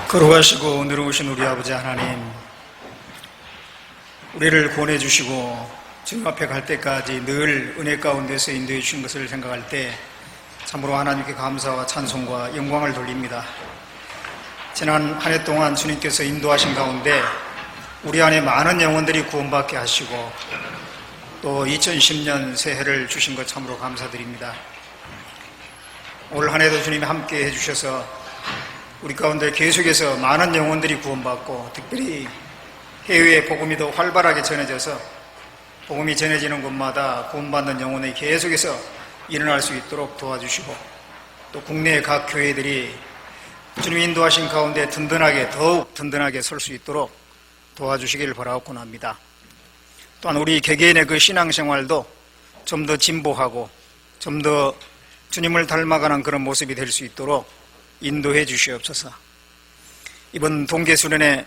거룩하시고 은혜로우신 우리 아버지 하나님, 우리를 구원해 주시고 주님 앞에 갈 때까지 늘 은혜 가운데서 인도해 주신 것을 생각할 때 참으로 하나님께 감사와 찬송과 영광을 돌립니다. 지난 한 해 동안 주님께서 인도하신 가운데 우리 안에 많은 영혼들이 구원받게 하시고 또 2010년 새해를 주신 것 참으로 감사드립니다. 올 한 해도 주님이 함께 해주셔서 우리 가운데 계속해서 많은 영혼들이 구원받고 특별히 해외에 복음이 더 활발하게 전해져서 복음이 전해지는 곳마다 구원받는 영혼이 계속해서 일어날 수 있도록 도와주시고 또 국내의 각 교회들이 주님 인도하신 가운데 든든하게 더욱 든든하게 설 수 있도록 도와주시길 바라옵곤 합니다. 또한 우리 개개인의 그 신앙생활도 좀 더 진보하고 좀 더 주님을 닮아가는 그런 모습이 될 수 있도록 인도해 주시옵소서. 이번 동계수련회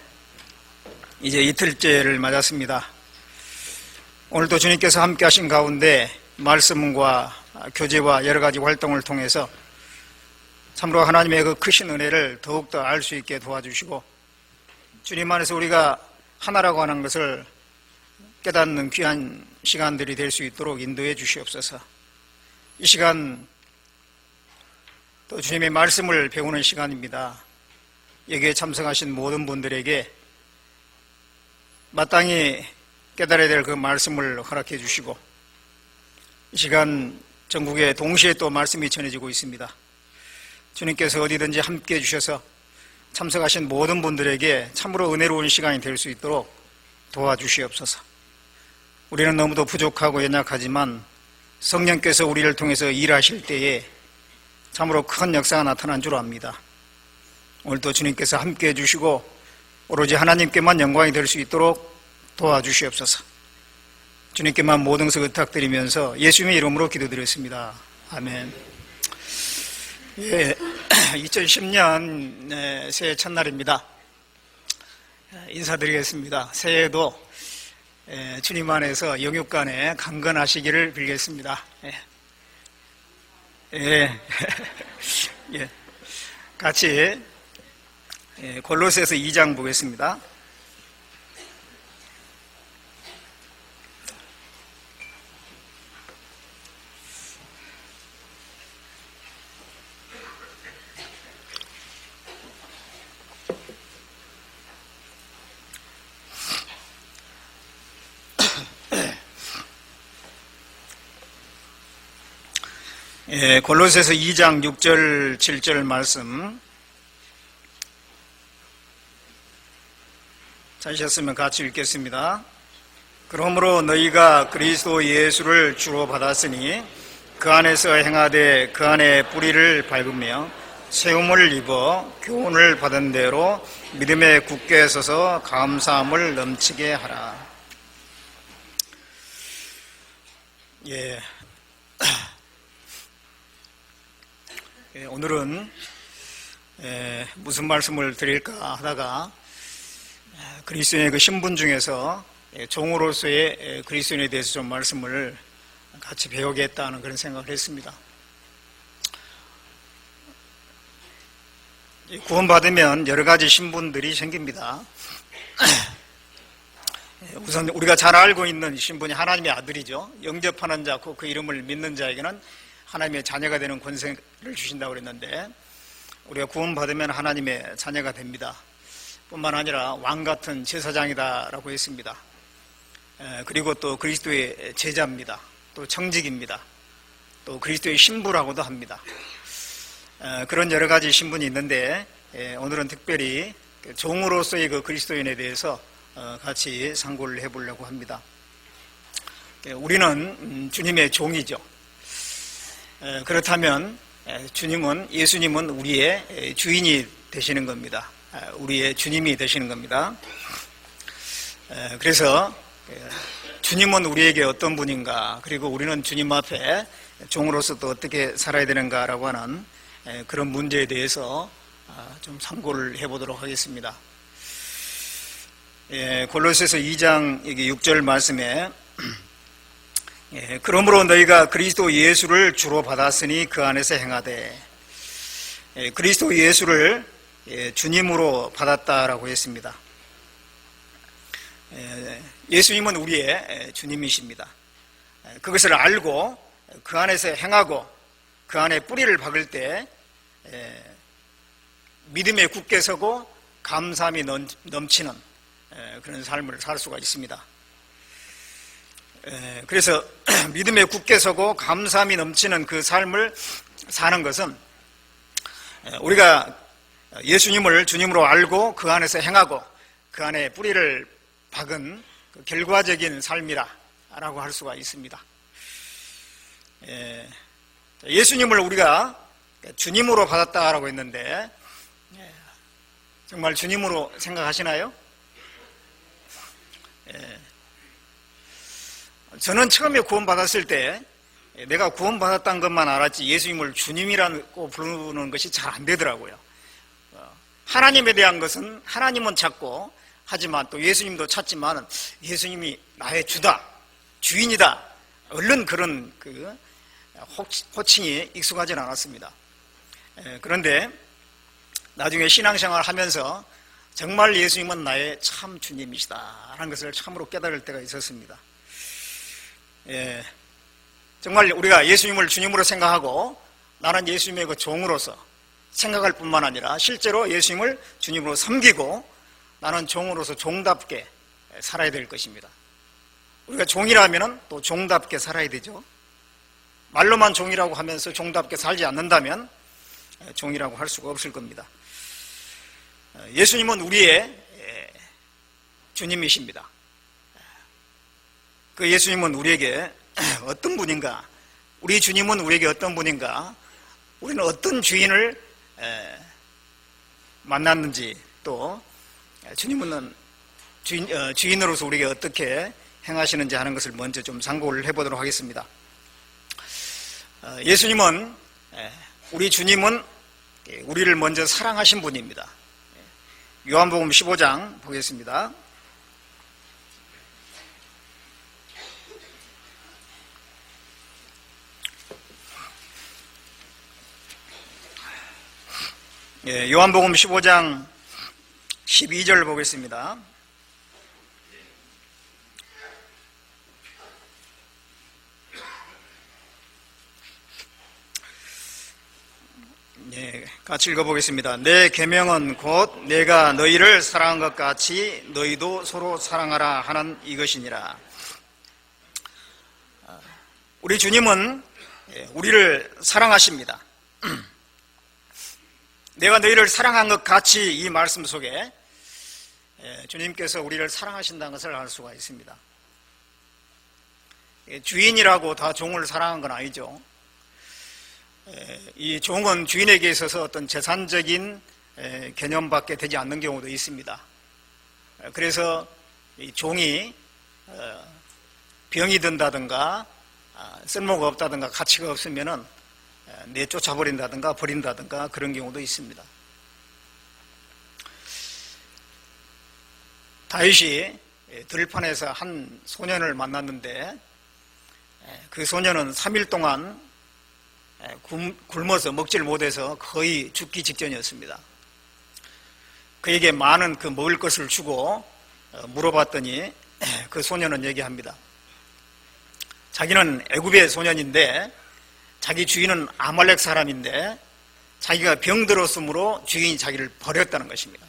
이제 이틀째를 맞았습니다. 오늘도 주님께서 함께 하신 가운데 말씀과 교제와 여러 가지 활동을 통해서 참으로 하나님의 그 크신 은혜를 더욱더 알 수 있게 도와주시고 주님 안에서 우리가 하나라고 하는 것을 깨닫는 귀한 시간들이 될 수 있도록 인도해 주시옵소서. 이 시간 또 주님의 말씀을 배우는 시간입니다. 여기에 참석하신 모든 분들에게 마땅히 깨달아야 될 그 말씀을 허락해 주시고 이 시간 전국에 동시에 또 말씀이 전해지고 있습니다. 주님께서 어디든지 함께 해주셔서 참석하신 모든 분들에게 참으로 은혜로운 시간이 될 수 있도록 도와주시옵소서. 우리는 너무도 부족하고 연약하지만 성령께서 우리를 통해서 일하실 때에 참으로 큰 역사가 나타난 줄 압니다. 오늘도 주님께서 함께 해주시고 오로지 하나님께만 영광이 될 수 있도록 도와주시옵소서. 주님께만 모든 것을 부탁드리면서 예수님의 이름으로 기도드렸습니다. 아멘. 2010년 새해 첫날입니다. 인사드리겠습니다. 새해도 주님 안에서 영육간에 강건하시기를 빌겠습니다. 예. 같이 골로새서 2장 보겠습니다. 골로새서 2장 6절 7절 말씀 찾으셨으면 같이 읽겠습니다. 그러므로 너희가 그리스도 예수를 주로 받았으니 그 안에서 행하되 그 안에 뿌리를 밟으며 세움을 입어 교훈을 받은 대로 믿음에 굳게 서서 감사함을 넘치게 하라. 오늘은 무슨 말씀을 드릴까 하다가 그리스도인의 그 신분 중에서 종으로서의 그리스도인에 대해서 좀 말씀을 같이 배우겠다는 그런 생각을 했습니다. 구원받으면 여러 가지 신분들이 생깁니다. 우선 우리가 잘 알고 있는 신분이 하나님의 아들이죠. 영접하는 자, 그 이름을 믿는 자에게는 하나님의 자녀가 되는 권세를 주신다고 그랬는데 우리가 구원받으면 하나님의 자녀가 됩니다. 뿐만 아니라 왕같은 제사장이다라고 했습니다. 그리고 또 그리스도의 제자입니다. 또 청직입니다. 또 그리스도의 신부라고도 합니다. 그런 여러 가지 신분이 있는데 오늘은 특별히 종으로서의 그 그리스도인에 대해서 같이 상고를 해보려고 합니다. 우리는 주님의 종이죠. 그렇다면 예수님은 우리의 주인이 되시는 겁니다. 우리의 주님이 되시는 겁니다. 그래서 주님은 우리에게 어떤 분인가, 그리고 우리는 주님 앞에 종으로서 또 어떻게 살아야 되는가라고 하는 그런 문제에 대해서 좀 상고를 해보도록 하겠습니다. 골로새서 2장 6절 말씀에 그러므로 너희가 그리스도 예수를 주로 받았으니 그 안에서 행하되, 그리스도 예수를 주님으로 받았다라고 했습니다. 예수님은 우리의 주님이십니다. 그것을 알고 그 안에서 행하고 그 안에 뿌리를 박을 때 믿음에 굳게 서고 감사함이 넘치는 그런 삶을 살 수가 있습니다. 그래서 믿음에 굳게 서고 감사함이 넘치는 그 삶을 사는 것은 우리가 예수님을 주님으로 알고 그 안에서 행하고 그 안에 뿌리를 박은 그 결과적인 삶이라고 할 수가 있습니다. 예수님을 우리가 주님으로 받았다라고 했는데 정말 주님으로 생각하시나요? 저는 처음에 구원받았을 때 내가 구원받았다는 것만 알았지 예수님을 주님이라고 부르는 것이 잘 안 되더라고요. 하나님에 대한 것은 하나님은 찾고 하지만 또 예수님도 찾지만 예수님이 나의 주다, 주인이다, 얼른 그런 그 호칭이 익숙하지는 않았습니다. 그런데 나중에 신앙생활을 하면서 정말 예수님은 나의 참 주님이시다 라는 것을 참으로 깨달을 때가 있었습니다. 정말 우리가 예수님을 주님으로 생각하고 나는 예수님의 그 종으로서 생각할 뿐만 아니라 실제로 예수님을 주님으로 섬기고 나는 종으로서 종답게 살아야 될 것입니다. 우리가 종이라면 또 종답게 살아야 되죠. 말로만 종이라고 하면서 종답게 살지 않는다면 종이라고 할 수가 없을 겁니다. 예수님은 우리의 주님이십니다. 그 예수님은 우리에게 어떤 분인가, 우리 주님은 우리에게 어떤 분인가, 우리는 어떤 주인을 만났는지, 또 주님은 주인으로서 우리에게 어떻게 행하시는지 하는 것을 먼저 좀 상고를 해보도록 하겠습니다. 예수님은, 우리 주님은 우리를 먼저 사랑하신 분입니다. 요한복음 15장 보겠습니다. 요한복음 15장 12절 보겠습니다. 같이 읽어보겠습니다. 내 계명은 곧 내가 너희를 사랑한 것 같이 너희도 서로 사랑하라 하는 이것이니라. 우리 주님은 우리를 사랑하십니다. 내가 너희를 사랑한 것 같이 이 말씀 속에 주님께서 우리를 사랑하신다는 것을 알 수가 있습니다. 주인이라고 다 종을 사랑한 건 아니죠. 이 종은 주인에게 있어서 어떤 재산적인 개념밖에 되지 않는 경우도 있습니다. 그래서 이 종이 병이 든다든가 쓸모가 없다든가 가치가 없으면은 내쫓아버린다든가 버린다든가 그런 경우도 있습니다. 다윗이 들판에서 한 소년을 만났는데 그 소년은 3일 동안 굶어서 먹질 못해서 거의 죽기 직전이었습니다. 그에게 많은 그 먹을 것을 주고 물어봤더니 그 소년은 얘기합니다. 자기는 애굽의 소년인데 자기 주인은 아말렉 사람인데 자기가 병들었으므로 주인이 자기를 버렸다는 것입니다.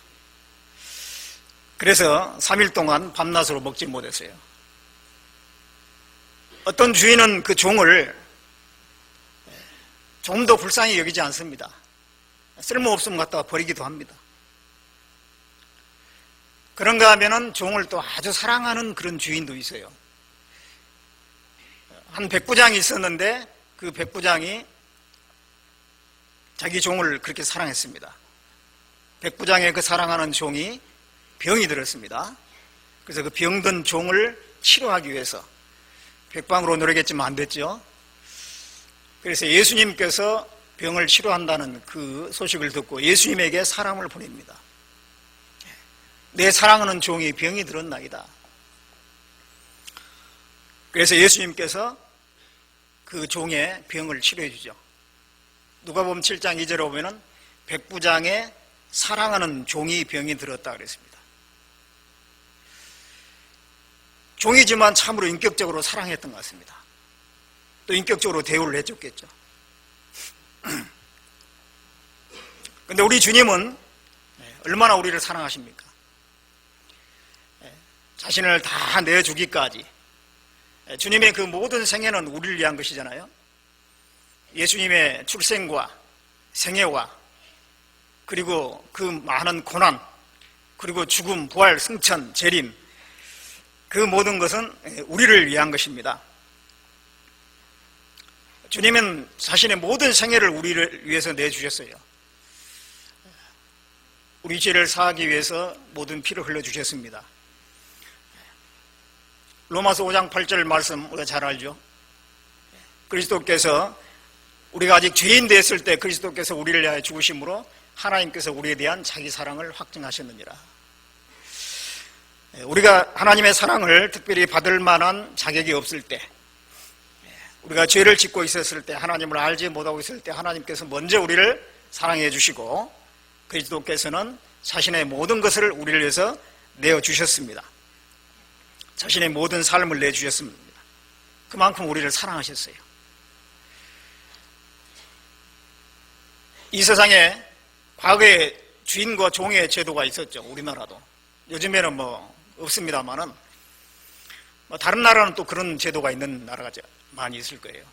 그래서 3일 동안 밤낮으로 먹지 못했어요. 어떤 주인은 그 종을 좀 더 불쌍히 여기지 않습니다. 쓸모없으면 갖다가 버리기도 합니다. 그런가 하면은 종을 또 아주 사랑하는 그런 주인도 있어요. 한 백부장이 있었는데 그 백부장이 자기 종을 그렇게 사랑했습니다. 백부장의 그 사랑하는 종이 병이 들었습니다. 그래서 그 병든 종을 치료하기 위해서 백방으로 노력했지만 안 됐죠. 그래서 예수님께서 병을 치료한다는 그 소식을 듣고 예수님에게 사람을 보냅니다. 내 사랑하는 종이 병이 들었나이다. 그래서 예수님께서 그 종의 병을 치료해 주죠. 누가복음 7장 2절에 보면은 백부장의 사랑하는 종이 병이 들었다 그랬습니다. 종이지만 참으로 인격적으로 사랑했던 것 같습니다. 또 인격적으로 대우를 해줬겠죠. 그런데 우리 주님은 얼마나 우리를 사랑하십니까? 자신을 다 내주기까지. 주님의 그 모든 생애는 우리를 위한 것이잖아요. 예수님의 출생과 생애와 그리고 그 많은 고난, 그리고 죽음, 부활, 승천, 재림, 그 모든 것은 우리를 위한 것입니다. 주님은 자신의 모든 생애를 우리를 위해서 내주셨어요. 우리 죄를 사하기 위해서 모든 피를 흘려주셨습니다. 로마서 5장 8절 말씀 우리가 잘 알죠. 그리스도께서 우리가 아직 죄인 됐을 때 그리스도께서 우리를 위하여 죽으심으로 하나님께서 우리에 대한 자기 사랑을 확증하셨느니라. 우리가 하나님의 사랑을 특별히 받을 만한 자격이 없을 때, 우리가 죄를 짓고 있었을 때, 하나님을 알지 못하고 있을 때 하나님께서 먼저 우리를 사랑해 주시고 그리스도께서는 자신의 모든 것을 우리를 위해서 내어주셨습니다. 자신의 모든 삶을 내주셨습니다. 그만큼 우리를 사랑하셨어요. 이 세상에 과거에 주인과 종의 제도가 있었죠. 우리나라도. 요즘에는 없습니다만은 다른 나라는 또 그런 제도가 있는 나라가 많이 있을 거예요.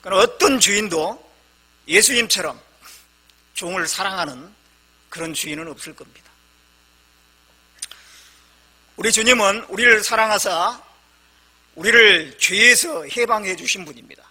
그러나 어떤 주인도 예수님처럼 종을 사랑하는 그런 주인은 없을 겁니다. 우리 주님은 우리를 사랑하사 우리를 죄에서 해방해 주신 분입니다.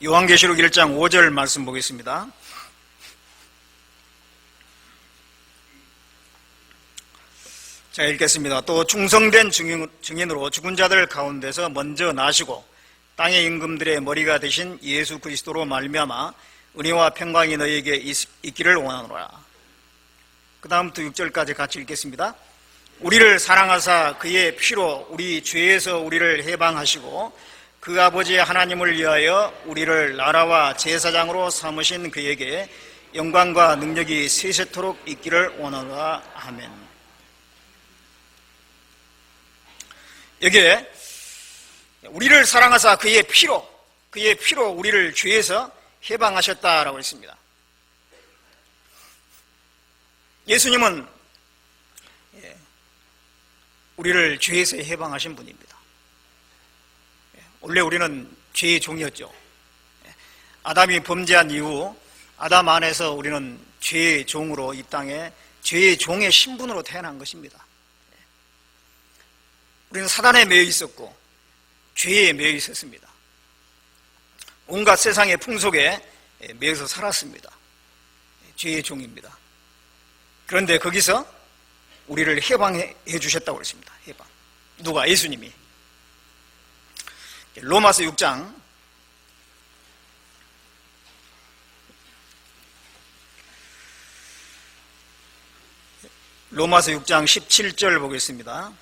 요한계시록 1장 5절 말씀 보겠습니다. 자, 읽겠습니다. 또 충성된 증인으로 죽은 자들 가운데서 먼저 나시고 땅의 임금들의 머리가 되신 예수 그리스도로 말미암아 은혜와 평강이 너희에게 있기를 원하노라. 그 다음부터 6절까지 같이 읽겠습니다. 우리를 사랑하사 그의 피로 우리 죄에서 우리를 해방하시고 그 아버지 하나님을 위하여 우리를 나라와 제사장으로 삼으신 그에게 영광과 능력이 세세토록 있기를 원하노라. 아멘. 여기에 우리를 사랑하사 그의 피로 우리를 죄에서 해방하셨다라고 했습니다. 예수님은 우리를 죄에서 해방하신 분입니다. 원래 우리는 죄의 종이었죠. 아담이 범죄한 이후 아담 안에서 우리는 죄의 종으로 이 땅에 죄의 종의 신분으로 태어난 것입니다. 우리는 사단에 매여 있었고 죄에 매여 있었습니다. 온갖 세상의 풍속에 매여서 살았습니다. 죄의 종입니다. 그런데 거기서 우리를 해방해 주셨다고 했습니다. 해방. 누가? 예수님이. 로마서 6장 17절 보겠습니다.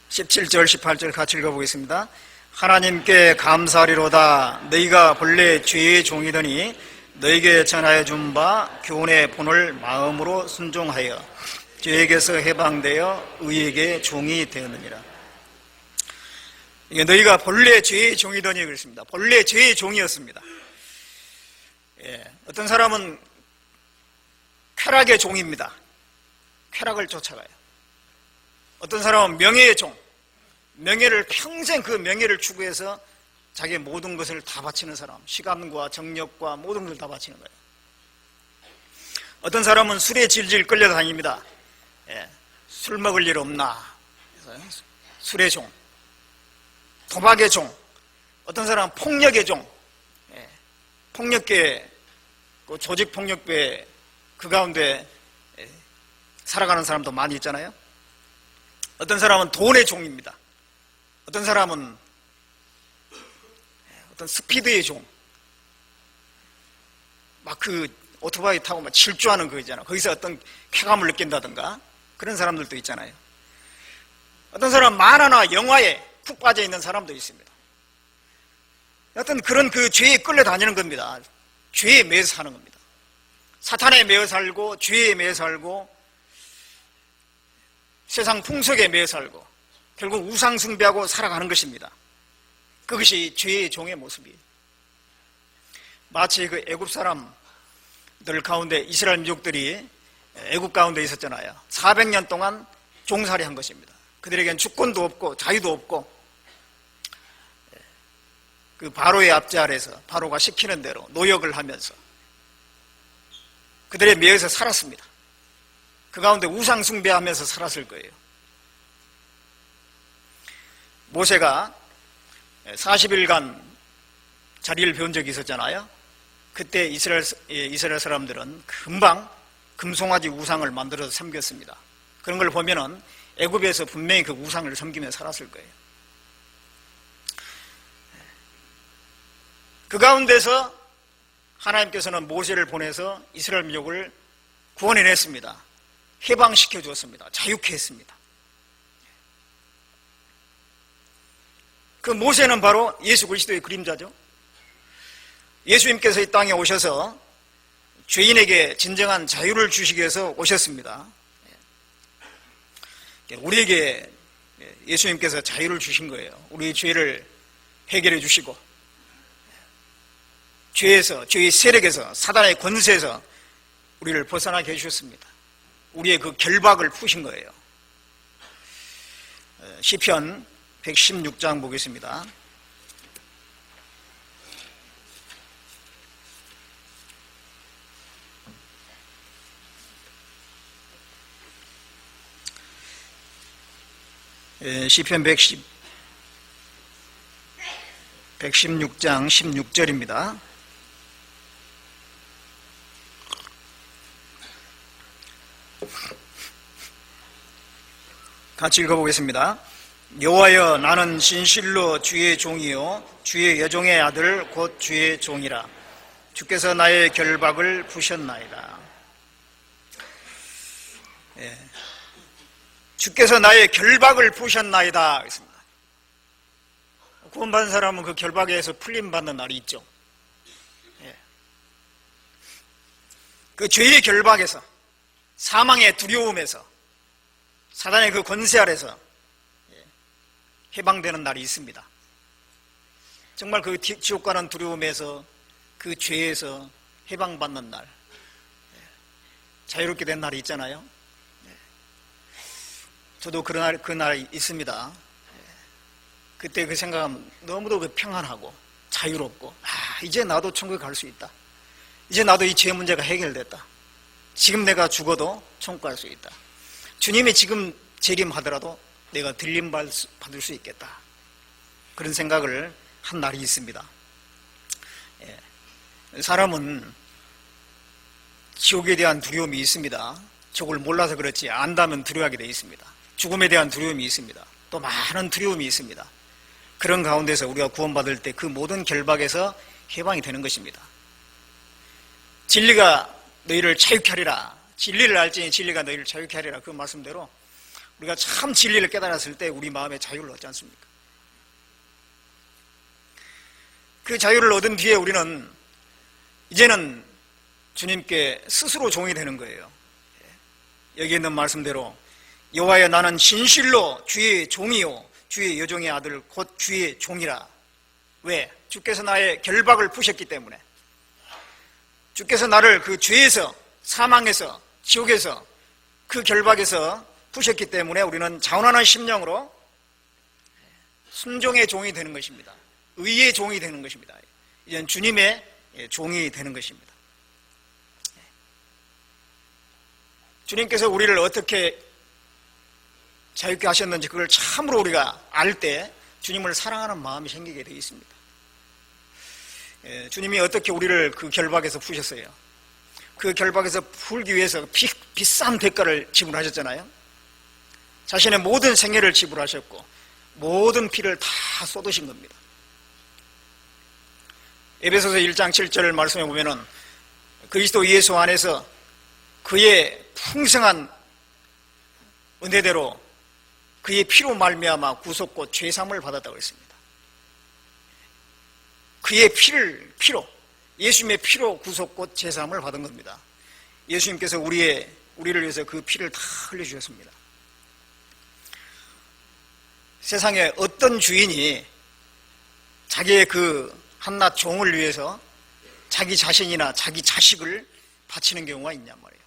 (17절) (18절) 같이 읽어보겠습니다. 하나님께 감사하리로다. 너희가 본래 죄의 종이더니 너희에게 전하여 준 바 교훈의 본을 마음으로 순종하여 죄에게서 해방되어 의에게 종이 되었느니라. 너희가 본래 죄의 종이더니 그랬습니다. 본래 죄의 종이었습니다. 어떤 사람은 쾌락의 종입니다. 쾌락을 쫓아가요. 어떤 사람은 명예의 종, 명예를 평생 그 명예를 추구해서 자기의 모든 것을 다 바치는 사람, 시간과 정력과 모든 것을 다 바치는 거예요. 어떤 사람은 술에 질질 끌려다닙니다. 술 먹을 일 없나? 술의 종, 도박의 종, 어떤 사람은 폭력의 종, 폭력계, 그 조직폭력배 그 가운데 살아가는 사람도 많이 있잖아요. 어떤 사람은 돈의 종입니다. 어떤 사람은 어떤 스피드의 종, 막 그 오토바이 타고 막 질주하는 거 있잖아. 거기서 어떤 쾌감을 느낀다든가 그런 사람들도 있잖아요. 어떤 사람은 만화나 영화에 푹 빠져 있는 사람도 있습니다. 어떤 그런 그 죄에 끌려다니는 겁니다. 죄에 매여 사는 겁니다. 사탄에 매여 살고 죄에 매여 살고 세상 풍속에 매여 살고 결국 우상 숭배하고 살아가는 것입니다. 그것이 죄의 종의 모습이에요. 마치 그 애굽 사람들 가운데 이스라엘 민족들이 애굽 가운데 있었잖아요. 400년 동안 종살이 한 것입니다. 그들에겐 주권도 없고 자유도 없고 그 바로의 압제 아래서 바로가 시키는 대로 노역을 하면서 그들의 매여서 살았습니다. 그 가운데 우상 숭배하면서 살았을 거예요. 모세가 40일간 자리를 배운 적이 있었잖아요. 그때 이스라엘 사람들은 금방 금송아지 우상을 만들어서 섬겼습니다. 그런 걸 보면은 애굽에서 분명히 그 우상을 섬기며 살았을 거예요. 그 가운데서 하나님께서는 모세를 보내서 이스라엘 민족을 구원해냈습니다. 해방시켜 주었습니다. 자유케 했습니다. 그 모세는 바로 예수 그리스도의 그림자죠. 예수님께서 이 땅에 오셔서 죄인에게 진정한 자유를 주시기 위해서 오셨습니다. 우리에게 예수님께서 자유를 주신 거예요. 우리의 죄를 해결해 주시고 죄에서, 죄의 세력에서, 사단의 권세에서 우리를 벗어나게 해주셨습니다. 우리의 그 결박을 푸신 거예요. 시편 116장 보겠습니다. 시편 116장 16절입니다. 같이 읽어보겠습니다. 여호와여, 나는 진실로 주의 종이요 주의 여종의 아들 곧 주의 종이라. 주께서 나의 결박을 푸셨나이다. 주께서 나의 결박을 푸셨나이다 했습니다. 구원받은 사람은 그 결박에서 풀림받는 날이 있죠. 그 죄의 결박에서, 사망의 두려움에서, 사단의 그 권세 아래서 해방되는 날이 있습니다. 정말 그 지옥 가는 두려움에서, 그 죄에서 해방받는 날, 자유롭게 된 날이 있잖아요. 저도 그날 있습니다. 그때 그 생각하면 너무도 그 평안하고 자유롭고, 이제 나도 천국에 갈 수 있다. 이제 나도 이 죄 문제가 해결됐다. 지금 내가 죽어도 천국 갈 수 있다. 주님이 지금 재림하더라도 내가 들림 받을 수 있겠다. 그런 생각을 한 날이 있습니다. 사람은 지옥에 대한 두려움이 있습니다. 저걸 몰라서 그렇지 안다면 두려워하게 되어 있습니다. 죽음에 대한 두려움이 있습니다. 또 많은 두려움이 있습니다. 그런 가운데서 우리가 구원받을 때 그 모든 결박에서 해방이 되는 것입니다. 진리가 너희를 자유케 하리라. 진리를 알지니 진리가 너희를 자유케 하리라. 그 말씀대로 우리가 참 진리를 깨달았을 때 우리 마음에 자유를 얻지 않습니까? 그 자유를 얻은 뒤에 우리는 이제는 주님께 스스로 종이 되는 거예요. 여기 있는 말씀대로 여호와여, 나는 진실로 주의 종이요 주의 여종의 아들 곧 주의 종이라. 왜? 주께서 나의 결박을 푸셨기 때문에. 주께서 나를 그 죄에서, 사망에서, 지옥에서, 그 결박에서 푸셨기 때문에 우리는 자원하는 심령으로 순종의 종이 되는 것입니다. 의의 종이 되는 것입니다. 이제는 주님의 종이 되는 것입니다. 주님께서 우리를 어떻게 자유케 하셨는지 그걸 참으로 우리가 알 때 주님을 사랑하는 마음이 생기게 되어 있습니다. 주님이 어떻게 우리를 그 결박에서 푸셨어요? 그 결박에서 풀기 위해서 비싼 대가를 지불하셨잖아요. 자신의 모든 생애를 지불하셨고 모든 피를 다 쏟으신 겁니다. 에베소서 1장 7절 말씀해 보면은 그리스도 예수 안에서 그의 풍성한 은혜대로 그의 피로 말미암아 구속과 죄사함을 받았다고 했습니다. 그의 피로 예수님의 피로 구속과 죄사함을 받은 겁니다. 예수님께서 우리를 위해서 그 피를 다 흘려주셨습니다. 세상에 어떤 주인이 자기의 그 한낱 종을 위해서 자기 자신이나 자기 자식을 바치는 경우가 있냔 말이에요.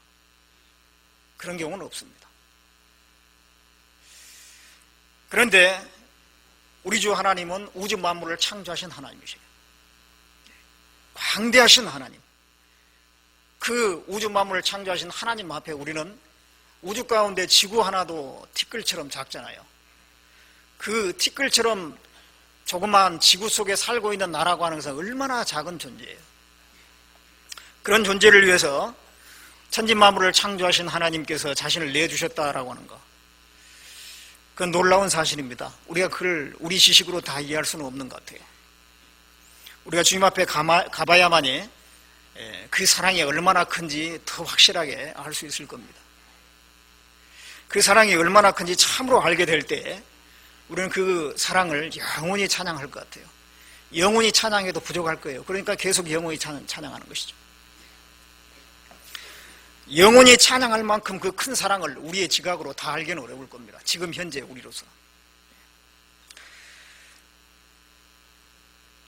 그런 경우는 없습니다. 그런데 우리 주 하나님은 우주 만물을 창조하신 하나님이세요. 광대하신 하나님. 그 우주 만물을 창조하신 하나님 앞에 우리는 우주 가운데 지구 하나도 티끌처럼 작잖아요. 그 티끌처럼 조그마한 지구 속에 살고 있는 나라고 하는 것은 얼마나 작은 존재예요. 그런 존재를 위해서 천지만물을 창조하신 하나님께서 자신을 내주셨다라고 하는 것, 그건 놀라운 사실입니다. 우리가 그걸 우리 지식으로 다 이해할 수는 없는 것 같아요. 우리가 주님 앞에 가봐야만이 그 사랑이 얼마나 큰지 더 확실하게 알 수 있을 겁니다. 그 사랑이 얼마나 큰지 참으로 알게 될 때 우리는 그 사랑을 영원히 찬양할 것 같아요. 영원히 찬양해도 부족할 거예요. 그러니까 계속 영원히 찬양하는 것이죠. 영원히 찬양할 만큼 그 큰 사랑을 우리의 지각으로 다 알기는 어려울 겁니다. 지금 현재 우리로서.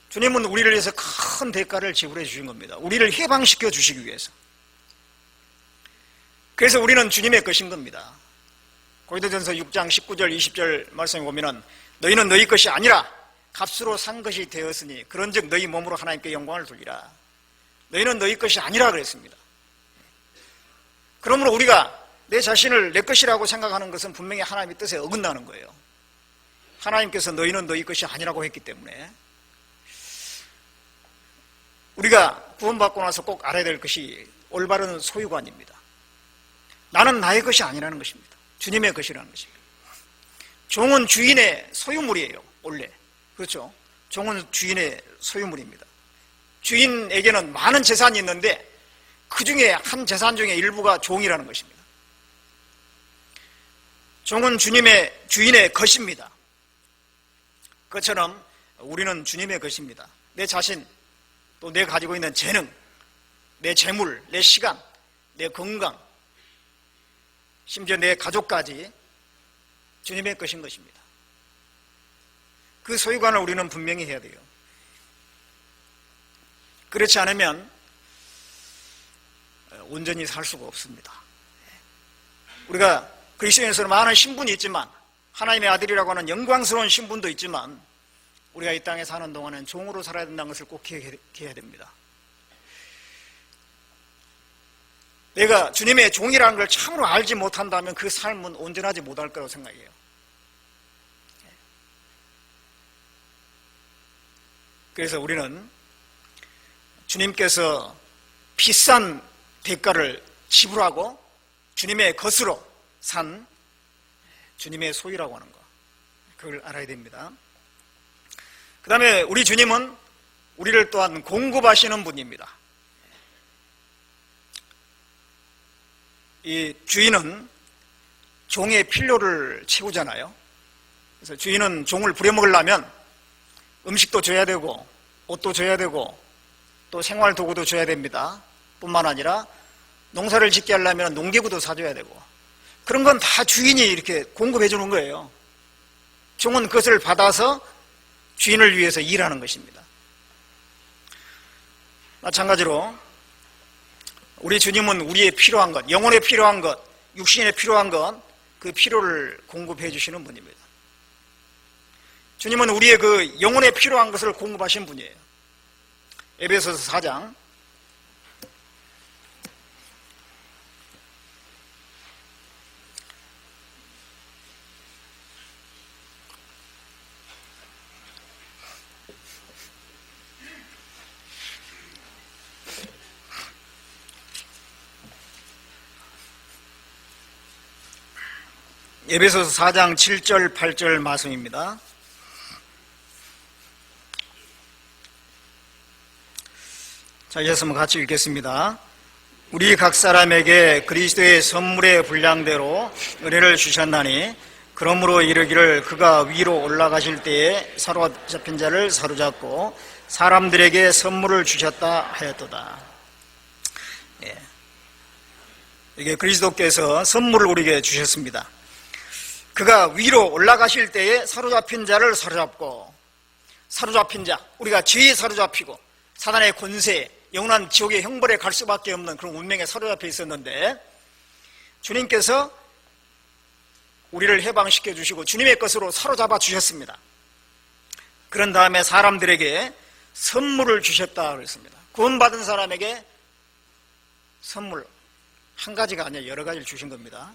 주님은 우리를 위해서 큰 대가를 지불해 주신 겁니다. 우리를 해방시켜 주시기 위해서. 그래서 우리는 주님의 것인 겁니다. 고린도전서 6장 19절 20절 말씀에 보면은 너희는 너희 것이 아니라 값으로 산 것이 되었으니 그런즉 너희 몸으로 하나님께 영광을 돌리라. 너희는 너희 것이 아니라 그랬습니다. 그러므로 우리가 내 자신을 내 것이라고 생각하는 것은 분명히 하나님의 뜻에 어긋나는 거예요. 하나님께서 너희는 너희 것이 아니라고 했기 때문에 우리가 구원받고 나서 꼭 알아야 될 것이 올바른 소유관입니다. 나는 나의 것이 아니라는 것입니다. 주님의 것이라는 것입니다. 종은 주인의 소유물이에요. 원래 그렇죠. 종은 주인의 소유물입니다. 주인에게는 많은 재산이 있는데 그 중에 한 재산 중에 일부가 종이라는 것입니다. 종은 주인의 것입니다. 그것처럼 우리는 주님의 것입니다. 내 자신, 또 내가 가지고 있는 재능, 내 재물, 내 시간, 내 건강, 심지어 내 가족까지 주님의 것인 것입니다. 그 소유관을 우리는 분명히 해야 돼요. 그렇지 않으면 온전히 살 수가 없습니다. 우리가 그리스도인으로서 많은 신분이 있지만 하나님의 아들이라고 하는 영광스러운 신분도 있지만 우리가 이 땅에 사는 동안은 종으로 살아야 된다는 것을 꼭 기억해야 됩니다. 내가 주님의 종이라는 걸 참으로 알지 못한다면 그 삶은 온전하지 못할 거라고 생각해요. 그래서 우리는 주님께서 비싼 대가를 지불하고 주님의 것으로 산 주님의 소유라고 하는 것, 그걸 알아야 됩니다. 그 다음에 우리 주님은 우리를 또한 공급하시는 분입니다. 이 주인은 종의 필요를 채우잖아요. 그래서 주인은 종을 부려먹으려면 음식도 줘야 되고 옷도 줘야 되고 또 생활도구도 줘야 됩니다. 뿐만 아니라 농사를 짓게 하려면 농기구도 사줘야 되고 그런 건 다 주인이 이렇게 공급해 주는 거예요. 종은 그것을 받아서 주인을 위해서 일하는 것입니다. 마찬가지로 우리 주님은 우리의 필요한 것, 영혼에 필요한 것, 육신에 필요한 것, 그 필요를 공급해 주시는 분입니다. 주님은 우리의 그 영혼에 필요한 것을 공급하신 분이에요. 에베소서 4장 에베소서 4장 7절 8절 말씀입니다. 자, 이어서 같이 읽겠습니다. 우리 각 사람에게 그리스도의 선물의 분량대로 은혜를 주셨나니 그러므로 이르기를 그가 위로 올라가실 때에 사로잡힌 자를 사로잡고 사람들에게 선물을 주셨다 하였도다. 예. 이게 그리스도께서 선물을 우리에게 주셨습니다. 그가 위로 올라가실 때에 사로잡힌 자를 사로잡고, 사로잡힌 자, 우리가 죄에 사로잡히고 사단의 권세, 영원한 지옥의 형벌에 갈 수밖에 없는 그런 운명에 사로잡혀 있었는데 주님께서 우리를 해방시켜 주시고 주님의 것으로 사로잡아 주셨습니다. 그런 다음에 사람들에게 선물을 주셨다 그랬습니다. 구원받은 사람에게 선물, 한 가지가 아니라 여러 가지를 주신 겁니다.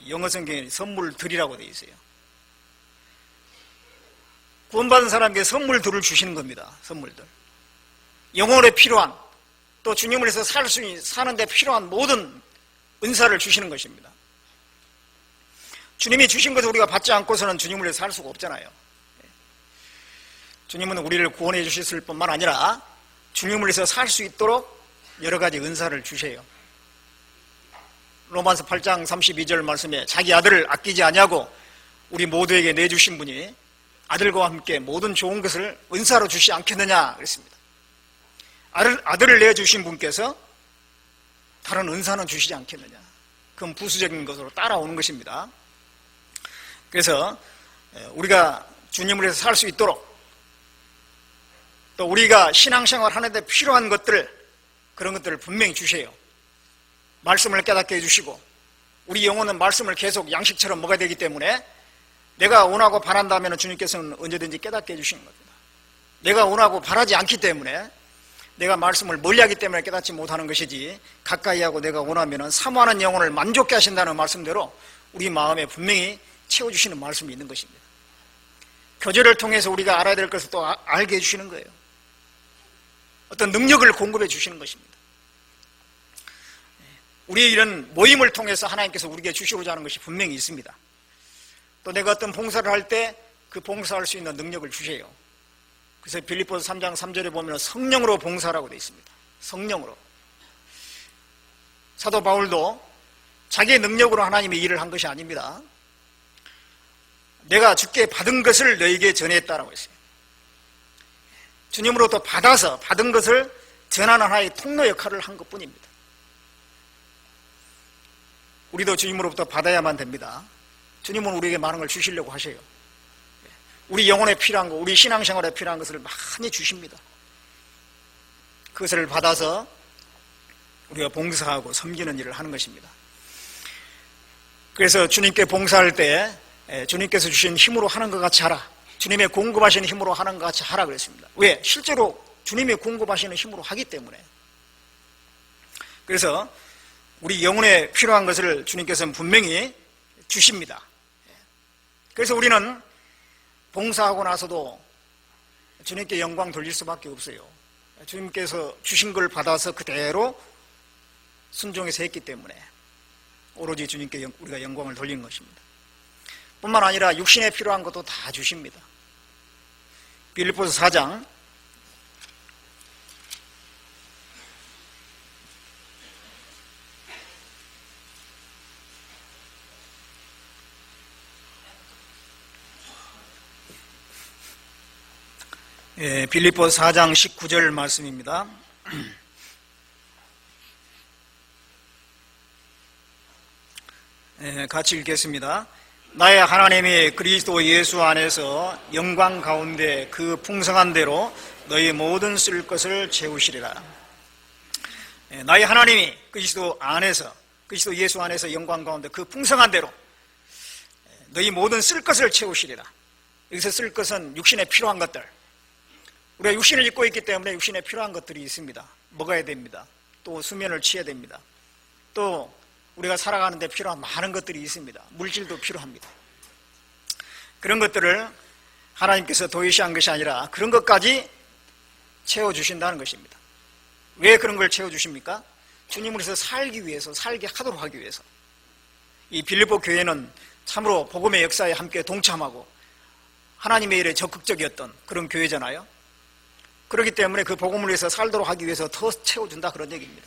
영어 성경에 선물들이라고 되어 있어요. 구원받은 사람에게 선물들을 주시는 겁니다. 선물들. 영혼에 필요한, 또 주님을 위해서 사는데 필요한 모든 은사를 주시는 것입니다. 주님이 주신 것을 우리가 받지 않고서는 주님을 위해서 살 수가 없잖아요. 주님은 우리를 구원해 주셨을 뿐만 아니라 주님을 위해서 살 수 있도록 여러 가지 은사를 주세요. 로마서 8장 32절 말씀에 자기 아들을 아끼지 아니하고 우리 모두에게 내주신 분이 아들과 함께 모든 좋은 것을 은사로 주시지 않겠느냐 그랬습니다. 아들을 내주신 분께서 다른 은사는 주시지 않겠느냐. 그건 부수적인 것으로 따라오는 것입니다. 그래서 우리가 주님을 위해서 살 수 있도록 또 우리가 신앙생활 하는데 필요한 것들, 그런 것들을 분명히 주세요. 말씀을 깨닫게 해주시고 우리 영혼은 말씀을 계속 양식처럼 먹어야 되기 때문에 내가 원하고 바란다면 주님께서는 언제든지 깨닫게 해주시는 겁니다. 내가 원하고 바라지 않기 때문에, 내가 말씀을 멀리하기 때문에 깨닫지 못하는 것이지 가까이 하고 내가 원하면 사모하는 영혼을 만족케 하신다는 말씀대로 우리 마음에 분명히 채워주시는 말씀이 있는 것입니다. 교제를 통해서 우리가 알아야 될 것을 또 알게 해주시는 거예요. 어떤 능력을 공급해 주시는 것입니다. 우리 이런 모임을 통해서 하나님께서 우리에게 주시고자 하는 것이 분명히 있습니다. 또 내가 어떤 봉사를 할 때 그 봉사할 수 있는 능력을 주세요. 그래서 빌립보서 3장 3절에 보면 성령으로 봉사라고 되어 있습니다. 성령으로. 사도 바울도 자기의 능력으로 하나님의 일을 한 것이 아닙니다. 내가 주께 받은 것을 너에게 전했다라고 했어요. 주님으로부터 받아서 받은 것을 전하는 하나의 통로 역할을 한 것뿐입니다. 우리도 주님으로부터 받아야만 됩니다. 주님은 우리에게 많은 걸 주시려고 하셔요. 우리 영혼에 필요한 것, 우리 신앙생활에 필요한 것을 많이 주십니다. 그것을 받아서 우리가 봉사하고 섬기는 일을 하는 것입니다. 그래서 주님께 봉사할 때 주님께서 주신 힘으로 하는 것 같이 하라. 주님의 공급하시는 힘으로 하는 것 같이 하라 그랬습니다. 왜? 실제로 주님이 공급하시는 힘으로 하기 때문에. 그래서 우리 영혼에 필요한 것을 주님께서는 분명히 주십니다. 그래서 우리는 봉사하고 나서도 주님께 영광 돌릴 수밖에 없어요. 주님께서 주신 걸 받아서 그대로 순종해서 했기 때문에 오로지 주님께 우리가 영광을 돌리는 것입니다. 뿐만 아니라 육신에 필요한 것도 다 주십니다. 빌립보서 4장 19절 말씀입니다. 같이 읽겠습니다. 나의 하나님이 그리스도 예수 안에서 영광 가운데 그 풍성한 대로 너희 모든 쓸 것을 채우시리라. 나의 하나님이 그리스도 안에서, 그리스도 예수 안에서 영광 가운데 그 풍성한 대로 너희 모든 쓸 것을 채우시리라. 여기서 쓸 것은 육신에 필요한 것들, 우리가 육신을 입고 있기 때문에 육신에 필요한 것들이 있습니다. 먹어야 됩니다. 또 수면을 취해야 됩니다. 또 우리가 살아가는 데 필요한 많은 것들이 있습니다. 물질도 필요합니다. 그런 것들을 하나님께서 도외시한 것이 아니라 그런 것까지 채워주신다는 것입니다. 왜 그런 걸 채워주십니까? 주님을 위해서 살기 위해서, 살게 하도록 하기 위해서. 이 빌립보 교회는 참으로 복음의 역사에 함께 동참하고 하나님의 일에 적극적이었던 그런 교회잖아요. 그렇기 때문에 그 복음을 위해서 살도록 하기 위해서 더 채워준다, 그런 얘기입니다.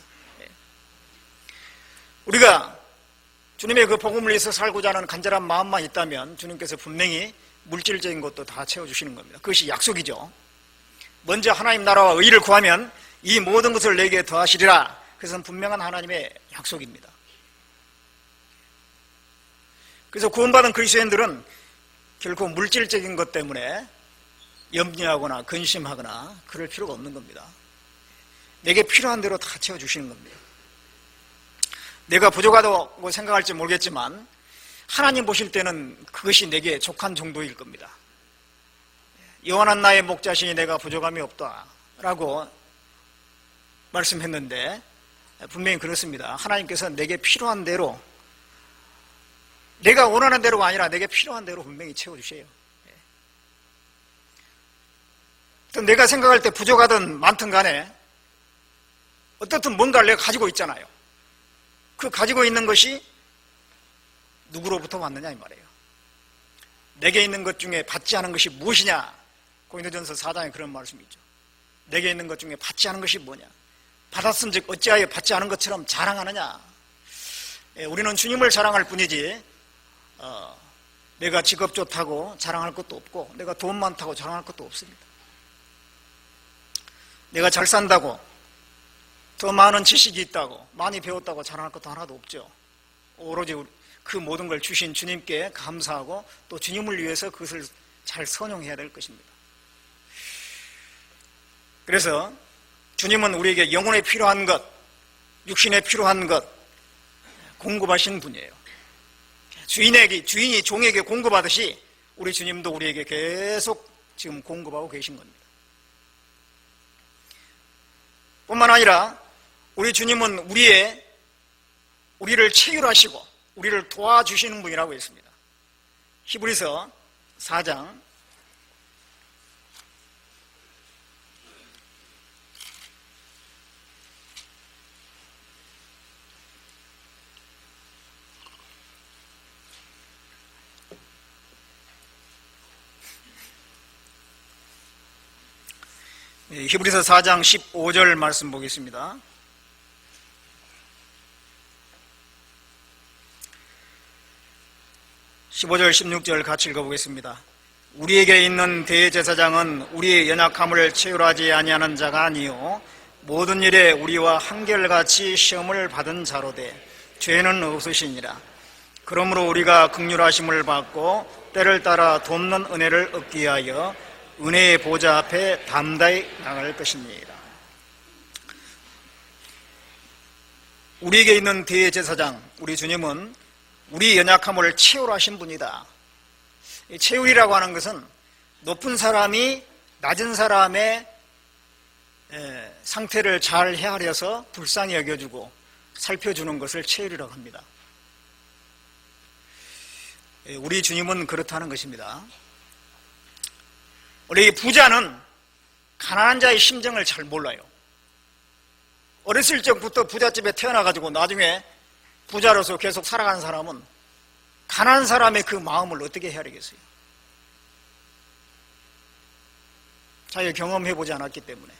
우리가 주님의 그 복음을 위해서 살고자 하는 간절한 마음만 있다면 주님께서 분명히 물질적인 것도 다 채워주시는 겁니다. 그것이 약속이죠. 먼저 하나님 나라와 의를 구하면 이 모든 것을 내게 더하시리라. 그것은 분명한 하나님의 약속입니다. 그래서 구원받은 그리스도인들은 결코 물질적인 것 때문에 염려하거나 근심하거나 그럴 필요가 없는 겁니다. 내게 필요한 대로 다 채워주시는 겁니다. 내가 부족하다고 생각할지 모르겠지만 하나님 보실 때는 그것이 내게 족한 정도일 겁니다. 영원한 나의 목자시니 내가 부족함이 없다라고 말씀했는데 분명히 그렇습니다. 하나님께서 내게 필요한 대로, 내가 원하는 대로가 아니라 내게 필요한 대로 분명히 채워주세요. 내가 생각할 때 부족하든 많든 간에 어떻든 뭔가를 내가 가지고 있잖아요. 그 가지고 있는 것이 누구로부터 왔느냐 이 말이에요. 내게 있는 것 중에 받지 않은 것이 무엇이냐. 고린도전서 4장에 그런 말씀이 있죠. 내게 있는 것 중에 받지 않은 것이 뭐냐. 받았은즉 어찌하여 받지 않은 것처럼 자랑하느냐. 우리는 주님을 자랑할 뿐이지 내가 직업 좋다고 자랑할 것도 없고 내가 돈 많다고 자랑할 것도 없습니다. 내가 잘 산다고 더 많은 지식이 있다고 많이 배웠다고 자랑할 것도 하나도 없죠. 오로지 그 모든 걸 주신 주님께 감사하고 또 주님을 위해서 그것을 잘 선용해야 될 것입니다. 그래서 주님은 우리에게 영혼에 필요한 것, 육신에 필요한 것 공급하신 분이에요. 주인이 종에게 공급하듯이 우리 주님도 우리에게 계속 지금 공급하고 계신 겁니다. 뿐만 아니라 우리 주님은 우리를 체휼하시고 우리를 도와주시는 분이라고 했습니다. 히브리서 4장 15절 말씀 보겠습니다. (15절) 16절 같이 읽어보겠습니다. 우리에게 있는 대제사장은 우리의 연약함을 체휼하지 아니하는 자가 아니요 모든 일에 우리와 한결같이 시험을 받은 자로되 죄는 없으시니라. 그러므로 우리가 긍휼하심을 받고 때를 따라 돕는 은혜를 얻기 위하여 은혜의 보좌 앞에 담대히 나갈 것입니다. 우리에게 있는 대제사장 우리 주님은 우리 연약함을 체휼하신 분이다. 체휼이라고 하는 것은 높은 사람이 낮은 사람의 상태를 잘 헤아려서 불쌍히 여겨주고 살펴주는 것을 체휼이라고 합니다. 우리 주님은 그렇다는 것입니다. 원래 이 부자는 가난한 자의 심정을 잘 몰라요. 어렸을 적부터 부잣집에 태어나가지고 나중에 부자로서 계속 살아가는 사람은 가난한 사람의 그 마음을 어떻게 헤아리겠어요? 자기가 경험해보지 않았기 때문에.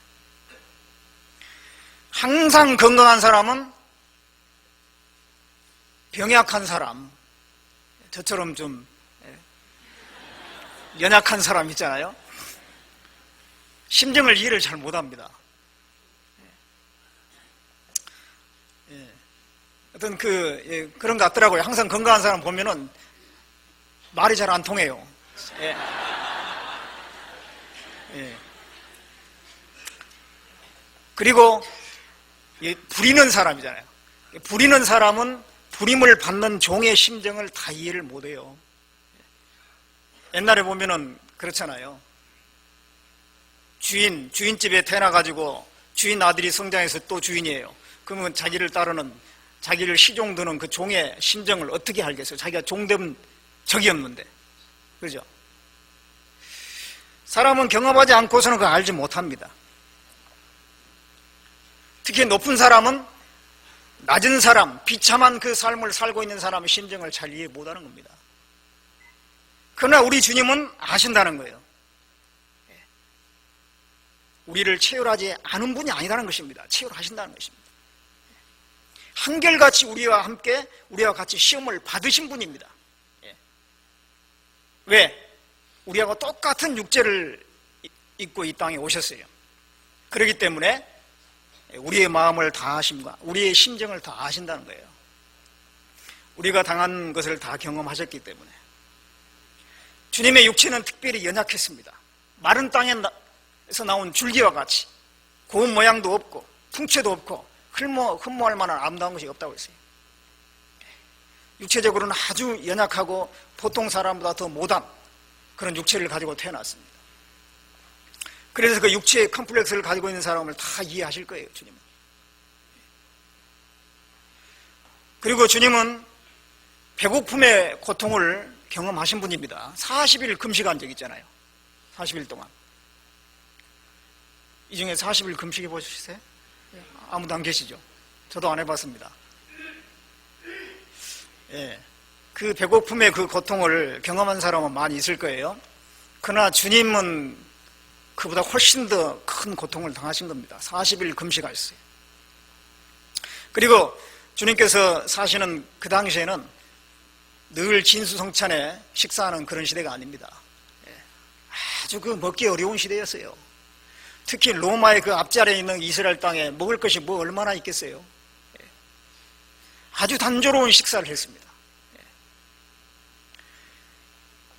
항상 건강한 사람은 병약한 사람, 저처럼 좀 연약한 사람 있잖아요. 심정을 이해를 잘 못합니다. 어떤 그런 것 같더라고요. 항상 건강한 사람 보면은 말이 잘 안 통해요. 그리고 부리는 사람이잖아요. 부리는 사람은 부림을 받는 종의 심정을 다 이해를 못해요. 옛날에 보면은 그렇잖아요. 주인집에 태어나가지고 주인 아들이 성장해서 또 주인이에요. 그러면 자기를 따르는, 자기를 시종드는 그 종의 심정을 어떻게 알겠어요? 자기가 종된 적이 없는데. 그죠? 사람은 경험하지 않고서는 그걸 알지 못합니다. 특히 높은 사람은 낮은 사람, 비참한 그 삶을 살고 있는 사람의 심정을 잘 이해 못하는 겁니다. 그러나 우리 주님은 아신다는 거예요. 우리를 체휼하지 않은 분이 아니라는 것입니다. 체휼하신다는 것입니다. 한결같이 우리와 함께 우리와 같이 시험을 받으신 분입니다. 왜? 우리하고 똑같은 육체를 입고 이 땅에 오셨어요. 그렇기 때문에 우리의 마음을 다 아심과 우리의 심정을 다 아신다는 거예요. 우리가 당한 것을 다 경험하셨기 때문에. 주님의 육체는 특별히 연약했습니다. 마른 땅에서 나온 줄기와 같이 고운 모양도 없고 풍채도 없고 흠모할 만한 아름다운 것이 없다고 했어요. 육체적으로는 아주 연약하고 보통 사람보다 더 못한 그런 육체를 가지고 태어났습니다. 그래서 그 육체의 컴플렉스를 가지고 있는 사람을 다 이해하실 거예요, 주님은. 그리고 주님은 배고픔의 고통을 경험하신 분입니다. 40일 금식한 적 있잖아요. 40일 동안. 이 중에 40일 금식해 보셨어요? 아무도 안 계시죠? 저도 안 해봤습니다. 예, 그 배고픔의 그 고통을 경험한 사람은 많이 있을 거예요. 그러나 주님은 그보다 훨씬 더 큰 고통을 당하신 겁니다. 40일 금식하셨어요. 그리고 주님께서 사시는 그 당시에는 늘 진수성찬에 식사하는 그런 시대가 아닙니다. 아주 그 먹기 어려운 시대였어요. 특히 로마의 그 앞자리에 있는 이스라엘 땅에 먹을 것이 뭐 얼마나 있겠어요. 아주 단조로운 식사를 했습니다.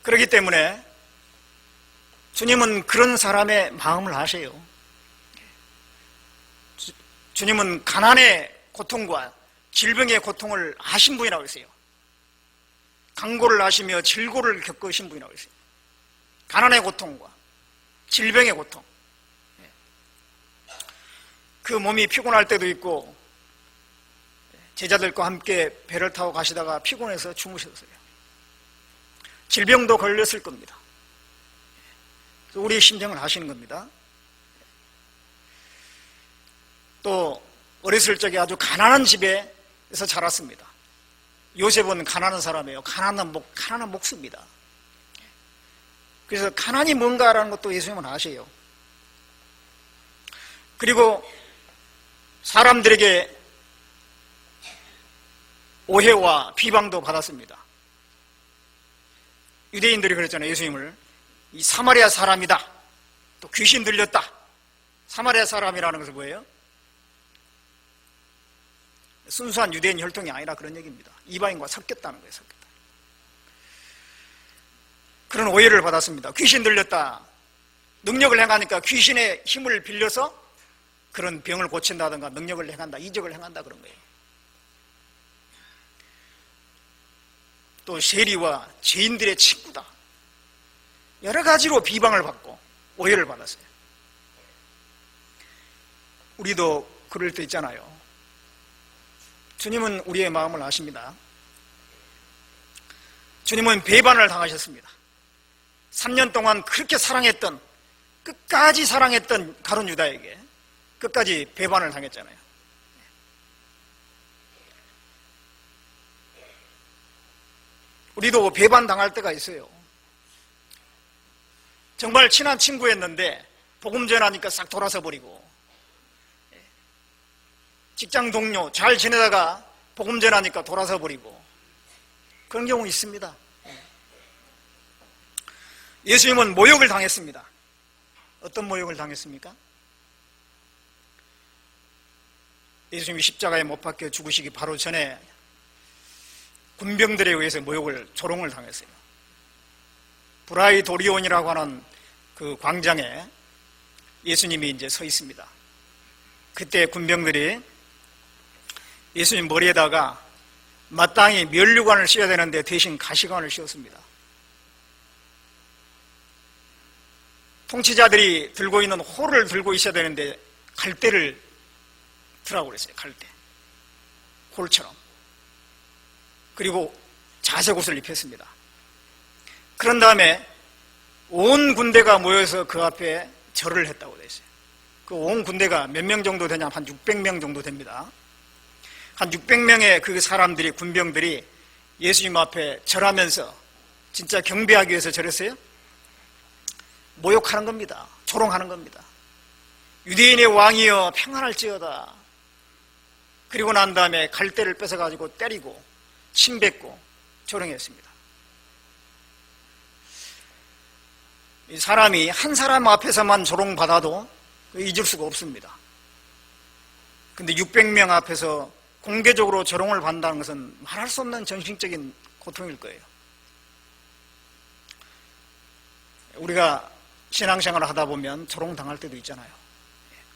그렇기 때문에 주님은 그런 사람의 마음을 아세요. 주님은 가난의 고통과 질병의 고통을 아신 분이라고 했어요. 강고를 아시며 질고를 겪으신 분이라고 했어요. 가난의 고통과 질병의 고통. 그 몸이 피곤할 때도 있고 제자들과 함께 배를 타고 가시다가 피곤해서 주무셨어요. 질병도 걸렸을 겁니다. 우리의 심정을 아시는 겁니다. 또 어렸을 적에 아주 가난한 집에서 자랐습니다. 요셉은 가난한 사람이에요. 가난한 목수입니다. 그래서 가난이 뭔가라는 것도 예수님은 아세요. 그리고 사람들에게 오해와 비방도 받았습니다. 유대인들이 그랬잖아요. 예수님을 이 사마리아 사람이다. 또 귀신 들렸다. 사마리아 사람이라는 것은 뭐예요? 순수한 유대인 혈통이 아니라 그런 얘기입니다. 이방인과 섞였다는 거예요. 섞였다. 그런 오해를 받았습니다. 귀신 들렸다. 능력을 행하니까 귀신의 힘을 빌려서 그런 병을 고친다든가 능력을 행한다, 이적을 행한다 그런 거예요. 또 세리와 죄인들의 친구다. 여러 가지로 비방을 받고 오해를 받았어요. 우리도 그럴 때 있잖아요. 주님은 우리의 마음을 아십니다. 주님은 배반을 당하셨습니다. 3년 동안 그렇게 사랑했던, 끝까지 사랑했던 가룟 유다에게 끝까지 배반을 당했잖아요. 우리도 배반당할 때가 있어요. 정말 친한 친구였는데 복음 전하니까 싹 돌아서 버리고, 직장 동료 잘 지내다가 복음 전하니까 돌아서 버리고, 그런 경우 있습니다. 예수님은 모욕을 당했습니다. 어떤 모욕을 당했습니까? 예수님이 십자가에 못 박혀 죽으시기 바로 전에 군병들에 의해서 조롱을 당했어요. 브라이도리온이라고 하는 그 광장에 예수님이 이제 서 있습니다. 그때 군병들이 예수님 머리에다가 마땅히 면류관을 씌워야 되는데 대신 가시관을 씌웠습니다. 통치자들이 들고 있는 호를 들고 있어야 되는데 갈대를 들라고 그랬어요. 갈대. 홀처럼. 그리고 자색옷을 입혔습니다. 그런 다음에 온 군대가 모여서 그 앞에 절을 했다고 되어 있어요. 그 온 군대가 몇 명 정도 되냐? 한 600명 정도 됩니다. 한 600명의 그 사람들이, 군병들이 예수님 앞에 절하면서 진짜 경배하기 위해서 절했어요? 모욕하는 겁니다. 조롱하는 겁니다. 유대인의 왕이여 평안할지어다. 그리고 난 다음에 갈대를 뺏어가지고 때리고 침뱉고 조롱했습니다. 이 사람이 한 사람 앞에서만 조롱받아도 잊을 수가 없습니다. 근데 600명 앞에서 공개적으로 조롱을 받는다는 것은 말할 수 없는 정신적인 고통일 거예요. 우리가 신앙생활을 하다 보면 조롱당할 때도 있잖아요.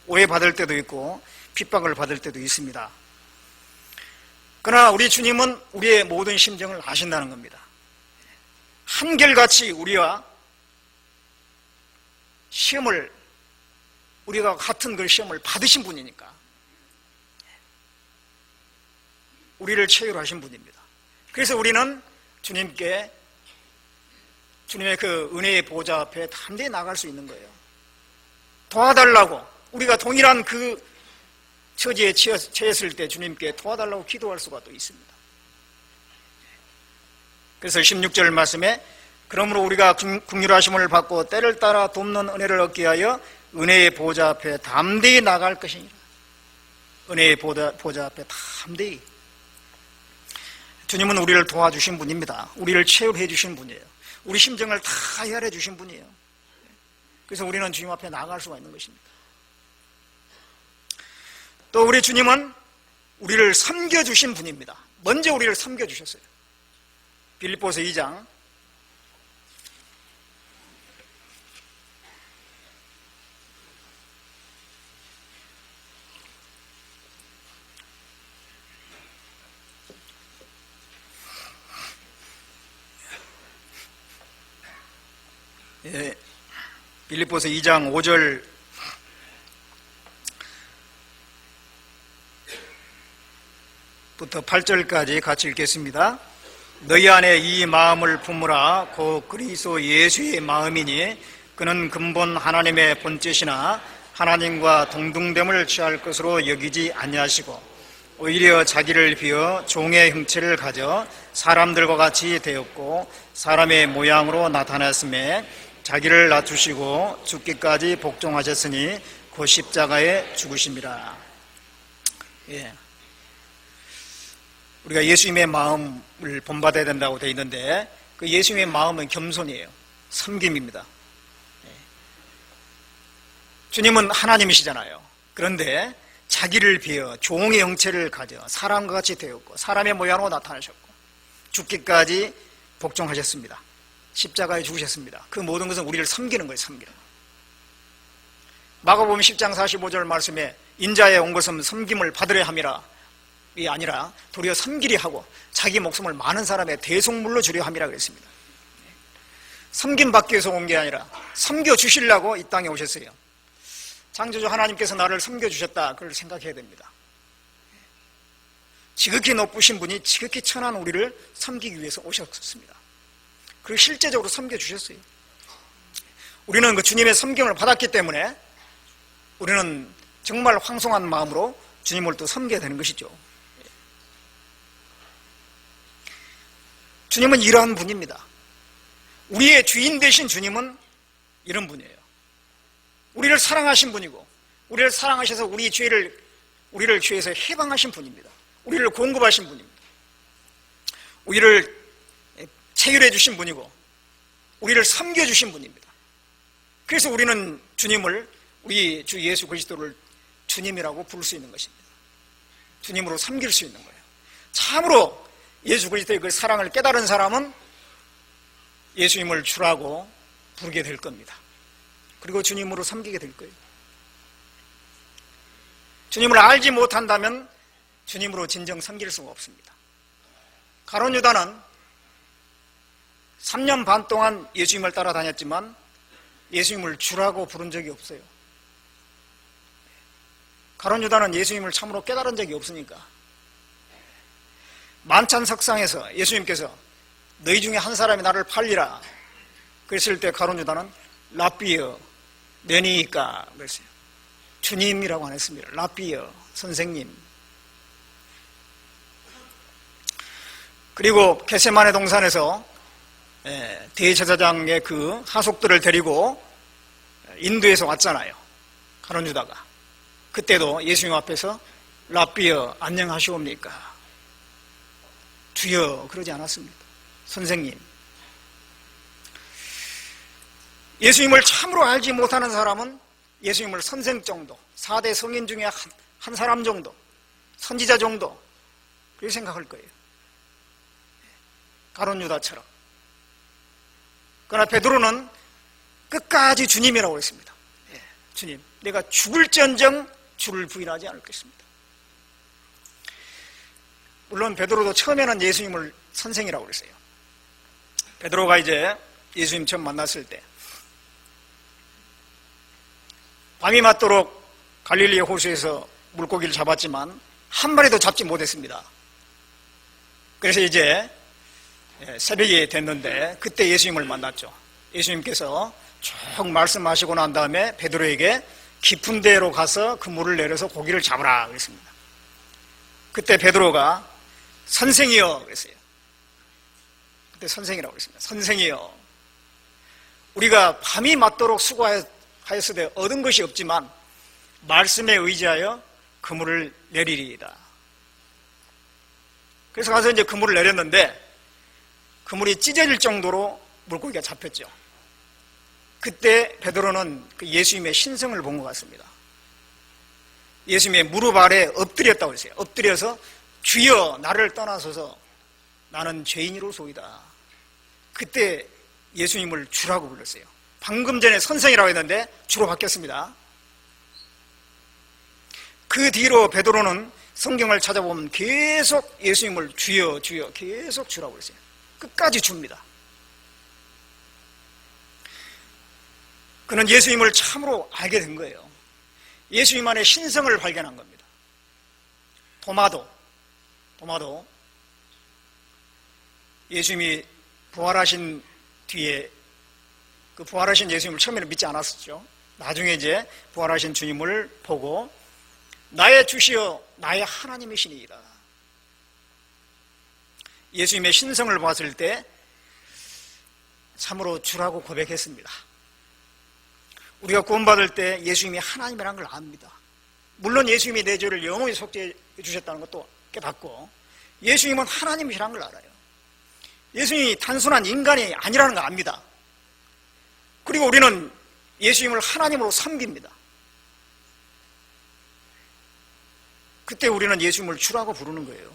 오해받을 때도 있고 핍박을 받을 때도 있습니다. 그러나 우리 주님은 우리의 모든 심정을 아신다는 겁니다. 한결같이 우리와 시험을, 우리가 같은 그 시험을 받으신 분이니까 우리를 체휼하신 분입니다. 그래서 우리는 주님의 그 은혜의 보좌 앞에 담대히 나갈 수 있는 거예요. 도와달라고, 우리가 동일한 그 처지에 처했을 때 주님께 도와달라고 기도할 수가 또 있습니다. 그래서 16절 말씀에 그러므로 우리가 긍휼하심을 받고 때를 따라 돕는 은혜를 얻게 하여 은혜의 보좌 앞에 담대히 나갈 것이니라. 은혜의 보좌 앞에 담대히. 주님은 우리를 도와주신 분입니다. 우리를 체휼해 주신 분이에요. 우리 심정을 다 헤아려 주신 분이에요. 그래서 우리는 주님 앞에 나갈 수가 있는 것입니다. 또 우리 주님은 우리를 섬겨주신 분입니다. 먼저 우리를 섬겨주셨어요. 빌립보서 2장 5절 부터 8절까지 같이 읽겠습니다. 너희 안에 이 마음을 품으라. 곧 그리스도 예수의 마음이니 그는 근본 하나님의 본뜻이나 하나님과 동등됨을 취할 것으로 여기지 아니하시고 오히려 자기를 비어 종의 형체를 가져 사람들과 같이 되었고 사람의 모양으로 나타났음에 자기를 낮추시고 죽기까지 복종하셨으니 그 십자가에 죽으심이라. 우리가 예수님의 마음을 본받아야 된다고 되어 있는데 그 예수님의 마음은 겸손이에요. 섬김입니다. 주님은 하나님이시잖아요. 그런데 자기를 비어 종의 형체를 가져 사람과 같이 되었고 사람의 모양으로 나타나셨고 죽기까지 복종하셨습니다. 십자가에 죽으셨습니다. 그 모든 것은 우리를 섬기는 거예요. 섬기는 거. 마가복음 10장 45절 말씀에 인자에 온 것은 섬김을 받으려 함이라 이 아니라 도리어 섬기려 하고 자기 목숨을 많은 사람의 대속물로 주려 함이라 그랬습니다. 섬김 받기 위해서 온 게 아니라 섬겨주시려고 이 땅에 오셨어요. 창조주 하나님께서 나를 섬겨주셨다. 그걸 생각해야 됩니다. 지극히 높으신 분이 지극히 천한 우리를 섬기기 위해서 오셨습니다. 그리고 실제적으로 섬겨주셨어요. 우리는 그 주님의 섬김을 받았기 때문에 우리는 정말 황송한 마음으로 주님을 또 섬겨야 되는 것이죠. 주님은 이러한 분입니다. 우리의 주인 되신 주님은 이런 분이에요. 우리를 사랑하신 분이고 우리를 사랑하셔서 우리를 죄에서 해방하신 분입니다. 우리를 공급하신 분입니다. 우리를 체휼해 주신 분이고 우리를 섬겨주신 분입니다. 그래서 우리는 주님을, 우리 주 예수 그리스도를 주님이라고 부를 수 있는 것입니다. 주님으로 섬길 수 있는 거예요. 참으로 예수 그리스도의 그 사랑을 깨달은 사람은 예수님을 주라고 부르게 될 겁니다. 그리고 주님으로 섬기게 될 거예요. 주님을 알지 못한다면 주님으로 진정 섬길 수가 없습니다. 가룟 유다는 3년 반 동안 예수님을 따라다녔지만 예수님을 주라고 부른 적이 없어요. 가룟 유다는 예수님을 참으로 깨달은 적이 없으니까. 만찬석상에서 예수님께서 너희 중에 한 사람이 나를 팔리라 그랬을 때 가룟 유다는 라비어 내니까 그랬어요. 주님이라고 안 했습니다. 라비어 선생님. 그리고 겟세마네 동산에서 대제사장의 그 하속들을 데리고 인도에서 왔잖아요. 가룟 유다가. 그때도 예수님 앞에서 랍비여 안녕하시옵니까? 주여 그러지 않았습니다. 선생님. 예수님을 참으로 알지 못하는 사람은 예수님을 선생 정도, 4대 성인 중에 한 사람 정도, 선지자 정도 그렇게 생각할 거예요. 가룟 유다처럼. 그러나 베드로는 끝까지 주님이라고 했습니다. 주님, 내가 죽을지언정 주를 부인하지 않을 것입니다. 물론 베드로도 처음에는 예수님을 선생이라고 그랬어요. 베드로가 이제 예수님 처음 만났을 때 밤이 맞도록 갈릴리 호수에서 물고기를 잡았지만 한 마리도 잡지 못했습니다. 그래서 이제 새벽이 됐는데 그때 예수님을 만났죠. 예수님께서 쭉 말씀하시고 난 다음에 베드로에게 깊은 데로 가서 그물을 내려서 고기를 잡으라 그랬습니다. 그때 베드로가 선생이여 그랬어요. 그때 선생이라고 그랬습니다. 선생이여, 우리가 밤이 맞도록 수고하였으되 얻은 것이 없지만 말씀에 의지하여 그물을 내리리이다. 그래서 가서 이제 그물을 내렸는데 그물이 찢어질 정도로 물고기가 잡혔죠. 그때 베드로는 그 예수님의 신성을 본 것 같습니다. 예수님의 무릎 아래 엎드렸다고 했어요. 엎드려서 주여 나를 떠나소서 나는 죄인이로소이다. 그때 예수님을 주라고 불렀어요. 방금 전에 선생이라고 했는데 주로 바뀌었습니다. 그 뒤로 베드로는 성경을 찾아보면 계속 예수님을 주여 주여 계속 주라고 그랬어요. 끝까지 줍니다. 그는 예수님을 참으로 알게 된 거예요. 예수님 안에 신성을 발견한 겁니다. 도마도 예수님이 부활하신 뒤에 그 부활하신 예수님을 처음에는 믿지 않았었죠. 나중에 이제 부활하신 주님을 보고 나의 주시여 나의 하나님이시니이다. 예수님의 신성을 봤을 때 참으로 주라고 고백했습니다. 우리가 구원받을 때 예수님이 하나님이라는 걸 압니다. 물론 예수님이 내 죄를 영원히 속죄해 주셨다는 것도 깨닫고 예수님은 하나님이라는 걸 알아요. 예수님이 단순한 인간이 아니라는 걸 압니다. 그리고 우리는 예수님을 하나님으로 섬깁니다. 그때 우리는 예수님을 주라고 부르는 거예요.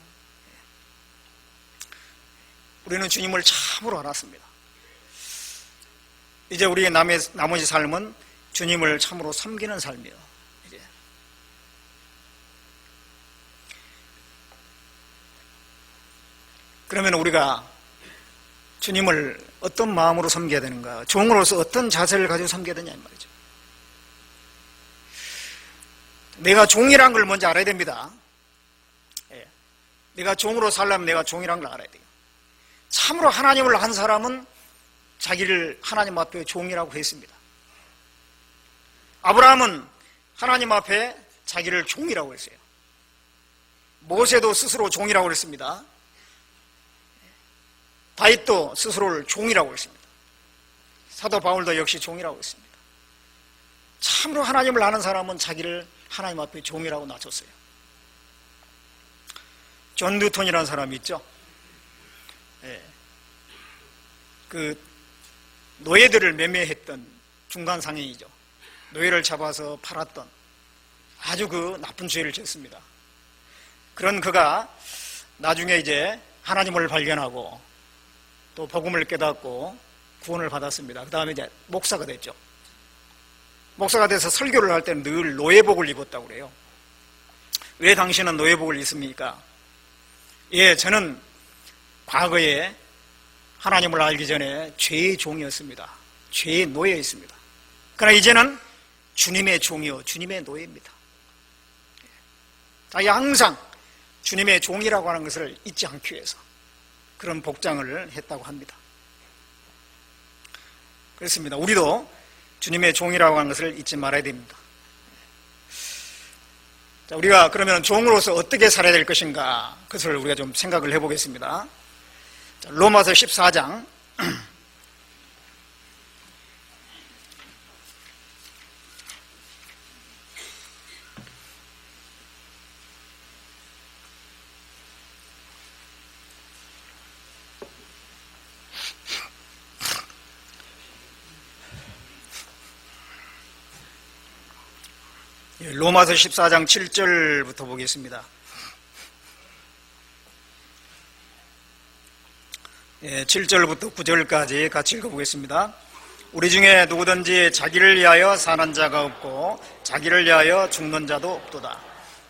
우리는 주님을 참으로 알았습니다. 이제 우리의 나머지 삶은 주님을 참으로 섬기는 삶이에요. 이제. 그러면 우리가 주님을 어떤 마음으로 섬겨야 되는가? 종으로서 어떤 자세를 가지고 섬겨야 되냐 이 말이죠. 내가 종이란 걸 먼저 알아야 됩니다. 내가 종으로 살려면 내가 종이란 걸 알아야 돼요. 참으로 하나님을 한 사람은 자기를 하나님 앞에 종이라고 했습니다. 아브라함은 하나님 앞에 자기를 종이라고 했어요. 모세도 스스로 종이라고 그랬습니다. 다윗도 스스로를 종이라고 했습니다. 사도 바울도 역시 종이라고 했습니다. 참으로 하나님을 아는 사람은 자기를 하나님 앞에 종이라고 낮췄어요. 존 뉴턴이라는 사람이 있죠. 그 노예들을 매매했던 중간 상인이죠. 노예를 잡아서 팔았던 아주 그 나쁜 죄를 졌습니다. 그런 그가 나중에 이제 하나님을 발견하고 또 복음을 깨닫고 구원을 받았습니다. 그 다음에 이제 목사가 됐죠. 목사가 돼서 설교를 할 때는 늘 노예복을 입었다고 그래요. 왜 당신은 노예복을 입습니까? 저는 과거에 하나님을 알기 전에 죄의 종이었습니다. 죄의 노예였습니다. 그러나 이제는 주님의 종이요 주님의 노예입니다. 자기 항상 주님의 종이라고 하는 것을 잊지 않기 위해서 그런 복장을 했다고 합니다. 그렇습니다. 우리도 주님의 종이라고 하는 것을 잊지 말아야 됩니다. 자, 우리가 그러면 종으로서 어떻게 살아야 될 것인가 그것을 우리가 좀 생각을 해보겠습니다. 로마서 14장 로마서 14장 7절부터 보겠습니다. 7절부터 9절까지 같이 읽어보겠습니다. 우리 중에 누구든지 자기를 위하여 사는 자가 없고 자기를 위하여 죽는 자도 없도다.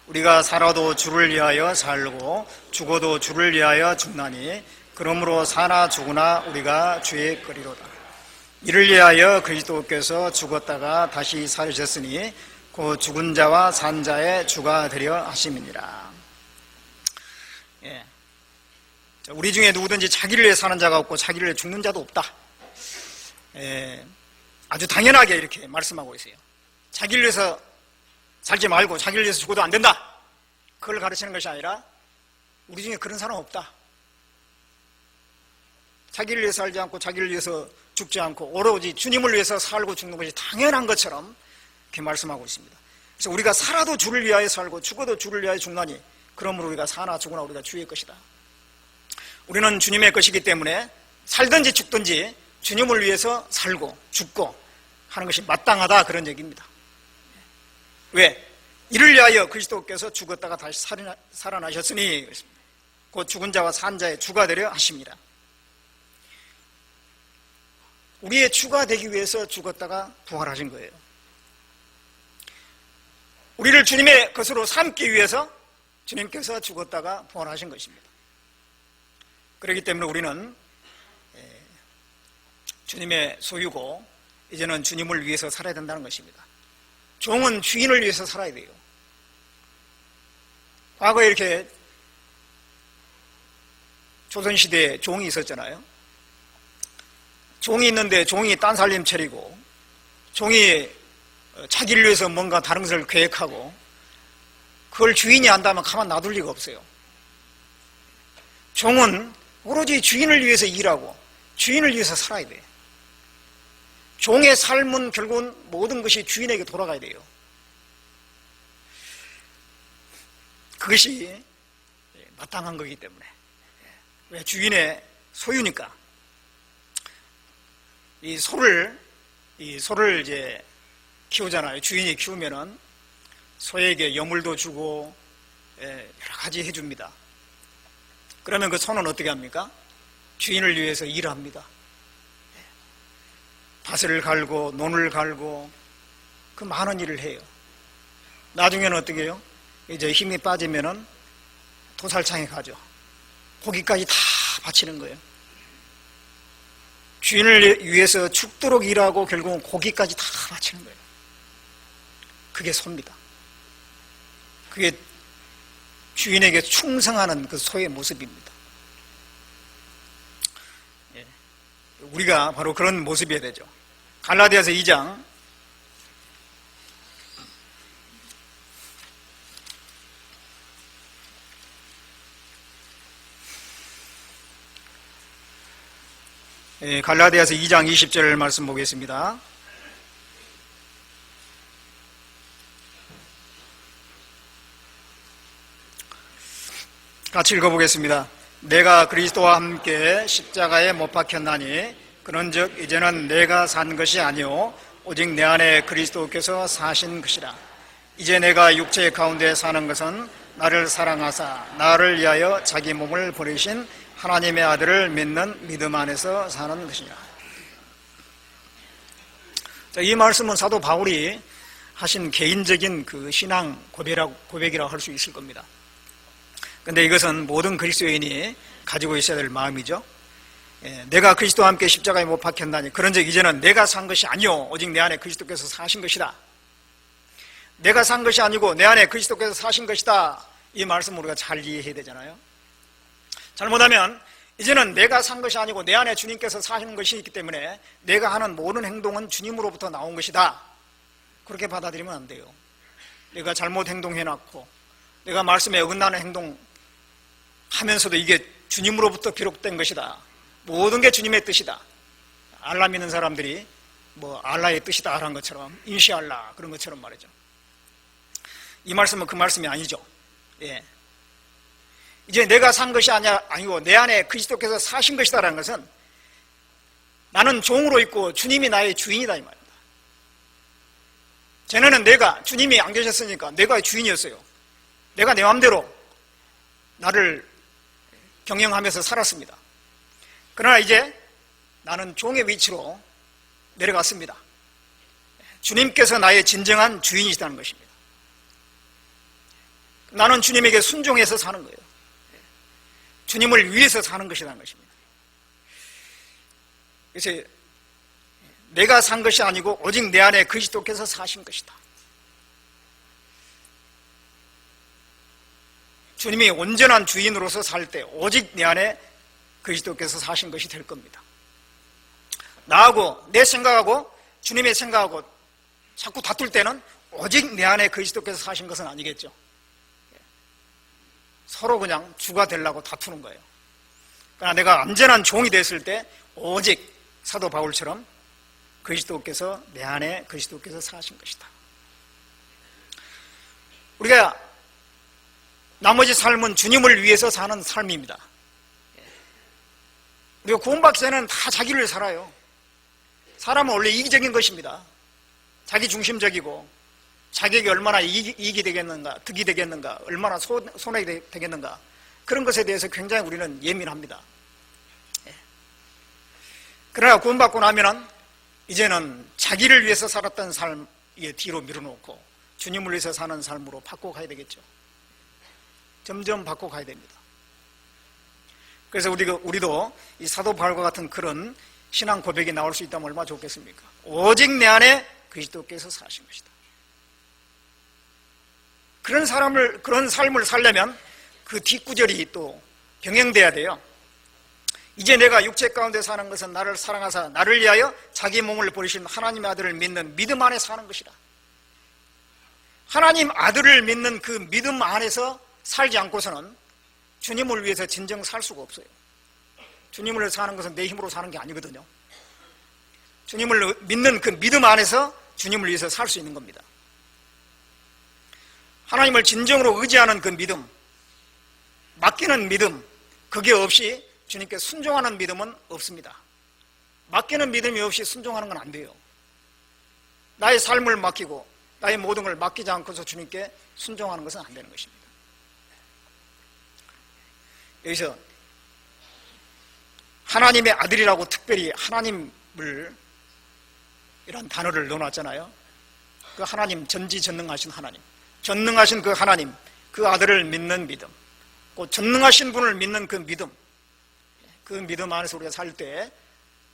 우리가 살아도 주를 위하여 살고 죽어도 주를 위하여 죽나니 그러므로 사나 죽으나 우리가 주의 거리로다. 이를 위하여 그리스도께서 죽었다가 다시 살으셨으니 그 죽은 자와 산 자의 주가 되려 하심이니라. 우리 중에 누구든지 자기를 위해 사는 자가 없고 자기를 위해 죽는 자도 없다. 아주 당연하게 이렇게 말씀하고 있어요. 자기를 위해서 살지 말고 자기를 위해서 죽어도 안 된다. 그걸 가르치는 것이 아니라 우리 중에 그런 사람 없다. 자기를 위해서 살지 않고 자기를 위해서 죽지 않고 오로지 주님을 위해서 살고 죽는 것이 당연한 것처럼 이렇게 말씀하고 있습니다. 그래서 우리가 살아도 주를 위하여 살고 죽어도 주를 위하여 죽나니 그러므로 우리가 사나 죽으나 우리가 주의 것이다. 우리는 주님의 것이기 때문에 살든지 죽든지 주님을 위해서 살고 죽고 하는 것이 마땅하다, 그런 얘기입니다. 왜? 이를 위하여 그리스도께서 죽었다가 다시 살아나셨으니 곧 죽은 자와 산 자의 주가 되려 하심이라. 우리의 주가 되기 위해서 죽었다가 부활하신 거예요. 우리를 주님의 것으로 삼기 위해서 주님께서 죽었다가 부활하신 것입니다. 그렇기 때문에 우리는 주님의 소유고 이제는 주님을 위해서 살아야 된다는 것입니다. 종은 주인을 위해서 살아야 돼요. 과거에 이렇게 조선시대에 종이 있었잖아요. 종이 있는데 종이 딴살림 차리고 종이 자기를 위해서 뭔가 다른 것을 계획하고 그걸 주인이 한다면 가만 놔둘 리가 없어요. 종은 오로지 주인을 위해서 일하고 주인을 위해서 살아야 돼요. 종의 삶은 결국은 모든 것이 주인에게 돌아가야 돼요. 그것이 마땅한 거기 때문에. 왜? 주인의 소유니까. 이 소를 이제 키우잖아요. 주인이 키우면은 소에게 여물도 주고 여러 가지 해줍니다. 그러면 그 소는 어떻게 합니까? 주인을 위해서 일합니다. 밭을 갈고 논을 갈고 그 많은 일을 해요. 나중에는 어떻게 해요? 이제 힘이 빠지면은 도살창에 가죠. 고기까지 다 바치는 거예요. 주인을 위해서 죽도록 일하고 결국은 고기까지 다 바치는 거예요. 그게 소입니다. 그게 주인에게 충성하는 그 소의 모습입니다. 우리가 바로 그런 모습이어야 되죠. 갈라디아서 2장 20절 말씀 보겠습니다. 같이 읽어보겠습니다. 내가 그리스도와 함께 십자가에 못 박혔나니 그런즉 이제는 내가 산 것이 아니요 오직 내 안에 그리스도께서 사신 것이라. 이제 내가 육체 가운데 사는 것은 나를 사랑하사 나를 위하여 자기 몸을 버리신 하나님의 아들을 믿는 믿음 안에서 사는 것이라. 이 말씀은 사도 바울이 하신 개인적인 그 신앙 고백이라고 할 수 있을 겁니다. 그런데 이것은 모든 그리스도인이 가지고 있어야 될 마음이죠. 내가 그리스도와 함께 십자가에 못 박혔나니 그런즉 이제는 내가 산 것이 아니요 오직 내 안에 그리스도께서 사신 것이다. 내가 산 것이 아니고 내 안에 그리스도께서 사신 것이다. 이 말씀을 우리가 잘 이해해야 되잖아요. 잘못하면 이제는 내가 산 것이 아니고 내 안에 주님께서 사신 것이 있기 때문에 내가 하는 모든 행동은 주님으로부터 나온 것이다. 그렇게 받아들이면 안 돼요. 내가 잘못 행동해놨고 내가 말씀에 어긋나는 행동 하면서도 이게 주님으로부터 기록된 것이다. 모든 게 주님의 뜻이다. 알라 믿는 사람들이 뭐 알라의 뜻이다 하는 것처럼, 인시알라 그런 것처럼 말이죠. 이 말씀은 그 말씀이 아니죠. 예. 이제 내가 산 것이 아니고 내 안에 그리스도께서 사신 것이다라는 것은 나는 종으로 있고 주님이 나의 주인이다 이 말입니다. 전에는 내가, 주님이 안 계셨으니까 내가 주인이었어요. 내가 내 마음대로 나를 경영하면서 살았습니다. 그러나 이제 나는 종의 위치로 내려갔습니다. 주님께서 나의 진정한 주인이시다는 것입니다. 나는 주님에게 순종해서 사는 거예요. 주님을 위해서 사는 것이라는 것입니다. 그래서 내가 산 것이 아니고 오직 내 안에 그리스도께서 사신 것이다. 주님이 온전한 주인으로서 살 때 오직 내 안에 그리스도께서 사신 것이 될 겁니다. 나하고 내 생각하고 주님의 생각하고 자꾸 다툴 때는 오직 내 안에 그리스도께서 사신 것은 아니겠죠. 서로 그냥 주가 되려고 다투는 거예요. 그러나 내가 안전한 종이 됐을 때 오직 사도 바울처럼 그리스도께서 내 안에 그리스도께서 사신 것이다. 우리가 나머지 삶은 주님을 위해서 사는 삶입니다. 우리가 구원받기 전에는 다 자기를 살아요. 사람은 원래 이기적인 것입니다. 자기 중심적이고 자기에게 얼마나 이익이 되겠는가, 득이 되겠는가, 얼마나 손해가 되겠는가, 그런 것에 대해서 굉장히 우리는 예민합니다. 그러나 구원받고 나면은 이제는 자기를 위해서 살았던 삶 뒤로 밀어놓고 주님을 위해서 사는 삶으로 바꿔가야 되겠죠. 점점 바꿔가야 됩니다. 그래서 우리도 이 사도 바울과 같은 그런 신앙 고백이 나올 수 있다면 얼마나 좋겠습니까? 오직 내 안에 그리스도께서 사신 것이다. 그런 삶을 살려면 그 뒷구절이 또 병행돼야 돼요. 이제 내가 육체 가운데 사는 것은 나를 사랑하사 나를 위하여 자기 몸을 버리신 하나님의 아들을 믿는 믿음 안에 사는 것이다. 하나님 아들을 믿는 그 믿음 안에서 살지 않고서는 주님을 위해서 진정 살 수가 없어요. 주님을 위해서 사는 것은 내 힘으로 사는 게 아니거든요. 주님을 믿는 그 믿음 안에서 주님을 위해서 살 수 있는 겁니다. 하나님을 진정으로 의지하는 그 믿음, 맡기는 믿음, 그게 없이 주님께 순종하는 믿음은 없습니다. 맡기는 믿음이 없이 순종하는 건 안 돼요. 나의 삶을 맡기고 나의 모든 걸 맡기지 않고서 주님께 순종하는 것은 안 되는 것입니다. 여기서 하나님의 아들이라고 특별히 하나님을 이런 단어를 넣어놨잖아요. 그 하나님, 전지전능하신 하나님, 전능하신 그 하나님, 그 아들을 믿는 믿음, 그 전능하신 분을 믿는 그 믿음, 그 믿음 안에서 우리가 살 때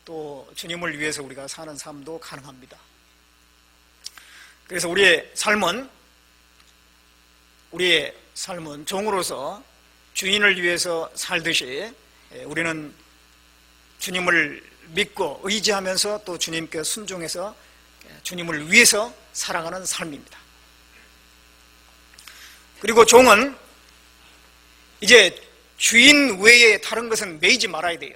또 주님을 위해서 우리가 사는 삶도 가능합니다. 그래서 우리의 삶은 종으로서 주인을 위해서 살듯이 우리는 주님을 믿고 의지하면서 또 주님께 순종해서 주님을 위해서 살아가는 삶입니다. 그리고 종은 이제 주인 외에 다른 것은 매이지 말아야 돼요.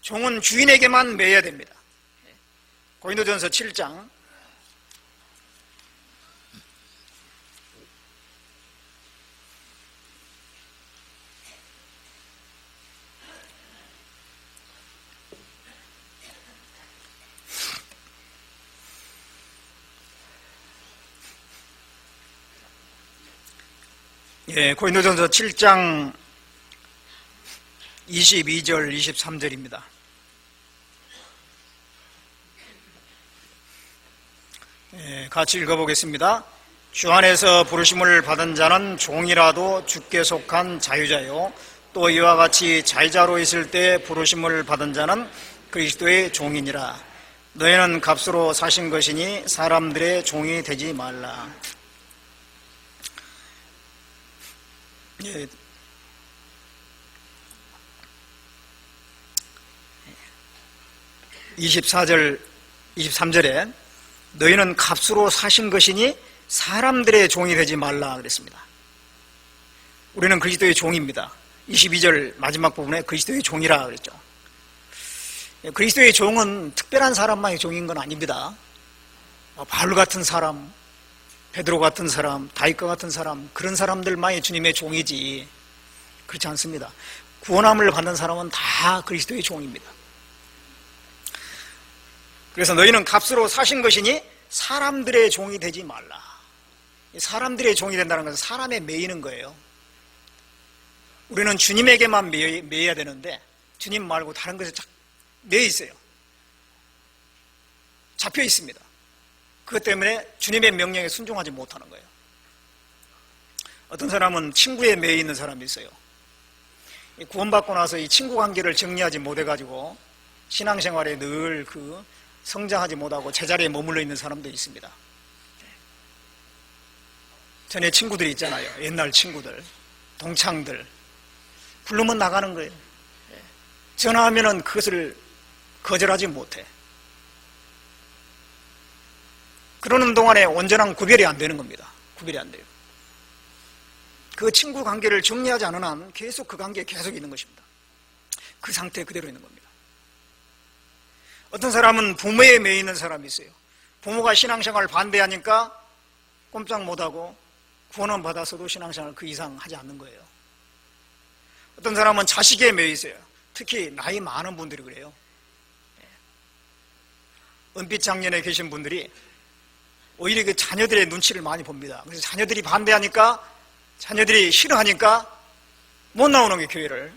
종은 주인에게만 매여야 됩니다. 고린도전서 7장 고린도전서 7장 22절 23절입니다. 같이 읽어보겠습니다. 주 안에서 부르심을 받은 자는 종이라도 주께 속한 자유자요, 또 이와 같이 자유자로 있을 때 부르심을 받은 자는 그리스도의 종이니라. 너희는 값으로 사신 것이니 사람들의 종이 되지 말라. 23절에 너희는 값으로 사신 것이니 사람들의 종이 되지 말라 그랬습니다. 우리는 그리스도의 종입니다. 22절 마지막 부분에 그리스도의 종이라 그랬죠. 그리스도의 종은 특별한 사람만의 종인 건 아닙니다. 바울 같은 사람, 베드로 같은 사람, 다윗과 같은 사람, 그런 사람들만이 주님의 종이지 그렇지 않습니다. 구원함을 받는 사람은 다 그리스도의 종입니다. 그래서 너희는 값으로 사신 것이니 사람들의 종이 되지 말라. 사람들의 종이 된다는 것은 사람에 매이는 거예요. 우리는 주님에게만 매여야 되는데 주님 말고 다른 것에 매여 있어요. 잡혀 있습니다. 그것 때문에 주님의 명령에 순종하지 못하는 거예요. 어떤 사람은 친구에 매여 있는 사람이 있어요. 구원받고 나서 이 친구 관계를 정리하지 못해가지고 신앙생활에 늘 성장하지 못하고 제자리에 머물러 있는 사람도 있습니다. 전에 친구들이 있잖아요. 옛날 친구들, 동창들. 부르면 나가는 거예요. 전화하면은 그것을 거절하지 못해. 그러는 동안에 온전한 구별이 안 되는 겁니다. 구별이 안 돼요. 그 친구 관계를 정리하지 않은 한 계속 그 관계에 계속 있는 것입니다. 그 상태 그대로 있는 겁니다. 어떤 사람은 부모에 매여 있는 사람이 있어요. 부모가 신앙생활을 반대하니까 꼼짝 못하고 구원은 받아서도 신앙생활을 그 이상 하지 않는 거예요. 어떤 사람은 자식에 매여 있어요. 특히 나이 많은 분들이 그래요. 은빛 장년에 계신 분들이 오히려 그 자녀들의 눈치를 많이 봅니다. 그래서 자녀들이 반대하니까, 자녀들이 싫어하니까 못 나오는 게 교회를.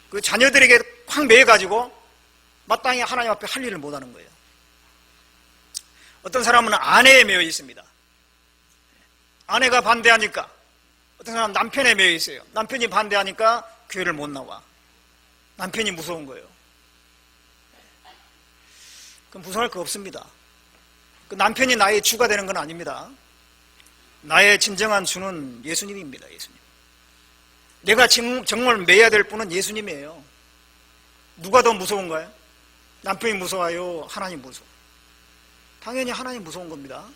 그 자녀들에게 확 매여가지고 마땅히 하나님 앞에 할 일을 못하는 거예요. 어떤 사람은 아내에 매여 있습니다. 아내가 반대하니까. 어떤 사람은 남편에 매여 있어요. 남편이 반대하니까 교회를 못 나와. 남편이 무서운 거예요. 그럼 무서워할 거 없습니다. 그 남편이 나의 주가 되는 건 아닙니다. 나의 진정한 주는 예수님입니다. 예수님. 내가 정말 매야 될 분은 예수님이에요. 누가 더 무서운가요? 남편이 무서워요? 하나님 무서워? 당연히 하나님 무서운 겁니다.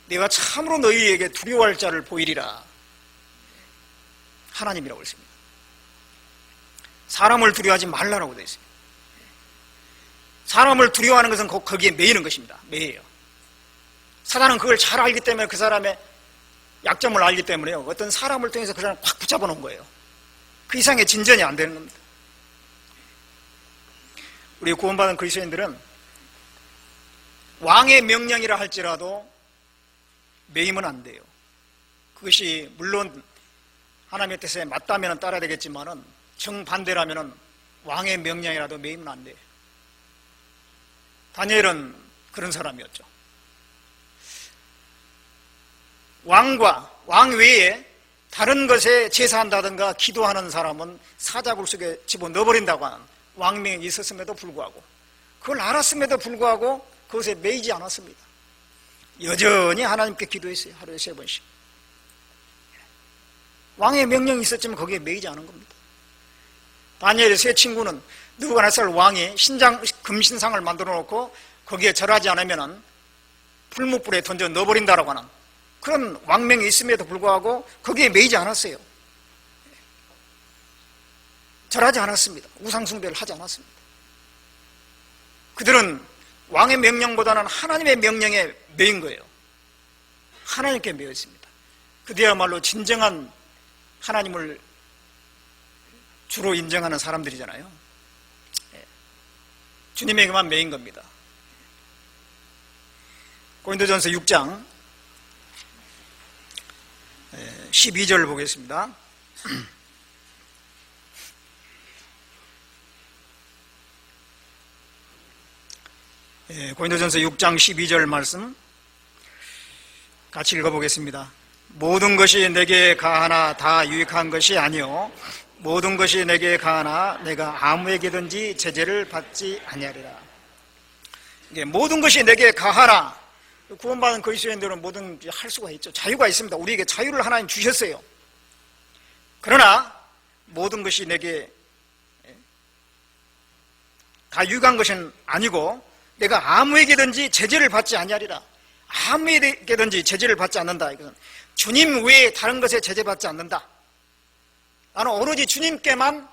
내가 참으로 너희에게 두려워할 자를 보이리라. 하나님이라고 했습니다. 사람을 두려워하지 말라라고 되어 있습니다. 사람을 두려워하는 것은 거기에 매이는 것입니다. 매여요. 사단은 그걸 잘 알기 때문에 그 사람의 약점을 알기 때문에요. 어떤 사람을 통해서 그 사람을 확 붙잡아 놓은 거예요. 그 이상의 진전이 안 되는 겁니다. 우리 구원받은 그리스도인들은 왕의 명령이라 할지라도 매이면 안 돼요. 그것이 물론 하나님의 뜻에 맞다면 따라야 되겠지만은 정반대라면은 왕의 명령이라도 매이면 안 돼요. 다니엘은 그런 사람이었죠. 왕 외에 다른 것에 제사한다든가 기도하는 사람은 사자굴 속에 집어넣어버린다고 하는 왕명이 있었음에도 불구하고, 그걸 알았음에도 불구하고 그것에 매이지 않았습니다. 여전히 하나님께 기도했어요. 하루에 3번씩. 왕의 명령이 있었지만 거기에 매이지 않은 겁니다. 다니엘의 세 친구는 느부갓네살 왕이 금신상을 만들어 놓고 거기에 절하지 않으면 풀무불에 던져 넣어버린다라고 하는 그런 왕명이 있음에도 불구하고 거기에 매이지 않았어요. 절하지 않았습니다. 우상숭배를 하지 않았습니다. 그들은 왕의 명령보다는 하나님의 명령에 매인 거예요. 하나님께 매여 있습니다. 그들야말로 진정한 하나님을 주로 인정하는 사람들이잖아요. 주님에게만 매인 겁니다. 고린도전서 6장 12절을 보겠습니다. 고린도전서 6장 12절 말씀 같이 읽어보겠습니다. 모든 것이 내게 가하나 다 유익한 것이 아니요 모든 것이 내게 가하나 내가 아무에게든지 제재를 받지 아니하리라. 모든 것이 내게 가하나, 구원받은 그리스도인들은 뭐든지 할 수가 있죠. 자유가 있습니다. 우리에게 자유를 하나님 주셨어요. 그러나 모든 것이 내게 다 유익한 것은 아니고 내가 아무에게든지 제재를 받지 아니하리라. 아무에게든지 제재를 받지 않는다. 이것은 주님 외에 다른 것에 제재받지 않는다. 나는 오로지 주님께만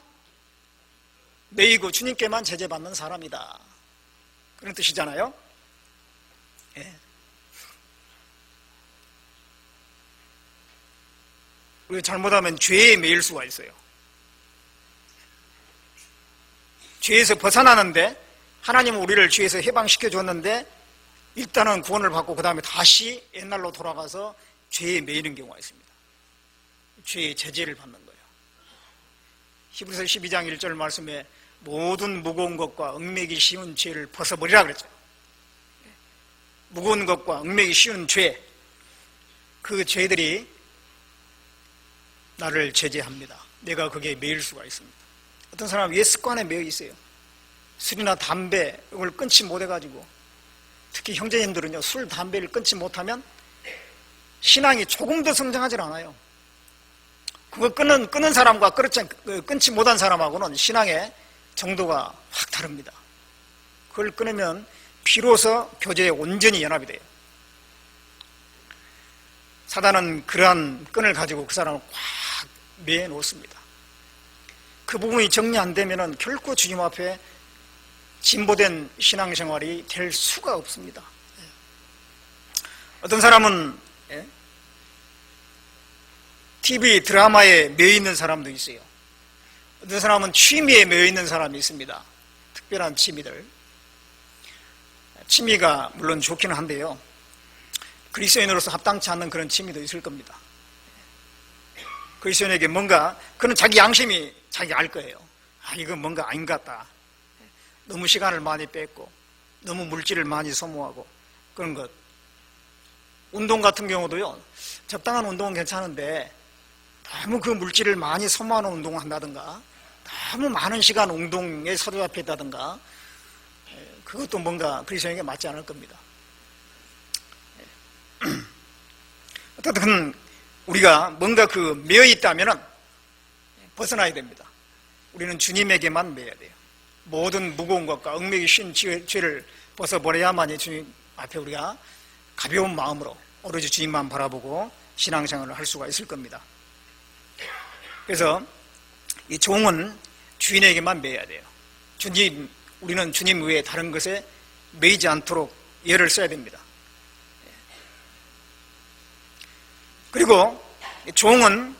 매이고 주님께만 제재받는 사람이다. 그런 뜻이잖아요. 예. 우리가 잘못하면 죄에 매일 수가 있어요. 죄에서 벗어나는데 하나님은 우리를 죄에서 해방시켜 줬는데 일단은 구원을 받고 그 다음에 다시 옛날로 돌아가서 죄에 매이는 경우가 있습니다. 죄의 제재를 받는 거예요. 히브리서 12장 1절 말씀에 모든 무거운 것과 얽매기 쉬운 죄를 벗어버리라 그랬죠. 무거운 것과 얽매기 쉬운 죄, 그 죄들이 나를 제재합니다. 내가 거기에 매일 수가 있습니다. 어떤 사람은 옛 습관에 매여 있어요. 술이나 담배 이걸 끊지 못해가지고, 특히 형제님들은요, 술, 담배를 끊지 못하면 신앙이 조금 더 성장하지 않아요. 그거 끊는 사람과 끊지 못한 사람하고는 신앙의 정도가 확 다릅니다. 그걸 끊으면 비로소 교제에 온전히 연합이 돼요. 사단은 그러한 끈을 가지고 그 사람을 꽉 매어 놓습니다. 그 부분이 정리 안 되면 결코 주님 앞에 진보된 신앙생활이 될 수가 없습니다. 어떤 사람은 TV 드라마에 매여 있는 사람도 있어요. 어떤 사람은 취미에 매여 있는 사람이 있습니다. 특별한 취미들. 취미가 물론 좋기는 한데요, 그리스도인으로서 합당치 않는 그런 취미도 있을 겁니다. 그리스도인에게 뭔가, 그는 자기 양심이 자기 알 거예요. 이건 뭔가 아닌 것 같다. 너무 시간을 많이 뺐고 너무 물질을 많이 소모하고 그런 것. 운동 같은 경우도요, 적당한 운동은 괜찮은데 너무 그 물질을 많이 소모하는 운동을 한다든가, 너무 많은 시간 운동에 사로잡혔다든가, 그것도 뭔가 그리스도인에게 맞지 않을 겁니다. 어떻든 우리가 뭔가 그 매여 있다면 벗어나야 됩니다. 우리는 주님에게만 매여야 돼요. 모든 무거운 것과 얽매기 쉬운 죄를 벗어버려야만이 주님 앞에 우리가 가벼운 마음으로 오로지 주님만 바라보고 신앙생활을 할 수가 있을 겁니다. 그래서 이 종은 주인에게만 매여야 돼요. 우리는 주님 외에 다른 것에 매이지 않도록 예를 써야 됩니다. 그리고 종은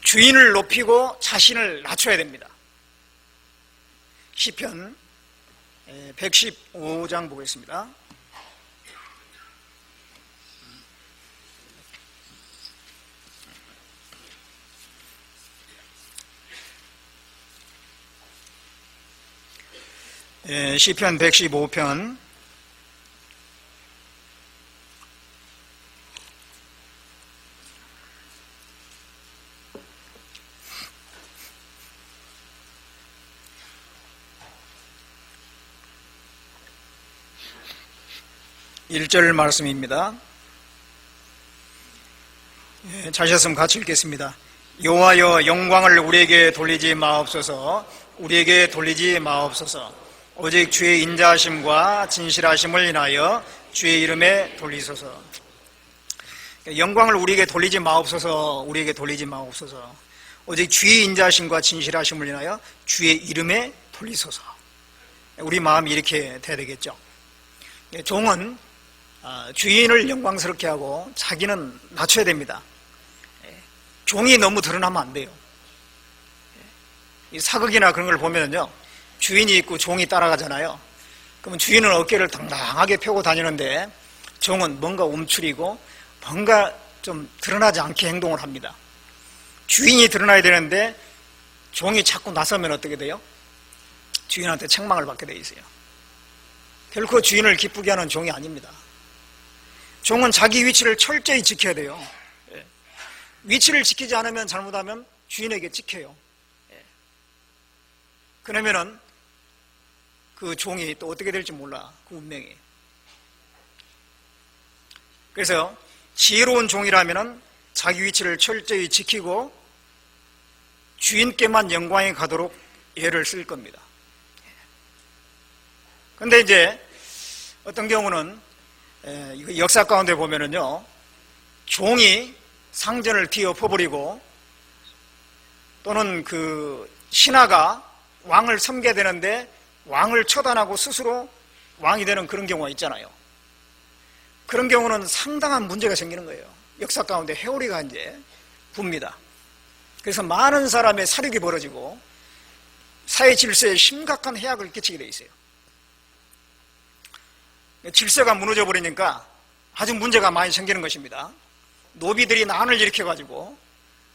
주인을 높이고 자신을 낮춰야 됩니다. 시편 115장 보겠습니다. 시편 115편 1절 말씀입니다. 찾으셨으면 같이 읽겠습니다. 여호와여, 영광을 우리에게 돌리지 마옵소서. 우리에게 돌리지 마옵소서. 오직 주의 인자하심과 진실하심을 인하여 주의 이름에 돌리소서. 영광을 우리에게 돌리지 마옵소서. 우리에게 돌리지 마옵소서. 오직 주의 인자하심과 진실하심을 인하여 주의 이름에 돌리소서. 우리 마음이 이렇게 돼야 되겠죠. 종은 주인을 영광스럽게 하고 자기는 낮춰야 됩니다. 종이 너무 드러나면 안 돼요. 이 사극이나 그런 걸 보면요, 주인이 있고 종이 따라가잖아요. 그러면 주인은 어깨를 당당하게 펴고 다니는데 종은 뭔가 움츠리고 뭔가 좀 드러나지 않게 행동을 합니다. 주인이 드러나야 되는데 종이 자꾸 나서면 어떻게 돼요? 주인한테 책망을 받게 돼 있어요. 결코 주인을 기쁘게 하는 종이 아닙니다. 종은 자기 위치를 철저히 지켜야 돼요. 위치를 지키지 않으면, 잘못하면 주인에게 찍혀요. 그러면은 그 종이 또 어떻게 될지 몰라, 그 운명이. 그래서 지혜로운 종이라면은 자기 위치를 철저히 지키고 주인께만 영광이 가도록 예를 쓸 겁니다. 그런데 이제 어떤 경우는 이거 역사 가운데 보면은요, 종이 상전을 뒤엎어버리고 또는 그 신하가 왕을 섬겨야 되는데 왕을 처단하고 스스로 왕이 되는 그런 경우가 있잖아요. 그런 경우는 상당한 문제가 생기는 거예요. 역사 가운데 회오리가 이제 붑니다. 그래서 많은 사람의 사륙이 벌어지고 사회 질서에 심각한 해악을 끼치게 돼 있어요. 질서가 무너져 버리니까 아주 문제가 많이 생기는 것입니다. 노비들이 난을 일으켜가지고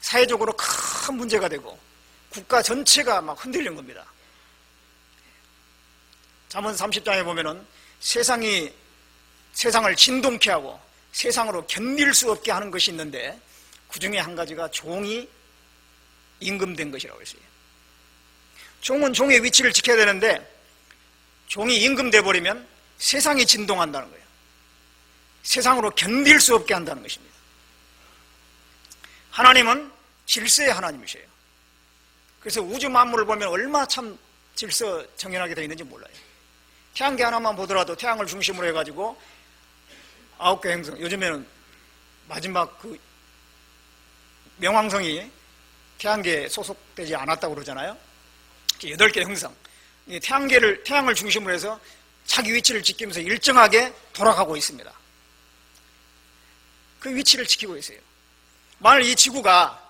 사회적으로 큰 문제가 되고 국가 전체가 막 흔들리는 겁니다. 잠언 30장에 보면은 세상을 진동케 하고 세상으로 견딜 수 없게 하는 것이 있는데 그 중에 한 가지가 종이 임금된 것이라고 했어요. 종은 종의 위치를 지켜야 되는데 종이 임금돼 버리면 세상이 진동한다는 거예요. 세상으로 견딜 수 없게 한다는 것입니다. 하나님은 질서의 하나님이세요. 그래서 우주 만물을 보면 얼마나 참 질서 정연하게 되어 있는지 몰라요. 태양계 하나만 보더라도 태양을 중심으로 해가지고 9개 행성, 요즘에는 마지막 그 명왕성이 태양계에 소속되지 않았다고 그러잖아요. 8개 행성, 태양을 중심으로 해서 자기 위치를 지키면서 일정하게 돌아가고 있습니다. 그 위치를 지키고 있어요. 만일 이 지구가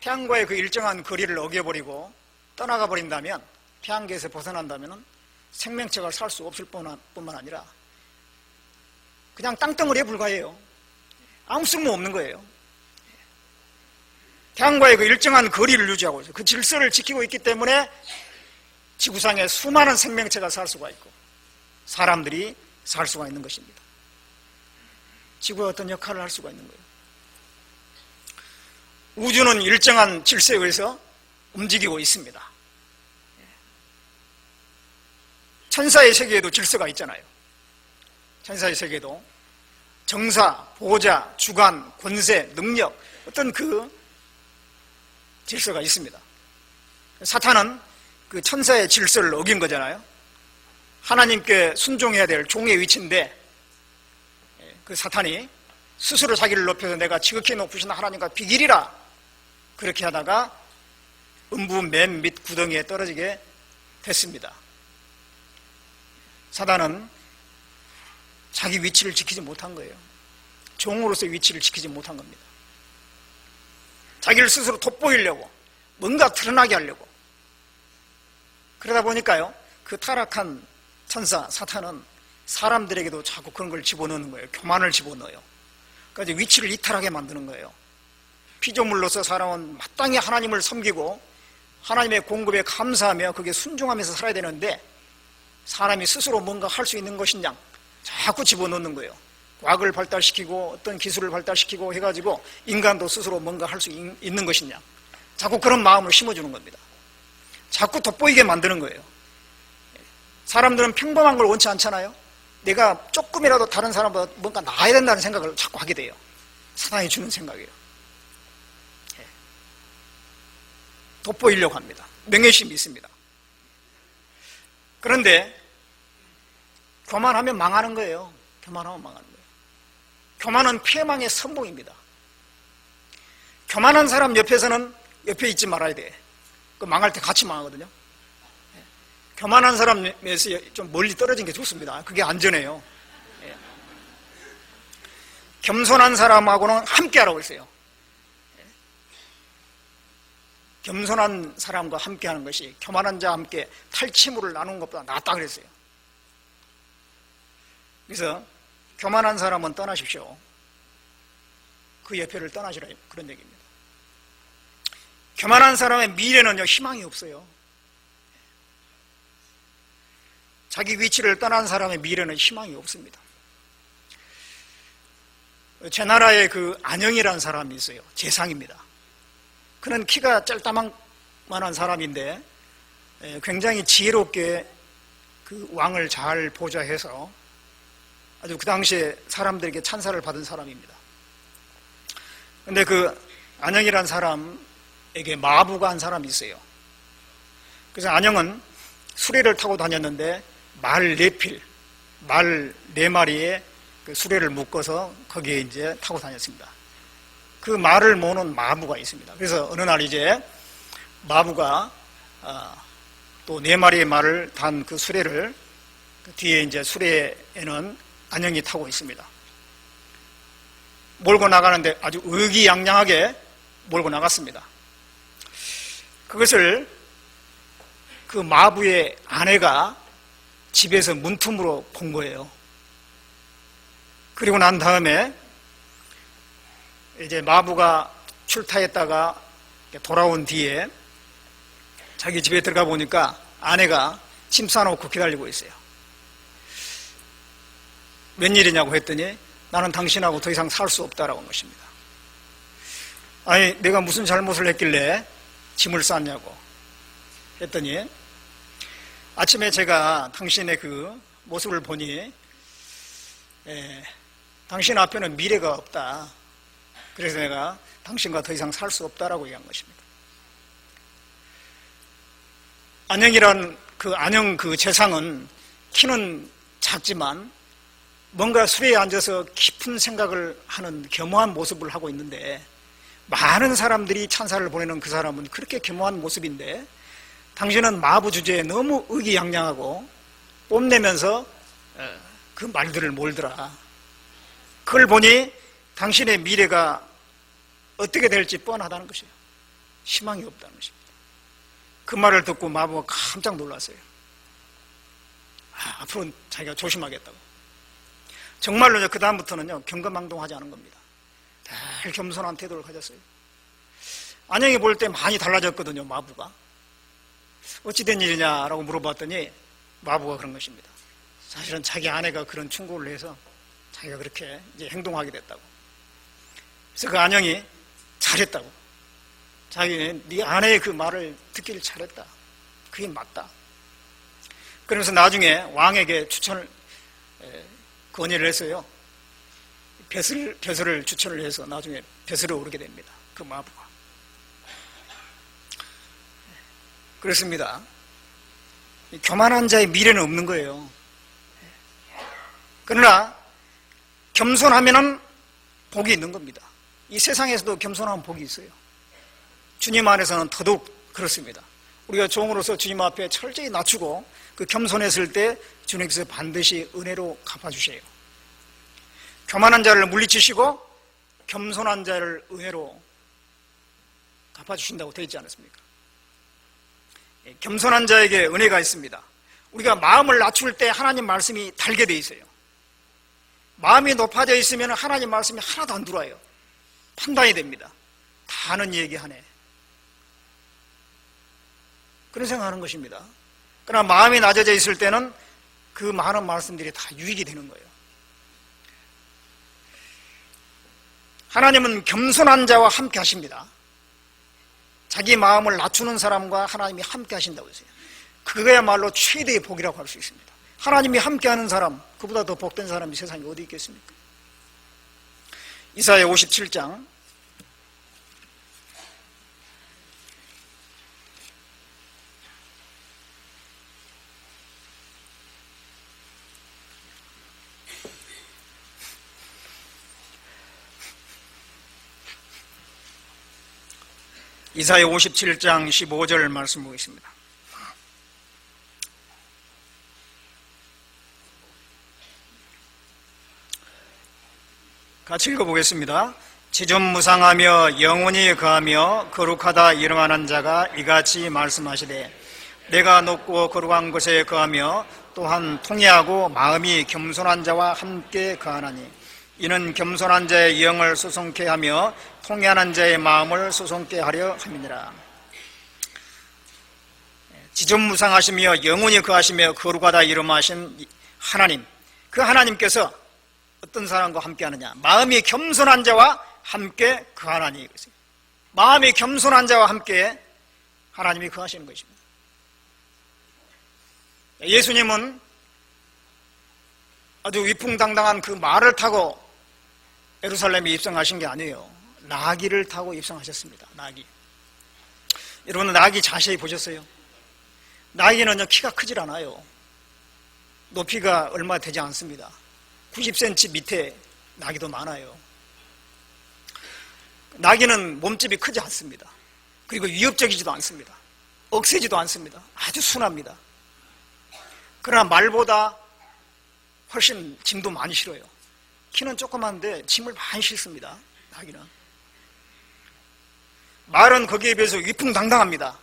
태양과의 그 일정한 거리를 어겨버리고 떠나가 버린다면, 태양계에서 벗어난다면 생명체가 살 수 없을 뿐만 아니라 그냥 땅덩어리에 불과해요. 아무 쓸모 없는 거예요. 태양과의 그 일정한 거리를 유지하고 있어요. 그 질서를 지키고 있기 때문에 지구상에 수많은 생명체가 살 수가 있고 사람들이 살 수가 있는 것입니다. 지구가 어떤 역할을 할 수가 있는 거예요. 우주는 일정한 질서에 의해서 움직이고 있습니다. 천사의 세계에도 질서가 있잖아요. 천사의 세계도 정사, 보호자, 주관, 권세, 능력, 어떤 그 질서가 있습니다. 사탄은 그 천사의 질서를 어긴 거잖아요. 하나님께 순종해야 될 종의 위치인데 그 사탄이 스스로 자기를 높여서 내가 지극히 높으신 하나님과 비기리라 그렇게 하다가 음부 맨 밑 구덩이에 떨어지게 됐습니다. 사단은 자기 위치를 지키지 못한 거예요. 종으로서 위치를 지키지 못한 겁니다. 자기를 스스로 돋보이려고 뭔가 드러나게 하려고 그러다 보니까요, 그 타락한 천사 사탄은 사람들에게도 자꾸 그런 걸 집어넣는 거예요. 교만을 집어넣어요. 그러니까 위치를 이탈하게 만드는 거예요. 피조물로서 사람은 마땅히 하나님을 섬기고 하나님의 공급에 감사하며 그게 순종하면서 살아야 되는데 사람이 스스로 뭔가 할 수 있는 것이냐 자꾸 집어넣는 거예요. 과학을 발달시키고 어떤 기술을 발달시키고 해가지고 인간도 스스로 뭔가 할 수 있는 것이냐 자꾸 그런 마음을 심어주는 겁니다. 자꾸 돋보이게 만드는 거예요. 사람들은 평범한 걸 원치 않잖아요. 내가 조금이라도 다른 사람보다 뭔가 나아야 된다는 생각을 자꾸 하게 돼요. 사단이 주는 생각이에요. 돋보이려고 합니다. 명예심이 있습니다. 그런데 교만하면 망하는 거예요. 교만하면 망하는 거예요. 교만은 피해망의 선봉입니다. 교만한 사람 옆에서는 옆에 있지 말아야 돼. 그 망할 때 같이 망하거든요. 교만한 사람에서 좀 멀리 떨어진 게 좋습니다. 그게 안전해요. 겸손한 사람하고는 함께 하라고 했어요. 겸손한 사람과 함께 하는 것이 교만한 자와 함께 탈취물을 나누는 것보다 낫다 그랬어요. 그래서 교만한 사람은 떠나십시오. 그 옆에를 떠나시라 그런 얘기입니다. 교만한 사람의 미래는요 희망이 없어요. 자기 위치를 떠난 사람의 미래는 희망이 없습니다. 제 나라에 그 안영이라는 사람이 있어요. 재상입니다. 그는 키가 짤따만한 사람인데 굉장히 지혜롭게 그 왕을 잘 보좌해서 아주 그 당시에 사람들에게 찬사를 받은 사람입니다. 근데 그 안영이라는 사람에게 마부가 한 사람이 있어요. 그래서 안영은 수레를 타고 다녔는데 말 4마리에 그 수레를 묶어서 거기에 이제 타고 다녔습니다. 그 말을 모는 마부가 있습니다. 그래서 어느 날 이제 마부가 또 4마리의 말을 단 그 수레를 그 뒤에 이제 수레에는 안영이 타고 있습니다. 몰고 나가는데 아주 의기양양하게 몰고 나갔습니다. 그것을 그 마부의 아내가 집에서 문틈으로 본 거예요. 그리고 난 다음에 이제 마부가 출타했다가 돌아온 뒤에 자기 집에 들어가 보니까 아내가 짐 싸놓고 기다리고 있어요. 웬일이냐고 했더니 나는 당신하고 더 이상 살 수 없다라고 한 것입니다. 아니, 내가 무슨 잘못을 했길래 짐을 쌌냐고 했더니 아침에 제가 당신의 그 모습을 보니 당신 앞에는 미래가 없다. 그래서 내가 당신과 더 이상 살 수 없다라고 얘기한 것입니다. 안영이란 그 안영 그 재상은 키는 작지만 뭔가 수레에 앉아서 깊은 생각을 하는 겸허한 모습을 하고 있는데 많은 사람들이 찬사를 보내는 그 사람은 그렇게 겸허한 모습인데 당신은 마부 주제에 너무 의기양양하고 뽐내면서 그 말들을 몰더라. 그걸 보니 당신의 미래가 어떻게 될지 뻔하다는 것이에요. 희망이 없다는 것입니다. 그 말을 듣고 마부가 깜짝 놀랐어요. 앞으로는 자기가 조심하겠다고. 정말로 그 다음부터는요 경거망동하지 않은 겁니다. 늘 겸손한 태도를 가졌어요. 안영이 볼 때 많이 달라졌거든요. 마부가 어찌 된 일이냐라고 물어봤더니 마부가 그런 것입니다. 사실은 자기 아내가 그런 충고를 해서 자기가 그렇게 이제 행동하게 됐다고. 그래서 그 안영이 잘했다고. 자기는 네 아내의 그 말을 듣기를 잘했다. 그게 맞다. 그러면서 나중에 왕에게 건의를 했어요. 벼슬을 추천을 해서 나중에 벼슬에 오르게 됩니다. 그 마부가. 그렇습니다. 교만한 자의 미래는 없는 거예요. 그러나 겸손하면은 복이 있는 겁니다. 이 세상에서도 겸손하면 복이 있어요. 주님 안에서는 더더욱 그렇습니다. 우리가 종으로서 주님 앞에 철저히 낮추고 그 겸손했을 때 주님께서 반드시 은혜로 갚아주세요. 교만한 자를 물리치시고 겸손한 자를 은혜로 갚아주신다고 되어 있지 않습니까? 겸손한 자에게 은혜가 있습니다. 우리가 마음을 낮출 때 하나님 말씀이 달게 되어 있어요. 마음이 높아져 있으면 하나님 말씀이 하나도 안 들어와요. 판단이 됩니다. 다 아는 얘기하네. 그런 생각하는 것입니다. 그러나 마음이 낮아져 있을 때는 그 많은 말씀들이 다 유익이 되는 거예요. 하나님은 겸손한 자와 함께 하십니다. 자기 마음을 낮추는 사람과 하나님이 함께 하신다고 했어요. 그거야말로 최대의 복이라고 할 수 있습니다. 하나님이 함께하는 사람, 그보다 더 복된 사람이 세상에 어디 있겠습니까? 이사야 57장 이사야 57장 15절 말씀 보겠습니다. 같이 읽어보겠습니다. 지존무상하며 영원히 거하며 거룩하다 이름하는 자가 이같이 말씀하시되 내가 높고 거룩한 곳에 거하며 또한 통회하고 마음이 겸손한 자와 함께 거하나니 이는 겸손한 자의 영을 소송케 하며 통회하는 자의 마음을 소송케 하려 함이니라. 지존무상하시며 영원히 거하시며 거룩하다 이름하신 하나님, 그 하나님께서 어떤 사람과 함께 하느냐? 마음이 겸손한 자와 함께 거하나니. 마음이 겸손한 자와 함께 하나님이 거하시는 것입니다. 예수님은 아주 위풍당당한 그 말을 타고 예루살렘에 입성하신 게 아니에요. 나귀를 타고 입성하셨습니다. 나귀. 여러분, 나귀 자세히 보셨어요? 나귀는요, 키가 크질 않아요. 높이가 얼마 되지 않습니다. 90cm 밑에 나귀도 많아요. 나귀는 몸집이 크지 않습니다. 그리고 위협적이지도 않습니다. 억세지도 않습니다. 아주 순합니다. 그러나 말보다 훨씬 짐도 많이 실어요. 키는 조그만데 짐을 많이 실습니다. 나귀는. 말은 거기에 비해서 위풍당당합니다.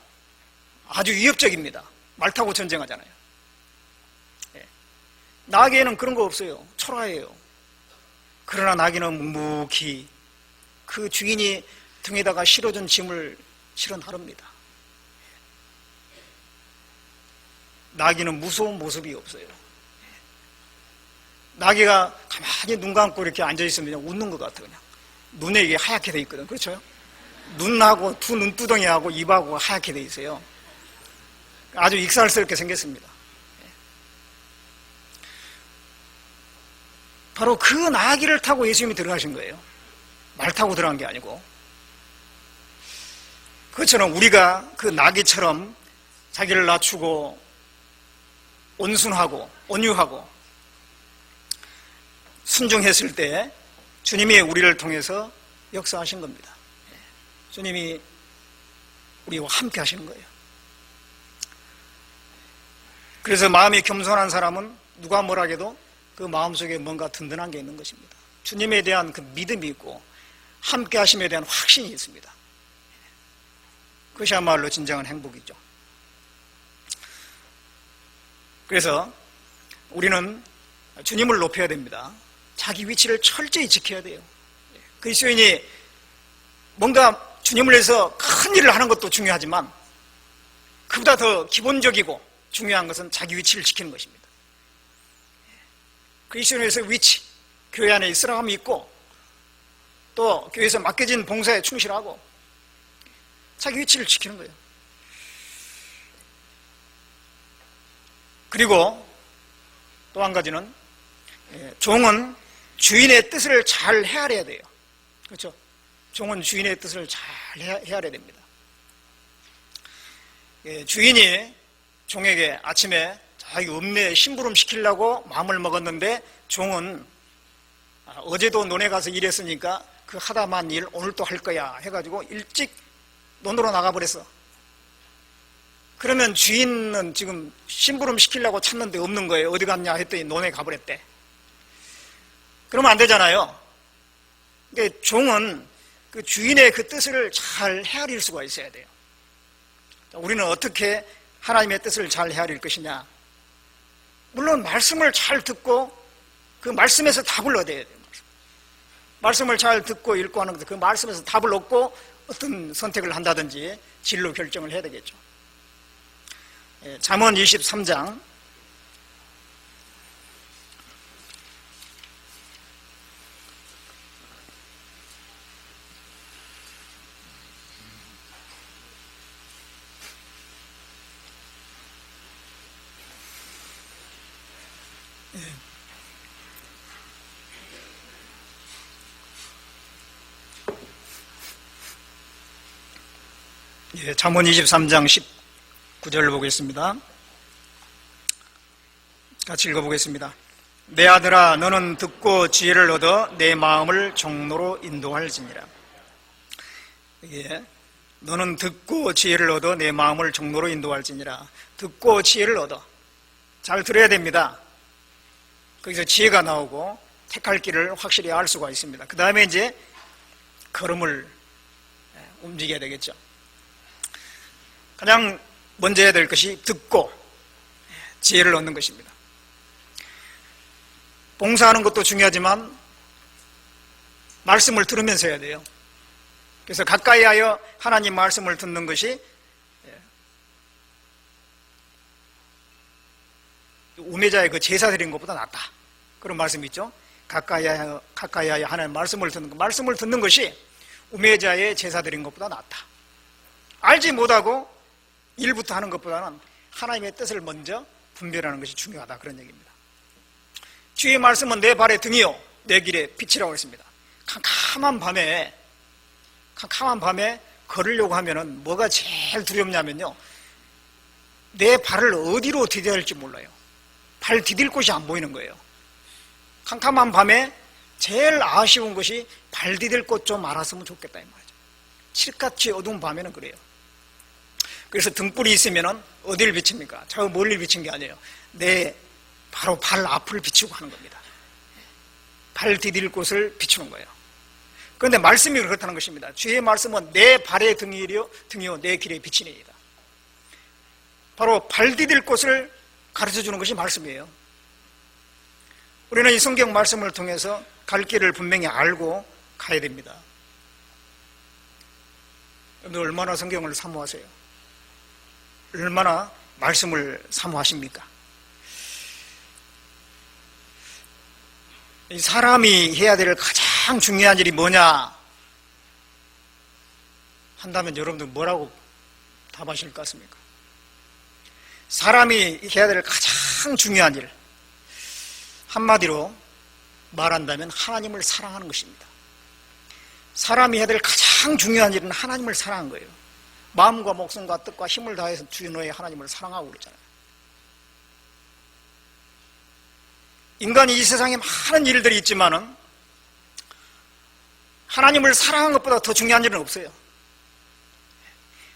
아주 위협적입니다. 말 타고 전쟁하잖아요. 나귀에는 그런 거 없어요. 초라해요. 그러나 나귀는 묵묵히 그 주인이 등에다가 실어준 짐을 실어 나릅니다. 나귀는 무서운 모습이 없어요. 나귀가 가만히 눈 감고 이렇게 앉아있으면 그냥 웃는 것 같아요. 그냥. 눈에 이게 하얗게 돼 있거든. 그렇죠? 눈하고 두 눈두덩이하고 입하고 하얗게 돼 있어요. 아주 익살스럽게 생겼습니다. 바로 그 나귀를 타고 예수님이 들어가신 거예요. 말 타고 들어간 게 아니고. 그것처럼 우리가 그 나귀처럼 자기를 낮추고 온순하고 온유하고 순종했을 때 주님이 우리를 통해서 역사하신 겁니다. 주님이 우리와 함께 하시는 거예요. 그래서 마음이 겸손한 사람은 누가 뭐라 해도 그 마음속에 뭔가 든든한 게 있는 것입니다. 주님에 대한 그 믿음이 있고 함께 하심에 대한 확신이 있습니다. 그것이야말로 진정한 행복이죠. 그래서 우리는 주님을 높여야 됩니다. 자기 위치를 철저히 지켜야 돼요. 그리스도인이 뭔가 주님을 위해서 큰 일을 하는 것도 중요하지만 그보다 더 기본적이고 중요한 것은 자기 위치를 지키는 것입니다. 그리스도인에서 위치, 교회 안에 있으라함이 있고 또 교회에서 맡겨진 봉사에 충실하고 자기 위치를 지키는 거예요. 그리고 또 한 가지는 종은 주인의 뜻을 잘 헤아려야 돼요. 그렇죠? 종은 주인의 뜻을 잘 헤아려야 됩니다. 주인이 종에게 아침에 자기 읍내에 심부름 시키려고 마음을 먹었는데 종은 어제도 논에 가서 일했으니까 그 하다만 일 오늘 또 할 거야 해가지고 일찍 논으로 나가버렸어. 그러면 주인은 지금 심부름 시키려고 찾는데 없는 거예요. 어디 갔냐 했더니 논에 가버렸대. 그러면 안 되잖아요. 그러니까 종은 그 주인의 그 뜻을 잘 헤아릴 수가 있어야 돼요. 우리는 어떻게 하나님의 뜻을 잘 헤아릴 것이냐? 물론 말씀을 잘 듣고 그 말씀에서 답을 얻어야 돼요. 말씀을 잘 듣고 읽고 하는 것, 그 말씀에서 답을 얻고 어떤 선택을 한다든지 진로 결정을 해야 되겠죠. 잠언 23장 잠언 23장 19절을 보겠습니다. 같이 읽어보겠습니다. 내 아들아 너는 듣고 지혜를 얻어 내 마음을 종로로 인도할지니라. 너는 듣고 지혜를 얻어 내 마음을 종로로 인도할지니라. 듣고 지혜를 얻어. 잘 들어야 됩니다. 거기서 지혜가 나오고 택할 길을 확실히 알 수가 있습니다. 그 다음에 이제 걸음을 움직여야 되겠죠. 가장 먼저 해야 될 것이 듣고 지혜를 얻는 것입니다. 봉사하는 것도 중요하지만 말씀을 들으면서 해야 돼요. 그래서 가까이 하여 하나님 말씀을 듣는 것이 우매자의 그 제사 드린 것보다 낫다. 그런 말씀이 있죠. 가까이 하여 하나님 말씀을 듣는 것. 말씀을 듣는 것이 우매자의 제사 드린 것보다 낫다. 알지 못하고 일부터 하는 것보다는 하나님의 뜻을 먼저 분별하는 것이 중요하다. 그런 얘기입니다. 주의 말씀은 내 발의 등이요 내 길의 빛이라고 했습니다. 캄캄한 밤에 걸으려고 하면은 뭐가 제일 두렵냐면요, 내 발을 어디로 디뎌야 할지 몰라요. 발 디딜 곳이 안 보이는 거예요. 캄캄한 밤에 제일 아쉬운 것이 발 디딜 곳 좀 알았으면 좋겠다 이 말이죠. 칠같이 어두운 밤에는 그래요. 그래서 등불이 있으면 어디를 비칩니까? 저 멀리 비친 게 아니에요. 내 바로 발 앞을 비추고 하는 겁니다. 발 디딜 곳을 비추는 거예요. 그런데 말씀이 그렇다는 것입니다. 주의 말씀은 내 발의 등이요 내 길의 빛이니이다. 바로 발 디딜 곳을 가르쳐주는 것이 말씀이에요. 우리는 이 성경 말씀을 통해서 갈 길을 분명히 알고 가야 됩니다. 여러분들 얼마나 성경을 사모하세요? 얼마나 말씀을 사모하십니까? 이 사람이 해야 될 가장 중요한 일이 뭐냐 한다면 여러분들 뭐라고 답하실 것 같습니까? 사람이 해야 될 가장 중요한 일, 한마디로 말한다면 하나님을 사랑하는 것입니다. 사람이 해야 될 가장 중요한 일은 하나님을 사랑하는 거예요. 마음과 목숨과 뜻과 힘을 다해서 주 너의 하나님을 사랑하고 그러잖아요. 인간이 이 세상에 많은 일들이 있지만은 하나님을 사랑하는 것보다 더 중요한 일은 없어요.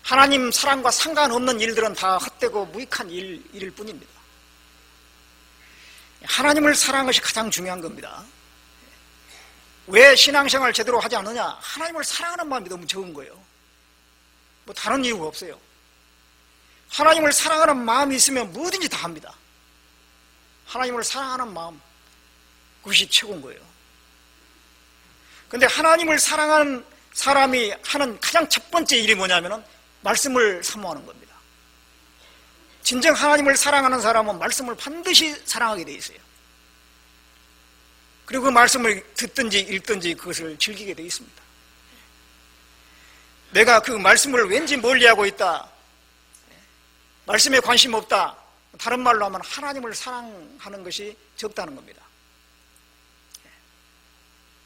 하나님 사랑과 상관없는 일들은 다 헛되고 무익한 일일 뿐입니다. 하나님을 사랑하는 것이 가장 중요한 겁니다. 왜 신앙생활을 제대로 하지 않느냐? 하나님을 사랑하는 마음이 너무 적은 거예요. 뭐 다른 이유가 없어요. 하나님을 사랑하는 마음이 있으면 뭐든지 다 합니다. 하나님을 사랑하는 마음, 그것이 최고인 거예요. 그런데 하나님을 사랑하는 사람이 하는 가장 첫 번째 일이 뭐냐면은 말씀을 사모하는 겁니다. 진정 하나님을 사랑하는 사람은 말씀을 반드시 사랑하게 돼 있어요. 그리고 그 말씀을 듣든지 읽든지 그것을 즐기게 돼 있습니다. 내가 그 말씀을 왠지 멀리하고 있다, 말씀에 관심 없다, 다른 말로 하면 하나님을 사랑하는 것이 적다는 겁니다.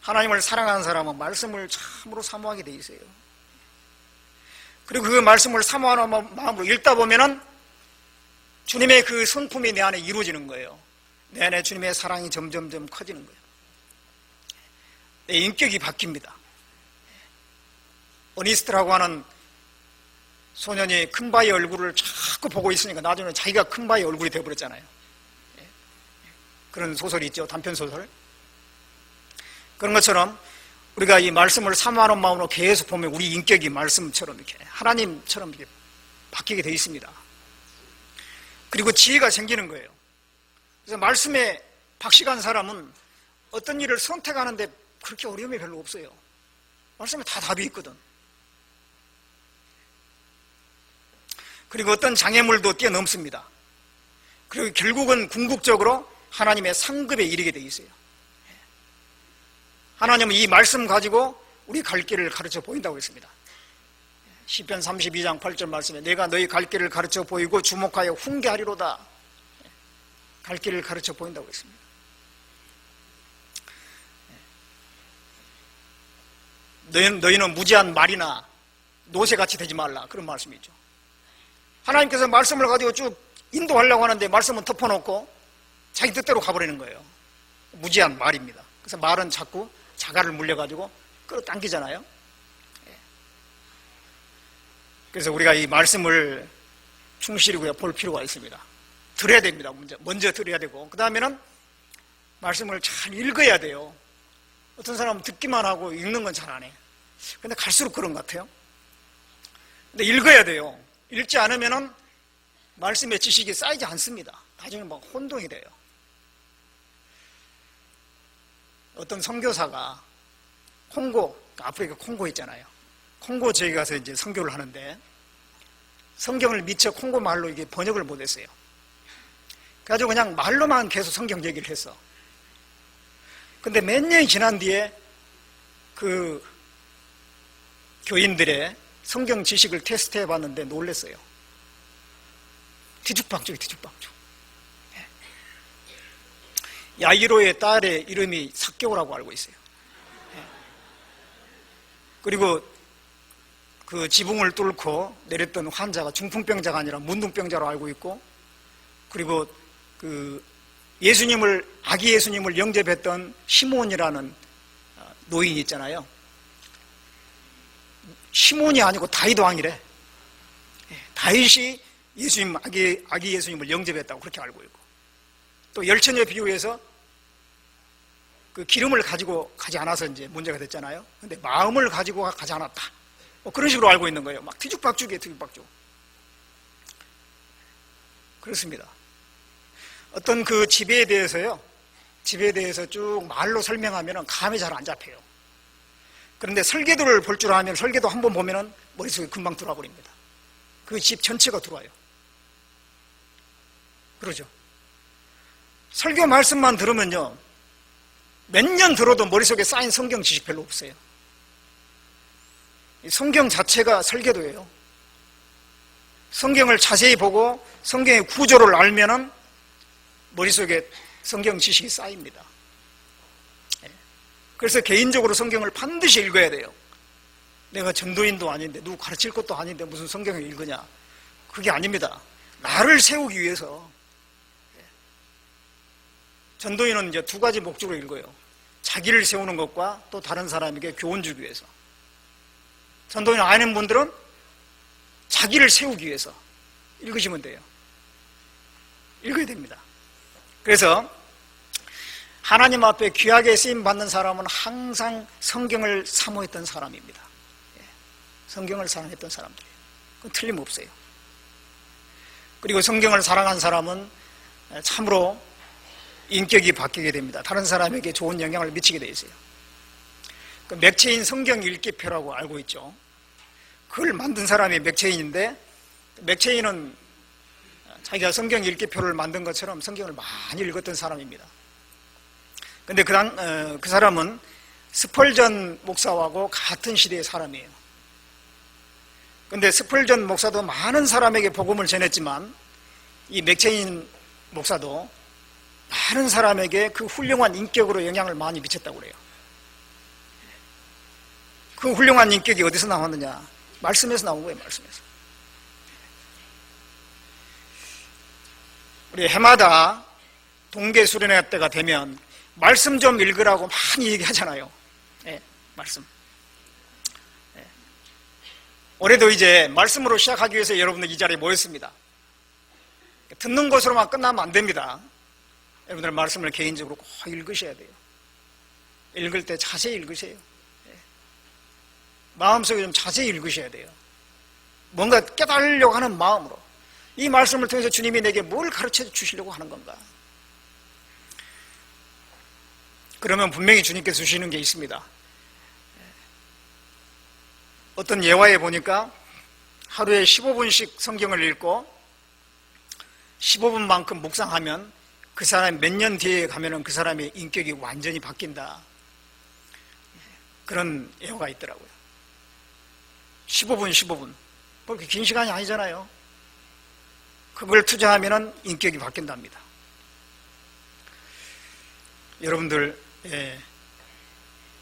하나님을 사랑하는 사람은 말씀을 참으로 사모하게 돼 있어요. 그리고 그 말씀을 사모하는 마음으로 읽다 보면은 주님의 그 성품이 내 안에 이루어지는 거예요. 내 안에 주님의 사랑이 점점점 커지는 거예요. 내 인격이 바뀝니다. 어니스트라고 하는 소년이 큰바의 얼굴을 자꾸 보고 있으니까 나중에 자기가 큰바의 얼굴이 되어버렸잖아요. 그런 소설이 있죠. 단편소설. 그런 것처럼 우리가 이 말씀을 사모하는 마음으로 계속 보면 우리 인격이 말씀처럼 이렇게 하나님처럼 이렇게 바뀌게 되어 있습니다. 그리고 지혜가 생기는 거예요. 그래서 말씀에 박식한 사람은 어떤 일을 선택하는데 그렇게 어려움이 별로 없어요. 말씀에 다 답이 있거든. 그리고 어떤 장애물도 뛰어넘습니다. 그리고 결국은 궁극적으로 하나님의 상급에 이르게 되어 있어요. 하나님은 이 말씀 가지고 우리 갈 길을 가르쳐 보인다고 했습니다. 시편 32장 8절 말씀에 내가 너희 갈 길을 가르쳐 보이고 주목하여 훈계하리로다. 갈 길을 가르쳐 보인다고 했습니다. 너희는 무지한 말이나 노새같이 되지 말라. 그런 말씀이죠. 하나님께서 말씀을 가지고 쭉 인도하려고 하는데 말씀은 덮어놓고 자기 뜻대로 가버리는 거예요. 무지한 말입니다. 그래서 말은 자꾸 자갈을 물려가지고 끌어당기잖아요. 그래서 우리가 이 말씀을 충실히 볼 필요가 있습니다. 들어야 됩니다. 먼저 들어야 되고 그 다음에는 말씀을 잘 읽어야 돼요. 어떤 사람은 듣기만 하고 읽는 건 잘 안 해. 근데 갈수록 그런 것 같아요. 근데 읽어야 돼요. 읽지 않으면은 말씀의 지식이 쌓이지 않습니다. 나중에 막 혼동이 돼요. 어떤 선교사가 콩고, 아프리카 콩고 있잖아요. 콩고 지역에 가서 이제 선교를 하는데 성경을 미처 콩고 말로 이게 번역을 못했어요. 그래가지고 그냥 말로만 계속 성경 얘기를 했어. 근데 몇 년이 지난 뒤에 그 교인들의 성경 지식을 테스트해 봤는데 놀랐어요. 뒤죽박죽이 뒤죽박죽. 야이로의 딸의 이름이 삭개오라고 알고 있어요. 그리고 그 지붕을 뚫고 내렸던 환자가 중풍병자가 아니라 문둥병자로 알고 있고, 그리고 그 아기 예수님을 영접했던 시몬이라는 노인이 있잖아요. 시몬이 아니고 다윗 왕이래. 다윗이 아기 예수님을 영접했다고 그렇게 알고 있고, 또 열처녀 비유에서 그 기름을 가지고 가지 않아서 이제 문제가 됐잖아요. 근데 마음을 가지고 가지 않았다. 그런 식으로 알고 있는 거예요. 막 뒤죽박죽이에요, 뒤죽박죽. 그렇습니다. 어떤 그 집에 대해서 쭉 말로 설명하면 감이 잘 안 잡혀요. 그런데 설계도를 볼 줄 알면 설계도 한번 보면 머릿속에 금방 들어와 버립니다. 그 집 전체가 들어와요. 그러죠. 설교 말씀만 들으면요, 몇 년 들어도 머릿속에 쌓인 성경 지식 별로 없어요. 성경 자체가 설계도예요. 성경을 자세히 보고 성경의 구조를 알면은 머릿속에 성경 지식이 쌓입니다. 그래서 개인적으로 성경을 반드시 읽어야 돼요. 내가 전도인도 아닌데, 누구 가르칠 것도 아닌데 무슨 성경을 읽으냐. 그게 아닙니다. 나를 세우기 위해서. 전도인은 이제 두 가지 목적으로 읽어요. 자기를 세우는 것과 또 다른 사람에게 교훈 주기 위해서. 전도인 아는 분들은 자기를 세우기 위해서 읽으시면 돼요. 읽어야 됩니다. 그래서 하나님 앞에 귀하게 쓰임받는 사람은 항상 성경을 사모했던 사람입니다. 성경을 사랑했던 사람들이에요. 그건 틀림없어요. 그리고 성경을 사랑한 사람은 참으로 인격이 바뀌게 됩니다. 다른 사람에게 좋은 영향을 미치게 되어 있어요. 그 맥체인 성경 읽기표라고 알고 있죠. 그걸 만든 사람이 맥체인인데, 맥체인은 자기가 성경 읽기표를 만든 것처럼 성경을 많이 읽었던 사람입니다. 근데 그 사람은 스펄전 목사하고 같은 시대의 사람이에요. 근데 스펄전 목사도 많은 사람에게 복음을 전했지만, 이 맥체인 목사도 많은 사람에게 그 훌륭한 인격으로 영향을 많이 미쳤다고 그래요. 그 훌륭한 인격이 어디서 나왔느냐? 말씀에서 나온 거예요, 말씀에서. 우리 해마다 동계 수련회 때가 되면 말씀 좀 읽으라고 많이 얘기하잖아요. 네, 말씀. 네. 올해도 이제 말씀으로 시작하기 위해서 여러분들 이 자리에 모였습니다. 듣는 것으로만 끝나면 안 됩니다. 여러분들 말씀을 개인적으로 꼭 읽으셔야 돼요. 읽을 때 자세히 읽으세요. 네. 마음속에 좀 자세히 읽으셔야 돼요. 뭔가 깨달으려고 하는 마음으로. 이 말씀을 통해서 주님이 내게 뭘 가르쳐 주시려고 하는 건가? 그러면 분명히 주님께서 주시는 게 있습니다. 어떤 예화에 보니까 하루에 15분씩 성경을 읽고 15분만큼 묵상하면 그 사람이 몇 년 뒤에 가면은 그 사람의 인격이 완전히 바뀐다. 그런 예화가 있더라고요. 15분. 그렇게 긴 시간이 아니잖아요. 그걸 투자하면은 인격이 바뀐답니다. 여러분들,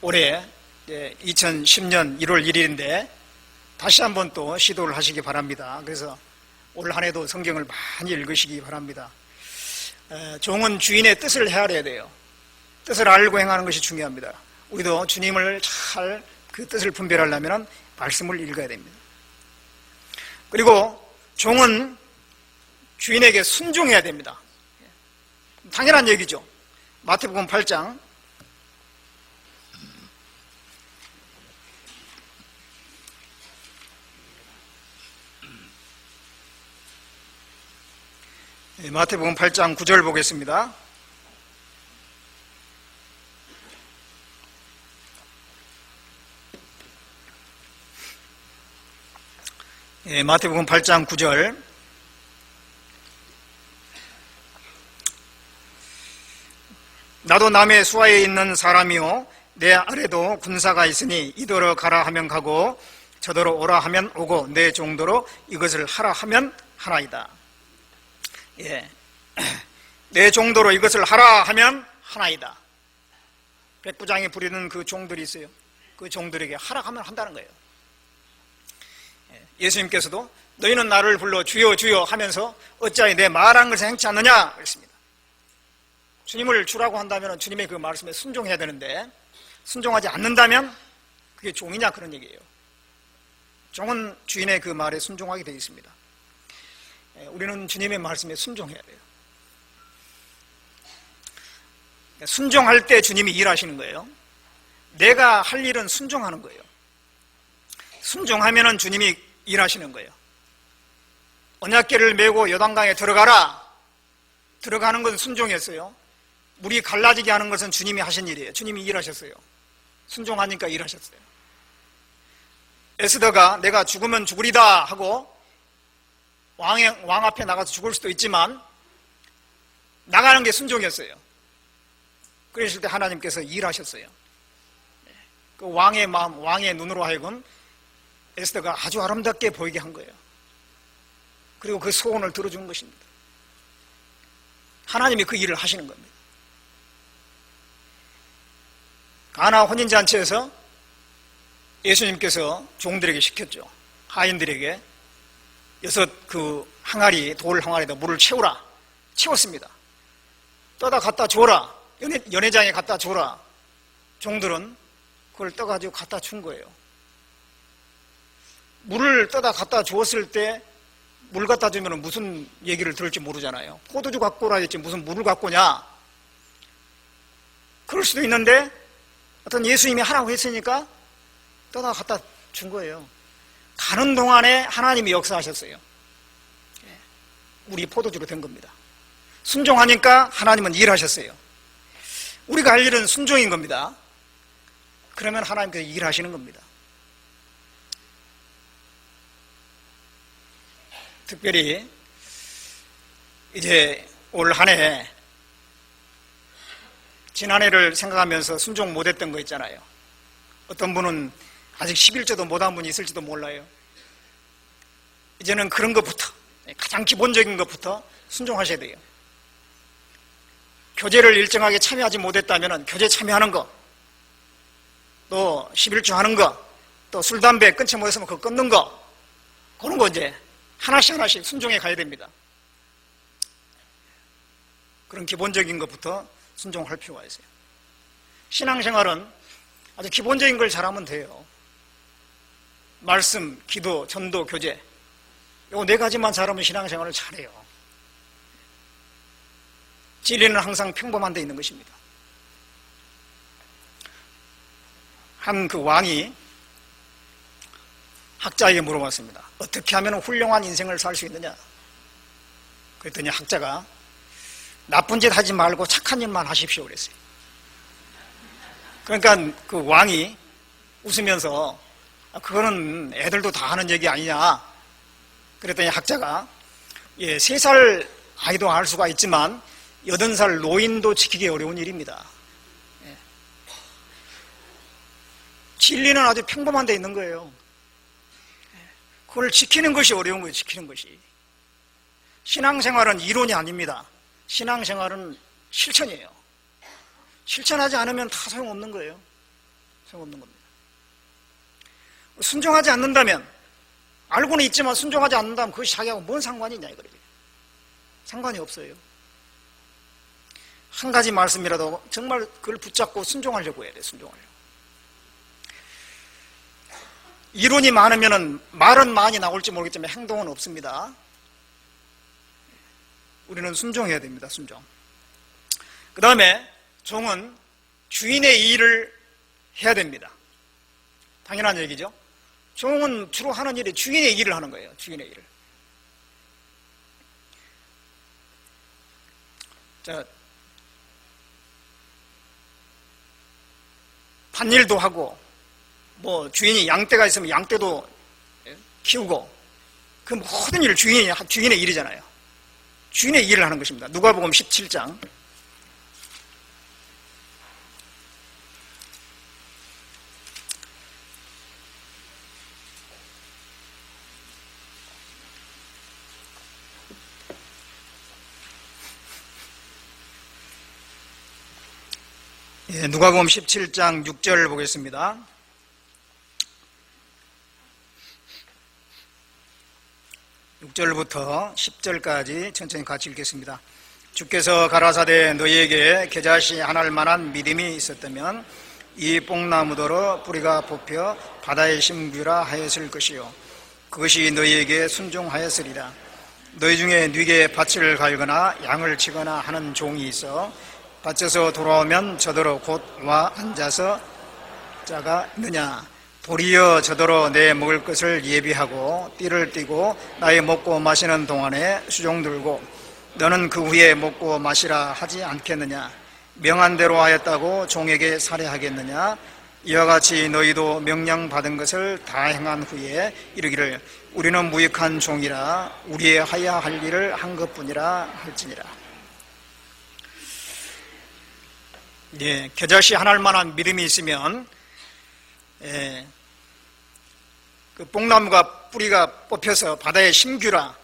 올해 2010년 1월 1일인데 다시 한번 또 시도를 하시기 바랍니다. 그래서 올 한 해도 성경을 많이 읽으시기 바랍니다. 종은 주인의 뜻을 헤아려야 돼요. 뜻을 알고 행하는 것이 중요합니다. 우리도 주님을 잘 그 뜻을 분별하려면 말씀을 읽어야 됩니다. 그리고 종은 주인에게 순종해야 됩니다. 당연한 얘기죠. 마태복음 8장 마태복음 8장 9절 보겠습니다. 마태복음 8장 9절. 나도 남의 수하에 있는 사람이요 내 아래도 군사가 있으니 이더러 가라 하면 가고 저더러 오라 하면 오고 내 정도로 이것을 하라 하면 하나이다. 내 정도로 이것을 하라 하면 하나이다. 백부장이 부리는 그 종들이 있어요. 그 종들에게 하라 하면 한다는 거예요. 예수님께서도 너희는 나를 불러 주여 주여 하면서 어찌하여 내 말한 것을 행치 않느냐 그랬습니다. 주님을 주라고 한다면 주님의 그 말씀에 순종해야 되는데 순종하지 않는다면 그게 종이냐 그런 얘기예요. 종은 주인의 그 말에 순종하게 되어 있습니다. 우리는 주님의 말씀에 순종해야 돼요. 순종할 때 주님이 일하시는 거예요. 내가 할 일은 순종하는 거예요. 순종하면 주님이 일하시는 거예요. 언약궤를 메고 요단강에 들어가라. 들어가는 것은 순종했어요. 물이 갈라지게 하는 것은 주님이 하신 일이에요. 주님이 일하셨어요. 순종하니까 일하셨어요. 에스더가 내가 죽으면 죽으리다 하고 왕 앞에 나가서 죽을 수도 있지만 나가는 게 순종이었어요. 그랬을 때 하나님께서 일하셨어요. 그 왕의 마음, 왕의 눈으로 하여금 에스더가 아주 아름답게 보이게 한 거예요. 그리고 그 소원을 들어준 것입니다. 하나님이 그 일을 하시는 겁니다. 가나 혼인잔치에서 예수님께서 종들에게 시켰죠. 하인들에게 6 항아리, 돌 항아리에다 물을 채우라. 채웠습니다. 떠다 갖다 줘라. 연회장에 갖다 줘라. 종들은 그걸 떠가지고 갖다 준 거예요. 물을 떠다 갖다 주었을 때 물 갖다 주면 무슨 얘기를 들을지 모르잖아요. 포도주 갖고 오라 했지 무슨 물을 갖고 오냐. 그럴 수도 있는데 어떤 예수님이 하라고 했으니까 떠다 갖다 준 거예요. 가는 동안에 하나님이 역사하셨어요. 물이 포도주로 된 겁니다. 순종하니까 하나님은 일하셨어요. 우리가 할 일은 순종인 겁니다. 그러면 하나님께서 일하시는 겁니다. 특별히 이제 올 한 해 지난해를 생각하면서 순종 못했던 거 있잖아요. 어떤 분은 아직 11조도 못한 분이 있을지도 몰라요. 이제는 그런 것부터, 가장 기본적인 것부터 순종하셔야 돼요. 교제를 일정하게 참여하지 못했다면 교제 참여하는 거, 또 11조 하는 거, 또 술, 담배 끊지 못했으면 그거 끊는 거, 그런 거 이제 하나씩 순종해 가야 됩니다. 그런 기본적인 것부터 순종할 필요가 있어요. 신앙생활은 아주 기본적인 걸 잘하면 돼요. 말씀, 기도, 전도, 교제, 이 4가지만 잘하면 신앙생활을 잘해요. 진리는 항상 평범한 데 있는 것입니다. 한 그 왕이 학자에게 물어봤습니다. 어떻게 하면 훌륭한 인생을 살 수 있느냐? 그랬더니 학자가 나쁜 짓 하지 말고 착한 일만 하십시오 그랬어요. 그러니까 그 왕이 웃으면서 그거는 애들도 다 하는 얘기 아니냐? 그랬더니 학자가 3살 아이도 할 수가 있지만 80살 노인도 지키기 어려운 일입니다. 진리는 아주 평범한 데 있는 거예요. 그걸 지키는 것이 어려운 거예요. 지키는 것이. 신앙생활은 이론이 아닙니다. 신앙생활은 실천이에요. 실천하지 않으면 다 소용없는 거예요. 소용없는 겁니다. 순종하지 않는다면, 알고는 있지만 순종하지 않는다면 그것이 자기하고 뭔 상관이 있냐 이거예요. 상관이 없어요. 한 가지 말씀이라도 정말 그걸 붙잡고 순종하려고 해야 돼요. 순종하려고. 이론이 많으면 말은 많이 나올지 모르겠지만 행동은 없습니다. 우리는 순종해야 됩니다. 순종. 그 다음에 종은 주인의 일을 해야 됩니다. 당연한 얘기죠. 종은 주로 하는 일이 주인의 일을 하는 거예요. 주인의 일을. 자, 밭일도 하고, 뭐 주인이 양떼가 있으면 양떼도 키우고, 그 모든 일 주인의 일이잖아요. 주인의 일을 하는 것입니다. 누가복음 17장. 누가복음 17장 6절 보겠습니다. (6절부터) (10절까지) 천천히 같이 읽겠습니다. 주께서 가라사대 너희에게 겨자씨 하나를 만한 믿음이 있었다면 이 뽕나무더러 뿌리가 뽑혀 바다에 심기라 하였을 것이요 그것이 너희에게 순종하였으리라. 너희 중에 뉘게 밭을 갈거나 양을 치거나 하는 종이 있어 밭에서 돌아오면 저더러 곧 와 앉아서 자가 있느냐. 도리어 저더러 내 먹을 것을 예비하고 띠를 띠고 나의 먹고 마시는 동안에 수종 들고 너는 그 후에 먹고 마시라 하지 않겠느냐. 명한 대로 하였다고 종에게 살해하겠느냐. 이와 같이 너희도 명령받은 것을 다 행한 후에 이르기를 우리는 무익한 종이라 우리의 하야 할 일을 한 것뿐이라 할지니라. 예, 겨자씨 하나를 만한 믿음이 있으면 그 뽕나무가 뿌리가 뽑혀서 바다에 심규라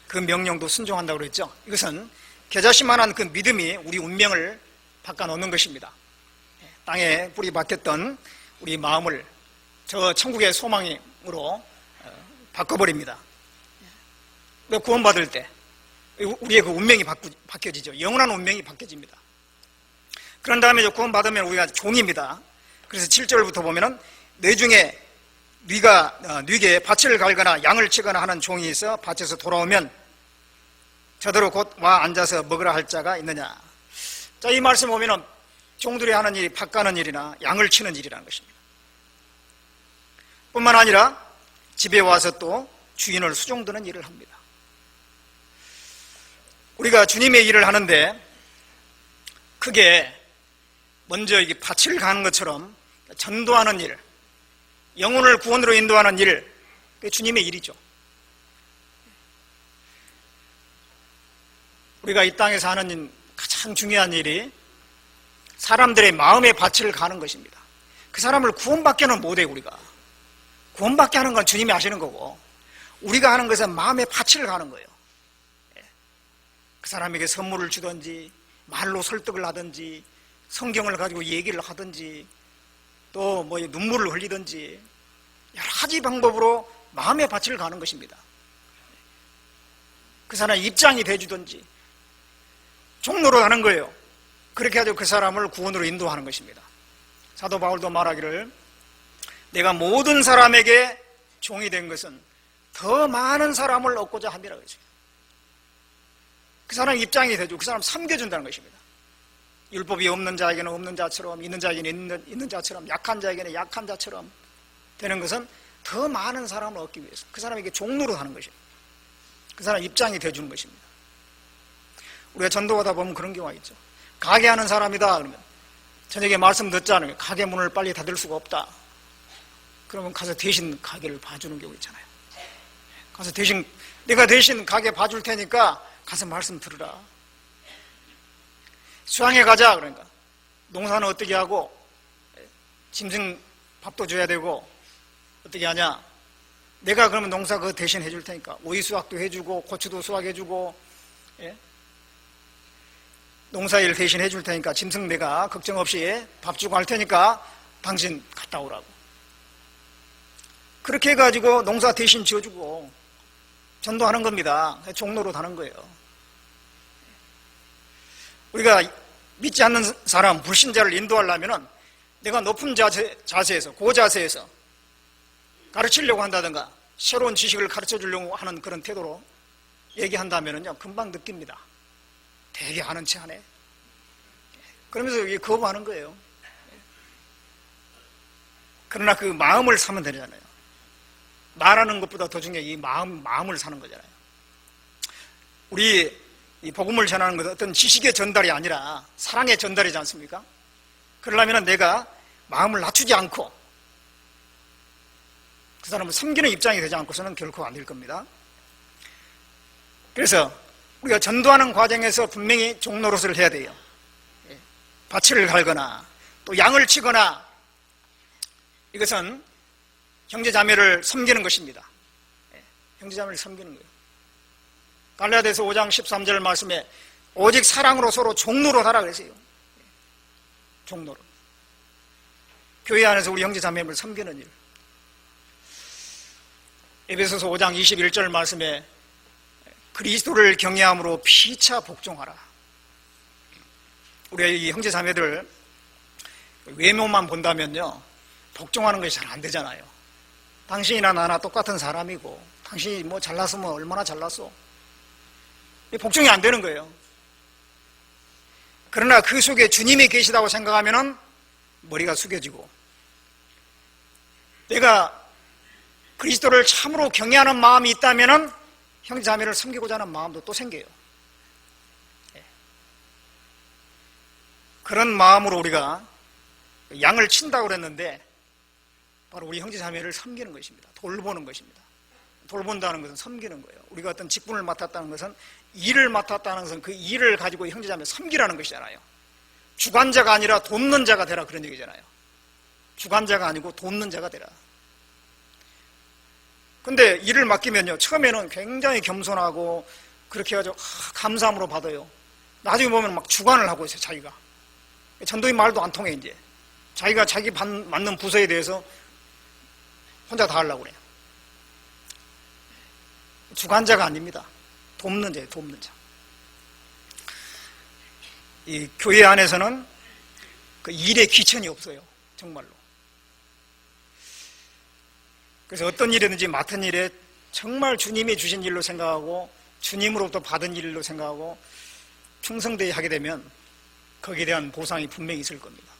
그 명령도 순종한다고 그랬죠. 이것은 겨자씨만한 그 믿음이 우리 운명을 바꿔놓는 것입니다. 땅에 뿌리 박혔던 우리 마음을 저 천국의 소망으로 바꿔버립니다. 구원받을 때 우리의 그 운명이 바뀌어지죠. 영원한 운명이 바뀌어집니다. 그런 다음에 구원받으면 우리가 종입니다. 그래서 7절부터 보면은 내 중에 뉘게 밭을 갈거나 양을 치거나 하는 종이 있어 밭에서 돌아오면 저더러 곧 와 앉아서 먹으라 할 자가 있느냐. 자, 이 말씀 보면은 종들이 하는 일이 밭 가는 일이나 양을 치는 일이라는 것입니다. 뿐만 아니라 집에 와서 또 주인을 수종드는 일을 합니다. 우리가 주님의 일을 하는데 크게 먼저 이게 밭을 가는 것처럼 전도하는 일, 영혼을 구원으로 인도하는 일, 그게 주님의 일이죠. 우리가 이 땅에서 하는 가장 중요한 일이 사람들의 마음의 밭을 가는 것입니다. 그 사람을 구원받게는 못해요. 우리가 구원받게 하는 건 주님이 하시는 거고, 우리가 하는 것은 마음의 밭을 가는 거예요. 그 사람에게 선물을 주든지 말로 설득을 하든지 성경을 가지고 얘기를 하든지 또 뭐 눈물을 흘리든지 여러 가지 방법으로 마음의 밭을 가는 것입니다. 그 사람 입장이 돼주든지 종로로 가는 거예요. 그렇게 해서 그 사람을 구원으로 인도하는 것입니다. 사도 바울도 말하기를 내가 모든 사람에게 종이 된 것은 더 많은 사람을 얻고자 함이라고 했어요. 그 사람 입장이 돼주고 그 사람 섬겨준다는 것입니다. 율법이 없는 자에게는 없는 자처럼, 있는 자에게는 있는 자처럼, 약한 자에게는 약한 자처럼 되는 것은 더 많은 사람을 얻기 위해서 그 사람에게 종로로 하는 것입니다. 그 사람 입장이 돼주는 것입니다. 우리가 전도하다 보면 그런 경우가 있죠. 가게 하는 사람이다 그러면 저녁에 말씀 듣잖아요. 가게 문을 빨리 닫을 수가 없다. 그러면 가서 대신 가게를 봐주는 경우 있잖아요. 가서 내가 대신 가게 봐줄 테니까 가서 말씀 들으라. 수양에 가자 그러니까 농사는 어떻게 하고 짐승 밥도 줘야 되고 어떻게 하냐. 내가 그러면 농사 그거 대신 해줄 테니까 오이 수확도 해주고 고추도 수확해주고 농사일 대신 해줄 테니까 짐승 내가 걱정 없이 밥 주고 할 테니까 당신 갔다 오라고. 그렇게 해가지고 농사 대신 지어주고 전도하는 겁니다. 종로로 가는 거예요. 우리가 믿지 않는 사람, 불신자를 인도하려면 내가 높은 자세에서, 고자세에서 가르치려고 한다든가 새로운 지식을 가르쳐 주려고 하는 그런 태도로 얘기한다면요, 금방 느낍니다. 되게 아는 체 하네. 그러면서 이게 거부하는 거예요. 그러나 그 마음을 사면 되잖아요. 말하는 것보다 더 중요한 이 마음을 사는 거잖아요. 우리 이 복음을 전하는 것은 어떤 지식의 전달이 아니라 사랑의 전달이지 않습니까? 그러려면 내가 마음을 낮추지 않고 그 사람을 섬기는 입장이 되지 않고서는 결코 안 될 겁니다. 그래서 우리가 전도하는 과정에서 분명히 종노릇을 해야 돼요. 밭을 갈거나 또 양을 치거나 이것은 형제자매를 섬기는 것입니다. 형제자매를 섬기는 거예요. 갈라디아서 5장 13절 말씀에 오직 사랑으로 서로 종노릇 하라 그랬어요. 종노릇. 교회 안에서 우리 형제자매를 섬기는 일. 에베소서 5장 21절 말씀에 그리스도를 경외함으로 피차 복종하라. 우리 이 형제 자매들 외모만 본다면요, 복종하는 것이 잘 안 되잖아요. 당신이나 나나 똑같은 사람이고, 당신이 뭐 잘났으면 얼마나 잘났어. 복종이 안 되는 거예요. 그러나 그 속에 주님이 계시다고 생각하면은 머리가 숙여지고, 내가 그리스도를 참으로 경외하는 마음이 있다면은 형제 자매를 섬기고자 하는 마음도 또 생겨요. 그런 마음으로 우리가 양을 친다고 그랬는데 바로 우리 형제 자매를 섬기는 것입니다. 돌보는 것입니다. 돌본다는 것은 섬기는 거예요. 우리가 어떤 직분을 맡았다는 것은, 일을 맡았다는 것은 그 일을 가지고 형제 자매 섬기라는 것이잖아요. 주관자가 아니라 돕는 자가 되라, 그런 얘기잖아요. 주관자가 아니고 돕는 자가 되라. 근데 일을 맡기면요, 처음에는 굉장히 겸손하고 그렇게 해가지고 감사함으로 받아요. 나중에 보면 막 주관을 하고 있어요. 자기가 전도인 말도 안 통해. 이제 자기가 자기 맡는 부서에 대해서 혼자 다 하려고 그래요. 주관자가 아닙니다. 돕는 자예요. 돕는 자. 이 교회 안에서는 그 일에 귀천이 없어요. 정말로. 그래서 어떤 일이든지 맡은 일에 정말 주님이 주신 일로 생각하고 주님으로부터 받은 일로 생각하고 충성되게 하게 되면 거기에 대한 보상이 분명히 있을 겁니다.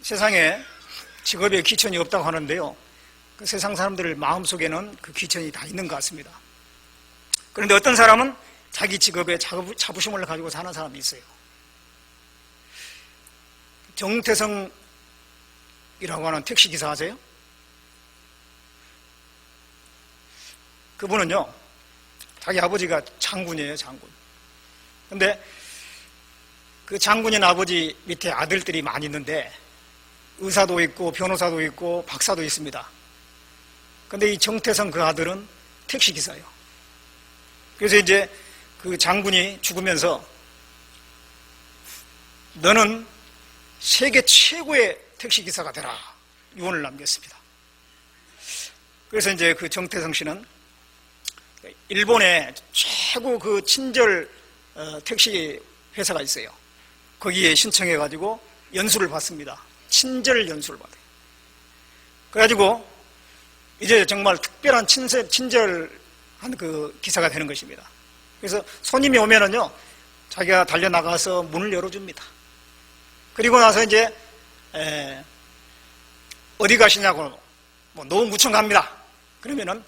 세상에 직업에 귀천이 없다고 하는데요, 그 세상 사람들 마음속에는 그 귀천이 다 있는 것 같습니다. 그런데 어떤 사람은 자기 직업에 자부심을 가지고 사는 사람이 있어요. 정태성이라고 하는 택시기사 아세요? 그분은요, 자기 아버지가 장군이에요. 장군. 근데 그 장군인 아버지 밑에 아들들이 많이 있는데 의사도 있고 변호사도 있고 박사도 있습니다. 근데 이 정태성 그 아들은 택시기사예요. 그래서 이제 그 장군이 죽으면서 너는 세계 최고의 택시기사가 되라, 유언을 남겼습니다. 그래서 이제 그 정태성 씨는 일본의 최고 그 친절 택시 회사가 있어요. 거기에 신청해가지고 연수를 받습니다. 친절 연수를 받아요. 그래가지고 이제 정말 특별한 친절한 그 기사가 되는 것입니다. 그래서 손님이 오면은요, 자기가 달려나가서 문을 열어줍니다. 그리고 나서 이제 어디 가시냐고, 뭐 노원구청 갑니다. 그러면은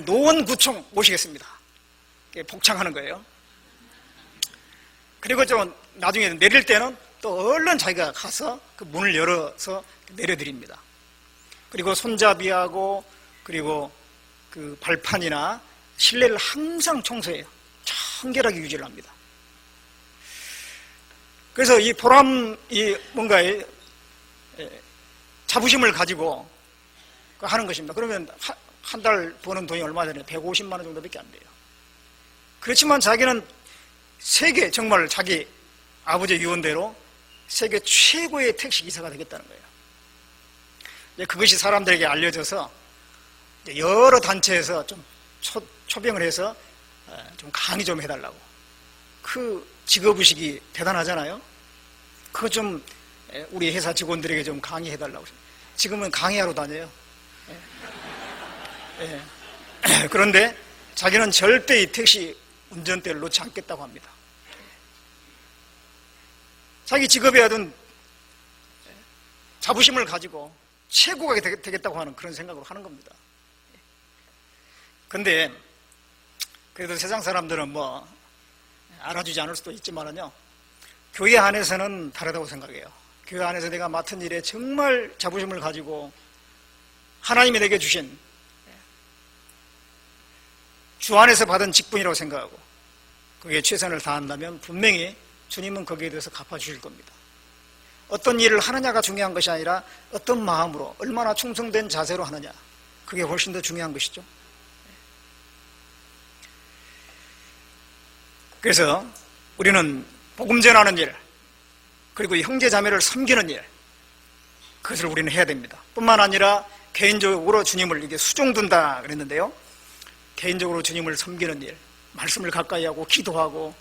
노원구청 모시겠습니다. 복창하는 거예요. 그리고 좀 나중에 내릴 때는 또 얼른 자기가 가서 그 문을 열어서 내려드립니다. 그리고 손잡이하고 그리고 그 발판이나 실내를 항상 청소해요. 청결하게 유지를 합니다. 그래서 이 뭔가 자부심을 가지고 하는 것입니다. 그러면 한 달 버는 돈이 얼마 되나요? 150만 원 정도밖에 안 돼요. 그렇지만 자기는 세계, 정말 자기 아버지의 유언대로 세계 최고의 택시기사가 되겠다는 거예요. 그것이 사람들에게 알려져서 여러 단체에서 좀 초빙을 해서 좀 강의 좀 해달라고. 그 직업의식이 대단하잖아요. 그거 좀 우리 회사 직원들에게 좀 강의해달라고. 지금은 강의하러 다녀요. 그런데 자기는 절대 이 택시 운전대를 놓지 않겠다고 합니다. 자기 직업에 하던 자부심을 가지고 최고가 되겠다고 하는 그런 생각으로 하는 겁니다. 근데 그래도 세상 사람들은 뭐 알아주지 않을 수도 있지만은요, 교회 안에서는 다르다고 생각해요. 교회 안에서 내가 맡은 일에 정말 자부심을 가지고 하나님이 내게 주신 주 안에서 받은 직분이라고 생각하고 거기에 최선을 다한다면 분명히 주님은 거기에 대해서 갚아주실 겁니다. 어떤 일을 하느냐가 중요한 것이 아니라 어떤 마음으로 얼마나 충성된 자세로 하느냐, 그게 훨씬 더 중요한 것이죠. 그래서 우리는 복음 전하는 일, 그리고 형제 자매를 섬기는 일, 그것을 우리는 해야 됩니다. 뿐만 아니라 개인적으로 주님을 이게 수종둔다 그랬는데요, 개인적으로 주님을 섬기는 일, 말씀을 가까이 하고 기도하고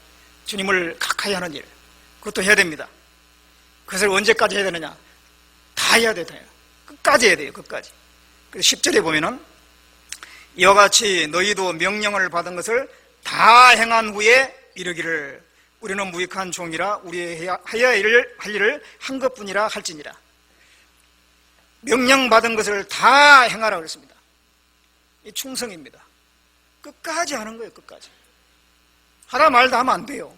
주님을 가까이 하는 일, 그것도 해야 됩니다. 그것을 언제까지 해야 되느냐? 다 해야 돼요. 끝까지 해야 돼요. 끝까지. 그래서 10절에 보면은 이와 같이 너희도 명령을 받은 것을 다 행한 후에 이르기를 우리는 무익한 종이라 우리의 해야 할 일을 한 것뿐이라 할지니라. 명령받은 것을 다 행하라 그랬습니다. 이 충성입니다. 끝까지 하는 거예요. 끝까지. 하다 말다 하면 안 돼요.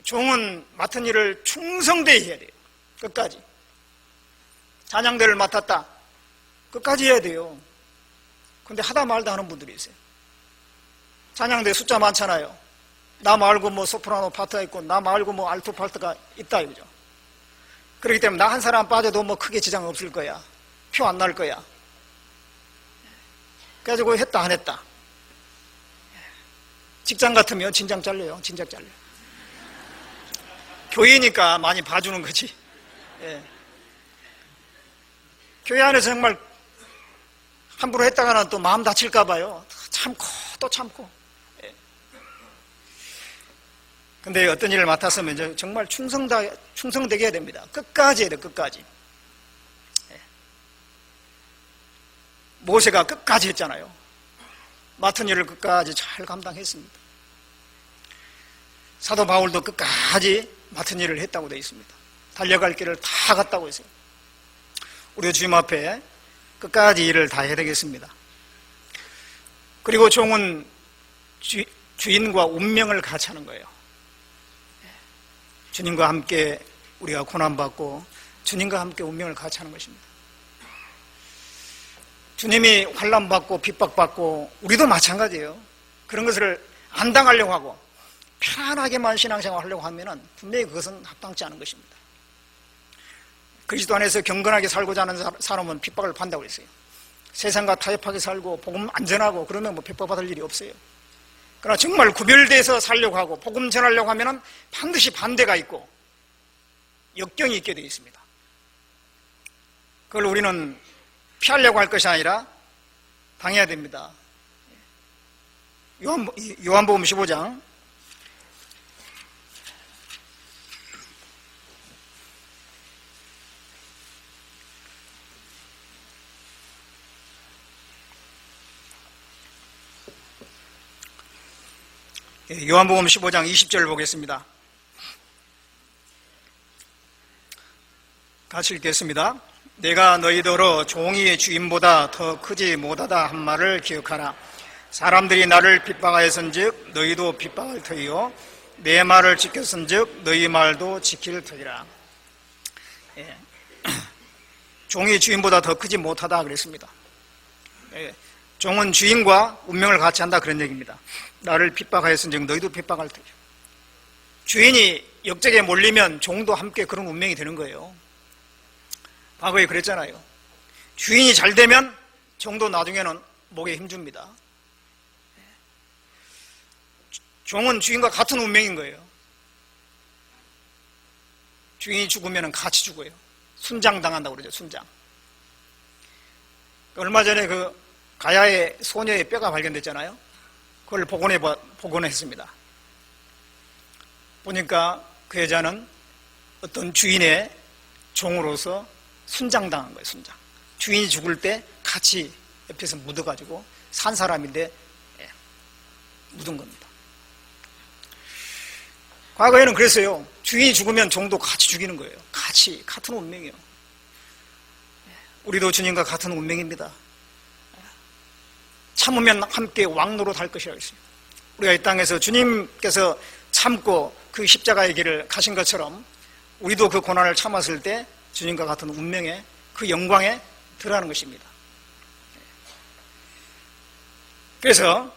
종은 맡은 일을 충성되이 해야 돼요. 끝까지. 찬양대를 맡았다. 끝까지 해야 돼요. 근데 하다 말다 하는 분들이 있어요. 찬양대 숫자 많잖아요. 나 말고 뭐 소프라노 파트가 있고 나 말고 뭐 알토 파트가 있다 이거죠. 그렇기 때문에 나 한 사람 빠져도 뭐 크게 지장 없을 거야. 표 안 날 거야. 그래가지고 했다 안 했다. 직장 같으면 진작 잘려요. 진작 잘려. 교회니까 많이 봐주는 거지. 예. 교회 안에서 정말 함부로 했다가는 또 마음 다칠까 봐요. 참고 또 참고. 예. 근데 어떤 일을 맡았으면 이제 정말 충성되게 해야 됩니다. 끝까지 해야 돼요. 끝까지. 예. 모세가 끝까지 했잖아요. 맡은 일을 끝까지 잘 감당했습니다. 사도 바울도 끝까지 맡은 일을 했다고 되어 있습니다. 달려갈 길을 다 갔다고 했어요. 우리 주님 앞에 끝까지 일을 다 해야 되겠습니다. 그리고 종은 주인과 운명을 같이 하는 거예요. 주님과 함께 우리가 고난받고 주님과 함께 운명을 같이 하는 것입니다. 주님이 환난받고 핍박받고 우리도 마찬가지예요. 그런 것을 안 당하려고 하고 편안하게만 신앙생활 하려고 하면 분명히 그것은 합당치 않은 것입니다. 그리스도 안에서 경건하게 살고자 하는 사람은 핍박을 받는다고 했어요. 세상과 타협하게 살고 복음 안전하고 그러면 뭐 핍박받을 일이 없어요. 그러나 정말 구별돼서 살려고 하고 복음 전하려고 하면 반드시 반대가 있고 역경이 있게 되어 있습니다. 그걸 우리는 피하려고 할 것이 아니라 당해야 됩니다. 요한복음 15장 요한복음 15장 20절 보겠습니다. 같이 읽겠습니다. 내가 너희더러 종이 주인보다 더 크지 못하다 한 말을 기억하라. 사람들이 나를 핍박하였은즉 너희도 핍박할 터이요 내 말을 지켰은즉 너희 말도 지킬 터이라. 예. 종이 주인보다 더 크지 못하다 그랬습니다. 예. 종은 주인과 운명을 같이 한다 그런 얘기입니다. 나를 핍박하였은즉 너희도 핍박할 터이요. 주인이 역적에 몰리면 종도 함께 그런 운명이 되는 거예요. 과거에 그랬잖아요. 주인이 잘 되면 종도 나중에는 목에 힘줍니다. 종은 주인과 같은 운명인 거예요. 주인이 죽으면 같이 죽어요. 순장당한다고 그러죠. 순장. 얼마 전에 그 가야의 소녀의 뼈가 발견됐잖아요. 그걸 복원했습니다. 보니까 그 여자는 어떤 주인의 종으로서 순장당한 거예요. 순장. 주인이 죽을 때 같이 옆에서 묻어가지고 산 사람인데 묻은 겁니다. 과거에는 그랬어요. 주인이 죽으면 종도 같이 죽이는 거예요. 같은 운명이에요. 우리도 주님과 같은 운명입니다. 참으면 함께 왕노릇 할 것이라고 했어요. 우리가 이 땅에서 주님께서 참고 그 십자가의 길을 가신 것처럼 우리도 그 고난을 참았을 때 주님과 같은 운명에 그 영광에 들어가는 것입니다. 그래서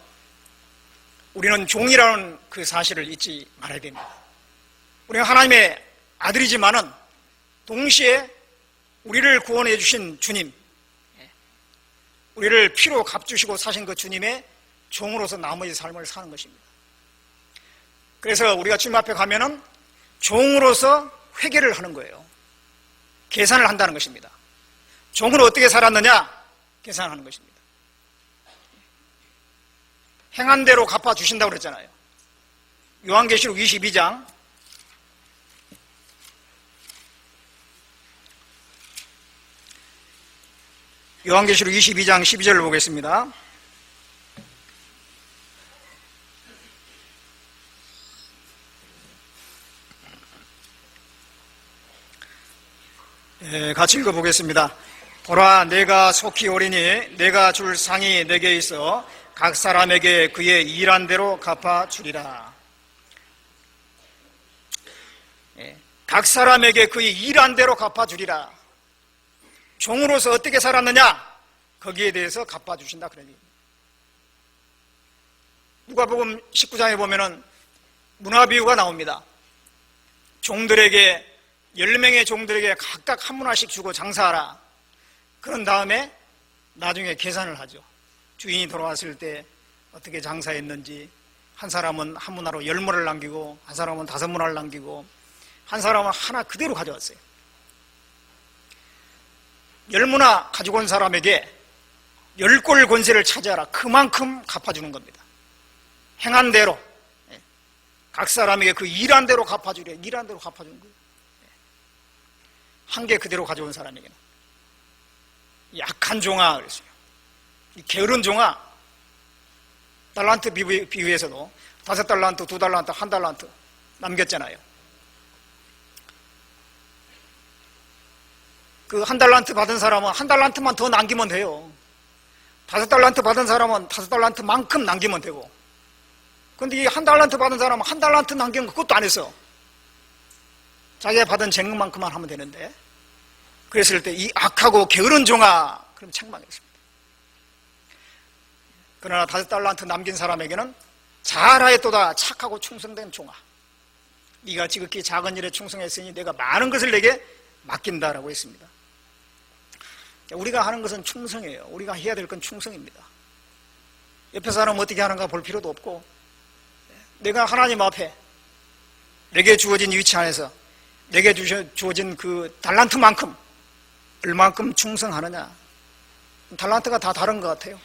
우리는 종이라는 그 사실을 잊지 말아야 됩니다. 우리는 하나님의 아들이지만은 동시에 우리를 구원해 주신 주님, 우리를 피로 값주시고 사신 그 주님의 종으로서 나머지 삶을 사는 것입니다. 그래서 우리가 주님 앞에 가면은 종으로서 회개를 하는 거예요. 계산을 한다는 것입니다. 종은 어떻게 살았느냐? 계산하는 것입니다. 행한 대로 갚아주신다고 그랬잖아요. 요한계시록 22장 12절을 보겠습니다. 같이 읽어보겠습니다. 보라, 내가 속히 오리니 내가 줄 상이 내게 있어 각 사람에게 그의 일한 대로 갚아주리라. 각 사람에게 그의 일한 대로 갚아주리라. 종으로서 어떻게 살았느냐, 거기에 대해서 갚아주신다. 그러니 누가복음 19장에 보면은 문화비유가 나옵니다. 종들에게 10명의 종들에게 각각 한 문화씩 주고 장사하라. 그런 다음에 나중에 계산을 하죠. 주인이 돌아왔을 때 어떻게 장사했는지. 한 사람은 한 문화로 10문화를 남기고, 한 사람은 5문화를 남기고, 한 사람은 하나 그대로 가져왔어요. 10문화 가지고 온 사람에게 10골 권세를 차지하라. 그만큼 갚아주는 겁니다. 행한 대로, 각 사람에게 그 일한 대로 갚아주래. 일한 대로 갚아주는 거예요. 한 개 그대로 가져온 사람에게는. 약한 종아 그랬어요. 이 게으른 종아, 달란트 비유에서도 5달란트, 2달란트, 1달란트 남겼잖아요. 그 1달란트 받은 사람은 1달란트만 더 남기면 돼요. 5달란트 받은 사람은 5달란트만큼 남기면 되고. 근데 이 1달란트 받은 사람은 1달란트 남긴 거 그것도 안 했어. 자기가 받은 쟁금만큼만 하면 되는데. 그랬을 때 이 악하고 게으른 종아, 그럼 책망했습니다. 그러나 5달란트 남긴 사람에게는 잘하였도다, 착하고 충성된 종아. 네가 지극히 작은 일에 충성했으니 내가 많은 것을 내게 맡긴다라고 했습니다. 우리가 하는 것은 충성이에요. 우리가 해야 될 건 충성입니다. 옆에 사람 어떻게 하는가 볼 필요도 없고, 내가 하나님 앞에 내게 주어진 위치 안에서 내게 주어진 그 달란트만큼 얼만큼 충성하느냐. 달란트가 다 다른 것 같아요.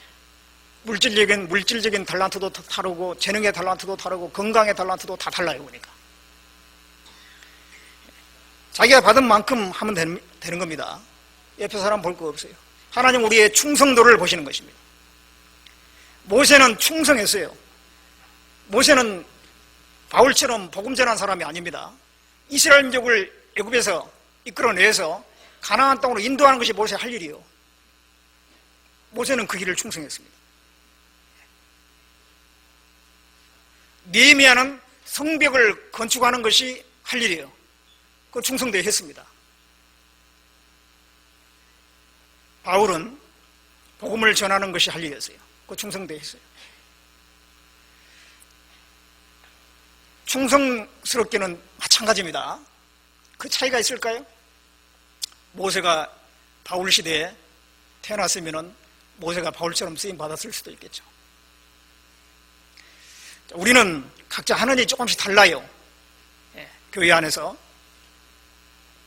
물질적인 달란트도 다르고, 재능의 달란트도 다르고, 건강의 달란트도 다 달라요. 보니까 자기가 받은 만큼 하면 되는 겁니다. 옆에 사람 볼 거 없어요. 하나님 우리의 충성도를 보시는 것입니다. 모세는 충성했어요. 모세는 바울처럼 복음 전한 사람이 아닙니다. 이스라엘 민족을 애굽에서 이끌어내서 가나안 땅으로 인도하는 것이 모세의 할 일이에요. 모세는 그 일을 충성했습니다. 느헤미야는 성벽을 건축하는 것이 할 일이에요. 그건 충성되어 했습니다. 바울은 복음을 전하는 것이 할 일이었어요. 그거 충성되어 했어요. 충성스럽게는 마찬가지입니다. 그 차이가 있을까요? 모세가 바울 시대에 태어났으면 모세가 바울처럼 쓰임 받았을 수도 있겠죠. 우리는 각자 하는 일이 조금씩 달라요. 교회 안에서.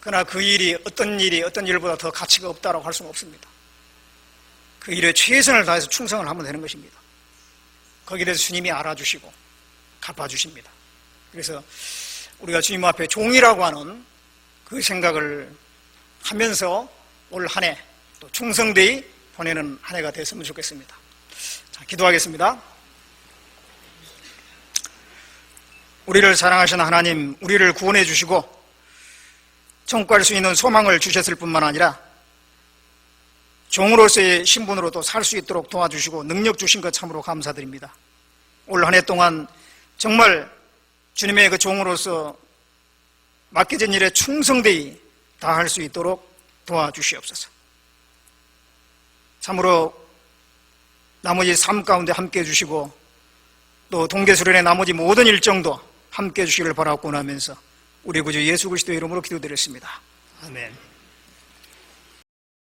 그러나 그 일이 어떤 일보다 더 가치가 없다고 할 수는 없습니다. 그 일에 최선을 다해서 충성을 하면 되는 것입니다. 거기에 대해서 주님이 알아주시고 갚아주십니다. 그래서 우리가 주님 앞에 종이라고 하는 그 생각을 하면서 올 한 해 또 충성되이 보내는 한 해가 됐으면 좋겠습니다. 자, 기도하겠습니다. 우리를 사랑하시는 하나님, 우리를 구원해 주시고 청구할 수 있는 소망을 주셨을 뿐만 아니라 종으로서의 신분으로도 살 수 있도록 도와주시고 능력 주신 것 참으로 감사드립니다. 올 한 해 동안 정말 주님의 그 종으로서 맡겨진 일에 충성되이 다할 수 있도록 도와주시옵소서. 참으로 나머지 삶 가운데 함께해 주시고 또 동계수련의 나머지 모든 일정도 함께해 주시기를 바라고 원하면서 우리 구주 예수 그리스도의 이름으로 기도드렸습니다. 아멘.